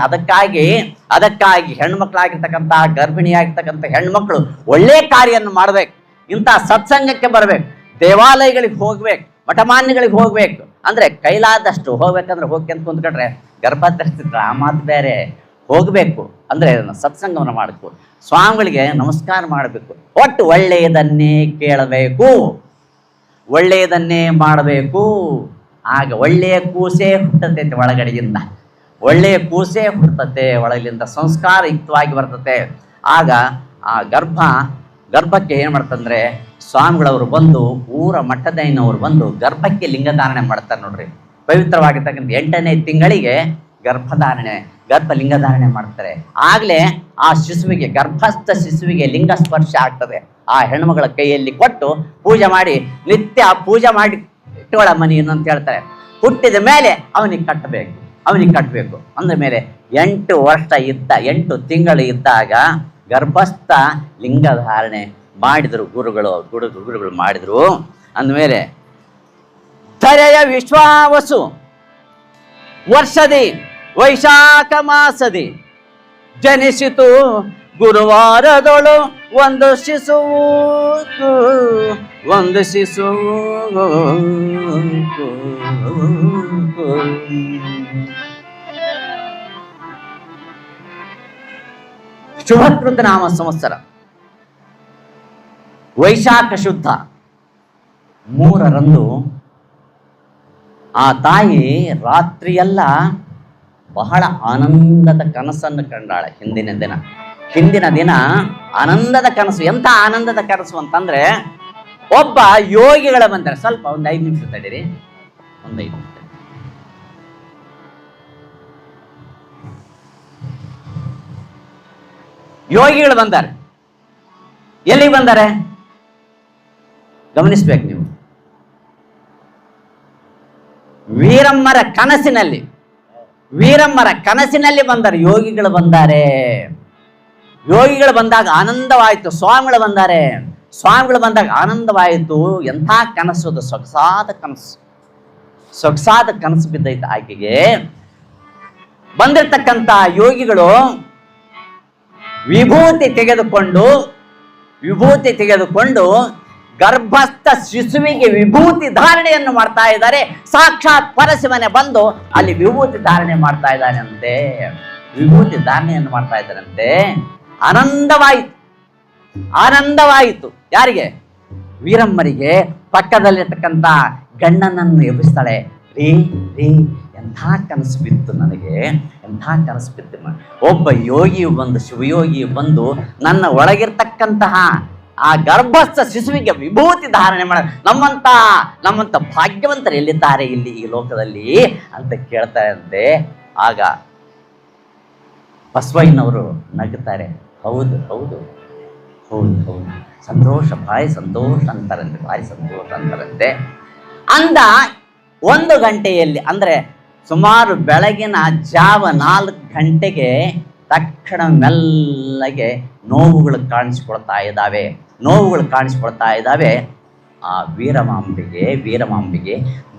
ಅದಕ್ಕಾಗಿ ಹೆಣ್ಮಕ್ಳಾಗಿರ್ತಕ್ಕಂಥ ಗರ್ಭಿಣಿ ಆಗಿರ್ತಕ್ಕಂಥ ಹೆಣ್ಮಕ್ಳು ಒಳ್ಳೆ ಕಾರ್ಯವನ್ನು ಮಾಡ್ಬೇಕು. ಇಂಥ ಸತ್ಸಂಗಕ್ಕೆ ಬರ್ಬೇಕು, ದೇವಾಲಯಗಳಿಗೆ ಹೋಗ್ಬೇಕು, ಮಠಮಾನ್ಯಗಳಿಗೆ ಹೋಗ್ಬೇಕು. ಅಂದ್ರೆ ಕೈಲಾದಷ್ಟು ಹೋಗ್ಬೇಕಂದ್ರೆ ಹೋಗಿ ಅಂತ ಕುಂತ್ಕೊಂಡ್ರೆ ಗರ್ಭ ಧರಿಸ್ತಿದ್ರೆ ಆ ಮಾತು ಬೇರೆ. ಹೋಗ್ಬೇಕು ಅಂದ್ರೆ ಸತ್ಸಂಗವನ್ನು ಮಾಡಬೇಕು, ಸ್ವಾಮಿಗಳಿಗೆ ನಮಸ್ಕಾರ ಮಾಡಬೇಕು, ಒಟ್ಟು ಒಳ್ಳೆಯದನ್ನೇ ಕೇಳಬೇಕು, ಒಳ್ಳೆಯದನ್ನೇ ಮಾಡಬೇಕು. ಆಗ ಒಳ್ಳೆಯ ಕೂಸೇ ಹುಟ್ಟತೈತೆ ಒಳಗಿಂದ ಸಂಸ್ಕಾರಯುಕ್ತವಾಗಿ ಬರ್ತತೆ. ಆಗ ಆ ಗರ್ಭಕ್ಕೆ ಏನು ಮಾಡ್ತಂದ್ರೆ ಸ್ವಾಮಿಗಳವರು ಬಂದು, ಊರ ಮಠದೈನವರು ಬಂದು ಗರ್ಭಕ್ಕೆ ಲಿಂಗಧಾರಣೆ ಮಾಡ್ತಾರೆ ನೋಡ್ರಿ. ಪವಿತ್ರವಾಗಿರ್ತಕ್ಕಂಥ 8ನೇ ತಿಂಗಳಿಗೆ ಗರ್ಭ ಲಿಂಗಧಾರಣೆ ಮಾಡ್ತಾರೆ. ಆಗಲೇ ಆ ಶಿಶುವಿಗೆ, ಗರ್ಭಸ್ಥ ಶಿಶುವಿಗೆ ಲಿಂಗ ಸ್ಪರ್ಶ ಆಗ್ತದೆ. ಆ ಹೆಣ್ಮಗಳ ಕೈಯಲ್ಲಿ ಕೊಟ್ಟು ಪೂಜೆ ಮಾಡಿ, ನಿತ್ಯ ಪೂಜೆ ಮಾಡಿ ಇಟ್ಟುಗಳ ಮನೆಯನ್ನು ಅಂತ ಹೇಳ್ತಾರೆ. ಹುಟ್ಟಿದ ಮೇಲೆ ಅವನಿಗೆ ಕಟ್ಟಬೇಕು. ಅಂದ ಮೇಲೆ 8 ತಿಂಗಳು ಇದ್ದಾಗ ಗರ್ಭಸ್ಥ ಲಿಂಗಧಾರಣೆ ಮಾಡಿದರು ಗುರುಗಳು ಮಾಡಿದರು. ಅಂದಮೇಲೆ ಧರೆಯ ವಿಶ್ವಾವಸು ವರ್ಷದಿ ವೈಶಾಖ ಮಾಸದಿ ಜನಿಸಿತು ಗುರುವಾರದೊಳು ಒಂದು ಶಿಶುವು ಶುಭಕೃತ ನಾಮ ಸಂವತ್ಸರ ವೈಶಾಖ ಶುದ್ಧ 3ರಂದು ಆ ತಾಯಿ ರಾತ್ರಿಯೆಲ್ಲ ಬಹಳ ಆನಂದದ ಕನಸನ್ನು ಕಂಡಾಳೆ. ಹಿಂದಿನ ದಿನ ಆನಂದದ ಕನಸು. ಎಂಥ ಆನಂದದ ಕನಸು ಅಂತಂದ್ರೆ, ಒಬ್ಬ ಯೋಗಿಗಳ ಬಂದರೆ, ಸ್ವಲ್ಪ ಒಂದು 5 ನಿಮಿಷ ತಡೀರಿ, ಒಂದು 5 ನಿಮಿಷ. ಯೋಗಿಗಳು ಬಂದಾರೆ. ಎಲ್ಲಿಗೆ ಬಂದಾರೆ ಗಮನಿಸ್ಬೇಕು ನೀವು. ವೀರಮ್ಮರ ಕನಸಿನಲ್ಲಿ ಬಂದಾರೆ ಯೋಗಿಗಳು ಬಂದಾಗ ಆನಂದವಾಯಿತು. ಸ್ವಾಮಿಗಳು ಬಂದಾಗ ಆನಂದವಾಯಿತು. ಎಂಥ ಕನಸು ಅದು, ಸೊಗಸಾದ ಕನಸು ಬಿದ್ದೈತೆ ಆಕೆಗೆ. ಬಂದಿರ್ತಕ್ಕಂಥ ಯೋಗಿಗಳು ವಿಭೂತಿ ತೆಗೆದುಕೊಂಡು ಗರ್ಭಸ್ಥ ಶಿಶುವಿಗೆ ವಿಭೂತಿ ಧಾರಣೆಯನ್ನು ಮಾಡ್ತಾ ಇದ್ದಾರೆ. ಸಾಕ್ಷಾತ್ ಪರಶಿವನೇ ಬಂದು ಅಲ್ಲಿ ವಿಭೂತಿ ಧಾರಣೆ ಮಾಡ್ತಾ ಇದ್ದಾನೆ ಅಂತೆ. ವಿಭೂತಿ ಧಾರಣೆಯನ್ನು ಮಾಡ್ತಾ ಇದ್ದಾರಂತೆ. ಆನಂದವಾಯಿತು ಯಾರಿಗೆ? ವೀರಮ್ಮರಿಗೆ. ಪಕ್ಕದಲ್ಲಿರ್ತಕ್ಕಂಥ ಗಂಡನನ್ನು ಎಬ್ಬಿಸ್ತಾಳೆ. ರೀ ಎಂಥ ಕನಸು ಬಿತ್ತು ನನಗೆ, ಎಂಥ ಕನಸು ಬಿತ್ತು. ಒಬ್ಬ ಯೋಗಿಯು ಬಂದು, ಶಿವಯೋಗಿಯು ಬಂದು ನನ್ನ ಒಳಗಿರ್ತಕ್ಕಂತಹ ಆ ಗರ್ಭಸ್ಥ ಶಿಶುವಿಗೆ ವಿಭೂತಿ ಧಾರಣೆ ಮಾಡ, ನಮ್ಮಂತ ಭಾಗ್ಯವಂತರು ಎಲ್ಲಿದ್ದಾರೆ ಇಲ್ಲಿ ಈ ಲೋಕದಲ್ಲಿ ಅಂತ ಕೇಳ್ತಾರಂತೆ. ಆಗ ಬಸವಯ್ಯನವರು ನಗುತ್ತಾರೆ. ಹೌದು ಸಂತೋಷ, ಭಾರಿ ಸಂತೋಷ ಅಂತಾರಂತೆ. ಅಂದ 1 ಗಂಟೆಯಲ್ಲಿ, ಅಂದರೆ ಸುಮಾರು ಬೆಳಗಿನ ಜಾವ 4 ಗಂಟೆಗೆ ತಕ್ಷಣ ಮೆಲ್ಲಗೆ ನೋವುಗಳು ಕಾಣಿಸ್ಕೊಳ್ತಾ ಇದ್ದಾವೆ. ಆ ವೀರಮಾಂಬಿಗೆ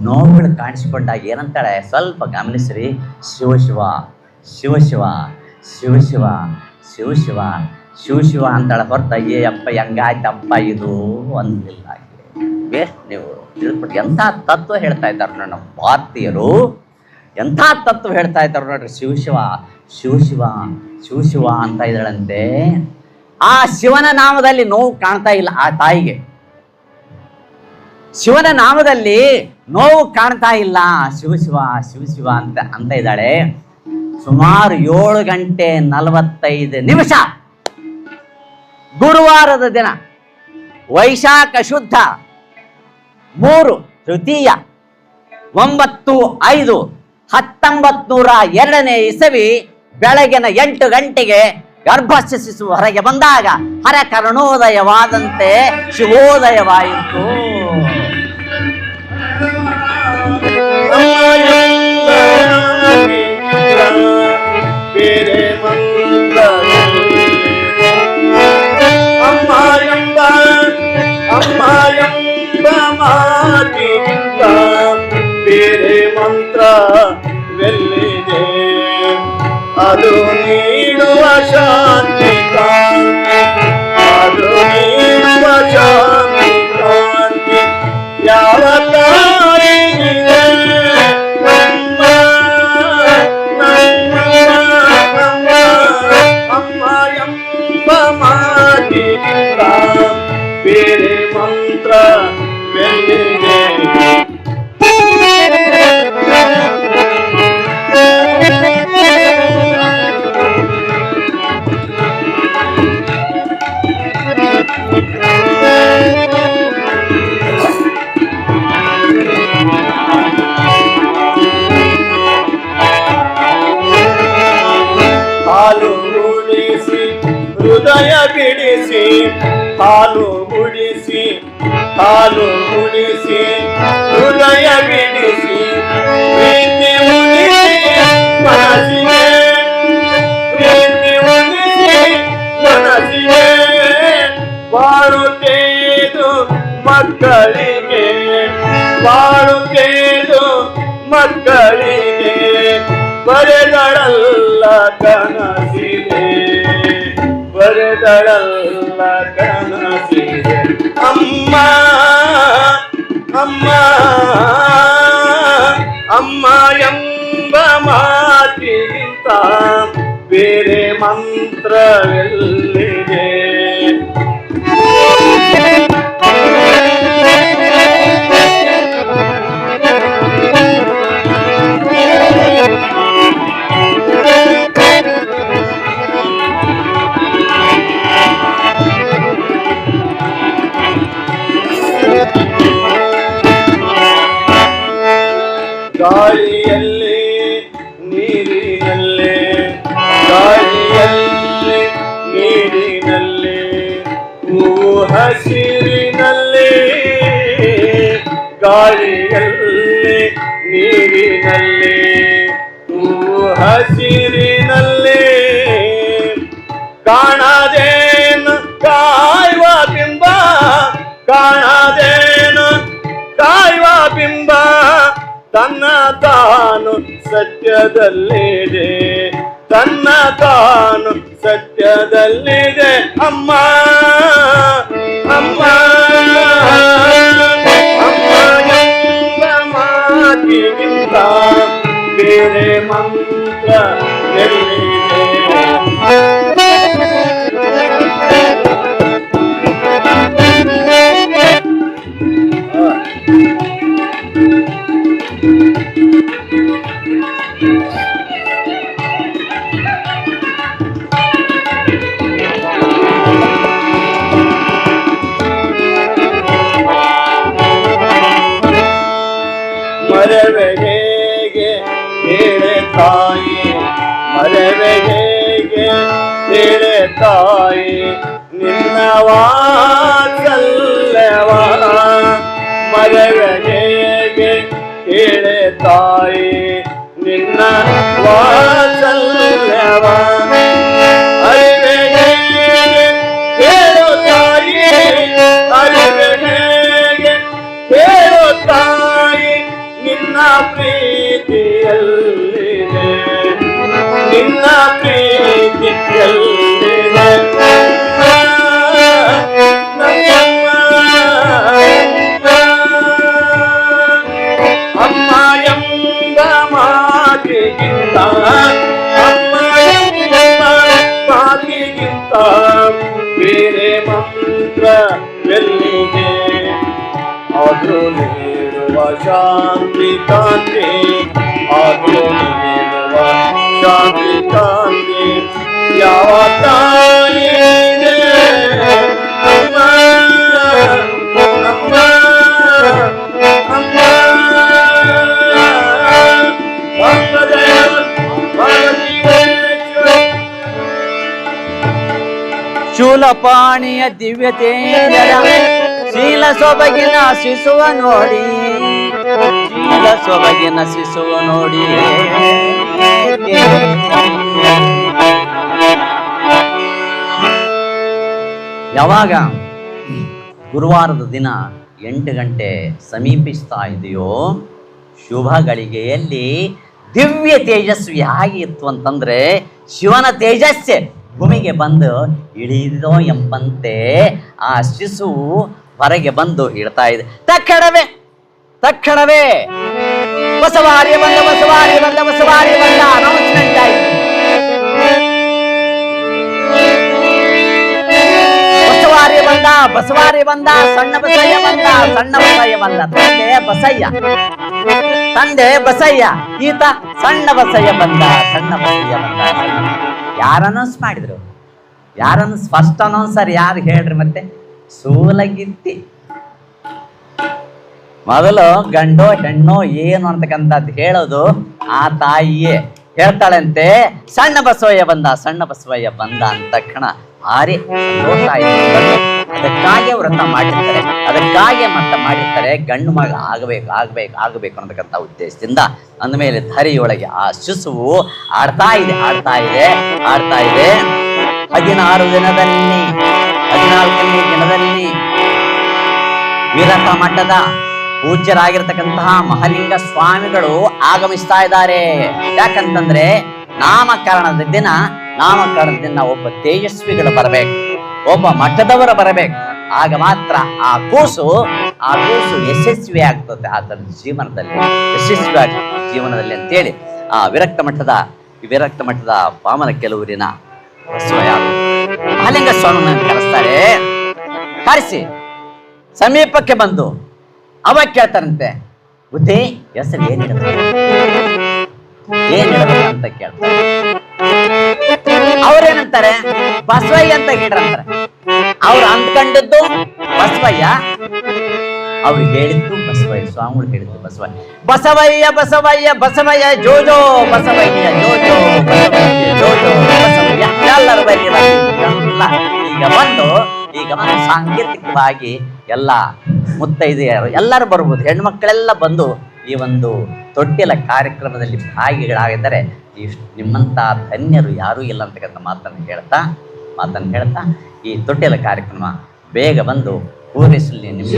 ನೋವುಗಳು ಕಾಣಿಸ್ಕೊಂಡಾಗ ಏನಂತಾಳೆ ಸ್ವಲ್ಪ ಗಮನಿಸ್ರಿ. ಶಿವ ಅಂತಾಳೆ ಹೊರತ ಅಪ್ಪ ಹೆಂಗಾಯ್ತಪ್ಪ ಇದು ಅಂದಿಲ್ಲ. ನೀವು ತಿಳ್ಬಿಟ್ಟು ಎಂಥ ತತ್ವ ಹೇಳ್ತಾ ಇದ್ದಾರೆ ನೋಡಿ ನಮ್ಮ ಭಾರತೀಯರು, ಎಂಥ ತತ್ವ ಹೇಳ್ತಾ ಇದ್ದಾರೆ ನೋಡ್ರಿ. ಶಿವ ಅಂತ ಇದ್ದಾಳಂತೆ. ಆ ಶಿವನ ನಾಮದಲ್ಲಿ ನೋವು ಕಾಣ್ತಾ ಇಲ್ಲ ಆ ತಾಯಿಗೆ. ಶಿವನ ನಾಮದಲ್ಲಿ ನೋವು ಕಾಣ್ತಾ ಇಲ್ಲ. ಶಿವ ಅಂತ ಇದ್ದಾಳೆ. ಸುಮಾರು 7:45 ಗುರುವಾರದ ದಿನ, ವೈಶಾಖ ಶುದ್ಧ 3 ತೃತೀಯ 9/5/1902 ಇಸವಿ ಬೆಳಗಿನ 8 ಗಂಟೆಗೆ ಗರ್ಭಸ್ಥ ಶಿಶು ಹೊರಗೆ ಬಂದಾಗ ಹರ ಕರುಣೋದಯವಾದಂತೆ ಶಿವೋದಯವಾಯಿತು. ಬೇರೆ ಮಂತ್ರವೆಲ್ಲಿದೆ ಅದು ನೀಡುವ ಶಾಂತಿ ಕಾಂತಿ, ಅದು ನೀಡುವ ಶಾಂತಿ ಕಾಂತಿ ಯಾವ ತಾಯಿಗಿದೆ ಅಮ್ಮ ಎಂಬ ಮಾತಿಗಿಂತ ಬೇರೆ ಮಂತ್ರವೆಲ್ಲಿದೆ. ಹಾಲು ಉಡಿಸಿ ಹೃದಯ ಬಿಡಿಸಿ, ಹಾಲು ಉಡಿಸಿ ಹೃದಯ ಬಿಡಿಸಿ, ಪ್ರೀತಿ ಉಳಿಸಿ ಮನಸ್ಸಿಗೆ, ಪ್ರೀತಿ ಉಳಿಸಿ ಮನಸ್ಸಿಗೆ, ಬಾಳುತ್ತೇದು ಮಕ್ಕಳಿಗೆ, ಬಾಳುತ್ತೇದು ಮಕ್ಕಳಿಗೆ, ಬರೆದಳಲ್ಲ ಕನಸಿದೆ, ಬರೆದಳಲ್ಲ ಕನಸಿದೆ. ಅಮ್ಮ ಅಮ್ಮ ಅಮ್ಮ ಎಂಬ ಮಾತಿಗಿಂತ ಬೇರೆ ಮಂತ್ರವೆಲ್ಲಿದೆ. ಗಾಳಿಯಲ್ಲಿ ನೀರಿನಲ್ಲಿ, ಗಾಳಿಯಲ್ಲಿ ನೀರಿನಲ್ಲಿ, ಹೂವು ಹಸಿರಿನಲ್ಲಿ, ಗಾಳಿಯಲ್ಲಿ ನೀರಿನಲ್ಲಿ, ಹೂವು ಹಸಿರಿನಲ್ಲಿ, ಕಾಣದೇನು ಕಾಯುವ ಬಿಂಬ, ಕಾಣದೇನು ಕಾಯುವ ಬಿಂಬ, ತನ್ನ ತಾನು ಸತ್ಯದಲ್ಲಿದೆ, ತನ್ನ ತಾನು ಸತ್ಯದಲ್ಲಿದೆ. ಅಮ್ಮ ಅಮ್ಮ ಅಮ್ಮ ಎಂಬ ಮಾತಿಗಿಂತ ಬೇರೆ ಮಂತ್ರ ಎಲ್ಲಿದೆ. ವಾತ್ಸಲ್ಯವ ಮರೆಯಗೆ ಕೇಳೆ ತಾಯಿ ನಿನ್ನ ವಾತ್ಸಲ್ಯವ ಅರಿವೆಗೆ ಕೇಳು ತಾಯಿ ಅರಿವೆಗೆ ಕೇಳು ತಾಯಿ ನಿನ್ನ ಪ್ರೀತಿಯಲ್ಲಿದೆ ನಿನ್ನ ಪ್ರೀತಿಯಲ್ಲಿದೆ ಅಮ್ಮ ಎಂಬ ಮಾತಿಗಿಂತ ಅಮ್ಮ ಎಂಬ ಮಾತಿಗಿಂತ ಬೇರೆ ಮಂತ್ರವೆಲ್ಲಿದೆ ಅದು ನೀಡುವ ಶಾಂತಿ ಕಾಂತಿ ಅದು ನೀಡುವ ಶಾಂತಿ ಕಾಂತಿ ಯಾವ ತಾಯಿ ಅಮ್ಮ ಅಮ್ಮ ಅಮ್ಮ ಶೂಲಪಾಣಿಯ ದಿವ್ಯತೇಂದ್ರ ಶೀಲ ಸೊಬಗಿನ ಶಿಶುವ ನೋಡಿ ಶೀಲ ಸೊಬಗಿನ ಶಿಶುವ ನೋಡಿ ಯಾವಾಗ ಗುರುವಾರದ ದಿನ 8 ಗಂಟೆ ಸಮೀಪಿಸ್ತಾ ಇದೆಯೋ ಶುಭ ಗಳಿಗೆಯಲ್ಲಿ ದಿವ್ಯ ತೇಜಸ್ವಿ ಹೇಗಿತ್ತು ಅಂತಂದ್ರೆ ಶಿವನ ತೇಜಸ್ಸೆ ಭೂಮಿಗೆ ಬಂದು ಇಳಿದೋ ಎಂಬಂತೆ ಆ ಶಿಶು ಹೊರಗೆ ಬಂದು ಇಡ್ತಾ ಇದೆ. ತಕ್ಷಣವೇ ಬಸವಾರಿ ಬಂದ ಅನೌನ್ಸ್ಮೆಂಟ್ ಆಯಿತು. ಬಸವಾರಿ ಬಂದ ಸಣ್ಣ ಬಸಯ್ಯ ಬಂದ ತಂದೆ ಬಸಯ್ಯ ಈತ ಸಣ್ಣ ಬಸಯ್ಯ ಬಂದ ಯಾರು ಅನೌನ್ಸ್ ಮಾಡಿದ್ರು? ಫಸ್ಟ್ ಅನೌನ್ಸರ್ ಯಾರು ಹೇಳ್ರಿ? ಮತ್ತೆ ಸೂಲಗಿತ್ತಿ. ಮೊದಲು ಗಂಡೋ ಹೆಣ್ಣೋ ಏನು ಅಂತಕ್ಕಂಥದ್ದು ಹೇಳೋದು ಆ ತಾಯಿಯೇ ಹೇಳ್ತಾಳಂತೆ. ಸಣ್ಣ ಬಸವಯ್ಯ ಬಂದ ಅಂದ ತಕ್ಷಣ ಭಾರಿ ಸಂತೋಷ ಆಯಿತು. ಅದಕ್ಕಾಗಿ ವ್ರತ ಮಾಡಿರ್ತಾರೆ ಗಂಡು ಮಗ ಆಗಬೇಕು ಅನ್ನತಕ್ಕಂಥ ಉದ್ದೇಶದಿಂದ. ಅಂದಮೇಲೆ ಧರೆಯೊಳಗೆ ಆ ಶಿಶುವು ಆಡ್ತಾ ಇದೆ 14ನೇ ದಿನದಲ್ಲಿ ವಿರತ ಮಠದ ಪೂಜ್ಯರಾಗಿರ್ತಕ್ಕಂತಹ ಮಹಾಲಿಂಗ ಸ್ವಾಮಿಗಳು ಆಗಮಿಸ್ತಾ ಇದ್ದಾರೆ. ಯಾಕಂತಂದ್ರೆ ನಾಮಕರಣದ ದಿನ ಒಬ್ಬ ತೇಜಸ್ವಿಗಳು ಬರಬೇಕು, ಒಬ್ಬ ಮಠದವರು ಬರಬೇಕು. ಆಗ ಮಾತ್ರ ಆ ಕೂಸು ಯಶಸ್ವಿ ಆಗ್ತದೆ ಆತನ ಜೀವನದಲ್ಲಿ ಅಂತೇಳಿ ಆ ವಿರಕ್ತ ಮಠದ ವಾಮನ ಕೆಲವರಿನ ಮಹಾಲಿಂಗ ಸ್ವಾಮಿಯನ್ನು ಕರೆಸಿ ಸಮೀಪಕ್ಕೆ ಬಂದು ಅವಾಗ ಕೇಳ್ತಾರಂತೆ, ಬುದ್ಧಿ ಹೆಸರು ಏನಿಡಬೇಕಂತ ಕೇಳ್ತಾರೆ. ಅವ್ರೇನಂತಾರೆ ಬಸವಯ್ಯ ಅಂತ ಹೇಳ್ರಂತಾರೆ. ಅವ್ರು ಅಂದ್ಕೊಂಡಿದ್ದು ಬಸವಯ್ಯ, ಅವ್ರು ಹೇಳಿದ್ದು ಬಸವಯ್ಯ, ಸ್ವಾಮಿಗಳು ಹೇಳಿದ್ದು ಬಸವಯ್ಯ ಜೋಜೋ ಬಸವಯ್ಯ ಎಲ್ಲರೂ ಈಗ ಬಂದು ಸಾಂಕೇತಿಕವಾಗಿ ಎಲ್ಲ ಮುತ್ತೈದೆಯರು ಎಲ್ಲರೂ ಬರ್ಬೋದು, ಹೆಣ್ಮಕ್ಳೆಲ್ಲ ಬಂದು ಈ ಒಂದು ತೊಟ್ಟಿಲ ಕಾರ್ಯಕ್ರಮದಲ್ಲಿ ಭಾಗಿಗಳಾಗಿದ್ದಾರೆ. ನಿಮ್ಮಂತ ಧನ್ಯರು ಯಾರೂ ಇಲ್ಲ ಅಂತಕ್ಕಂಥ ಮಾತನ್ನು ಹೇಳ್ತಾ ಈ ತೊಟ್ಟಿಲ ಕಾರ್ಯಕ್ರಮ ಬೇಗ ಬಂದು ಪೂರೈಸಲಿ. ನಿಮ್ಮ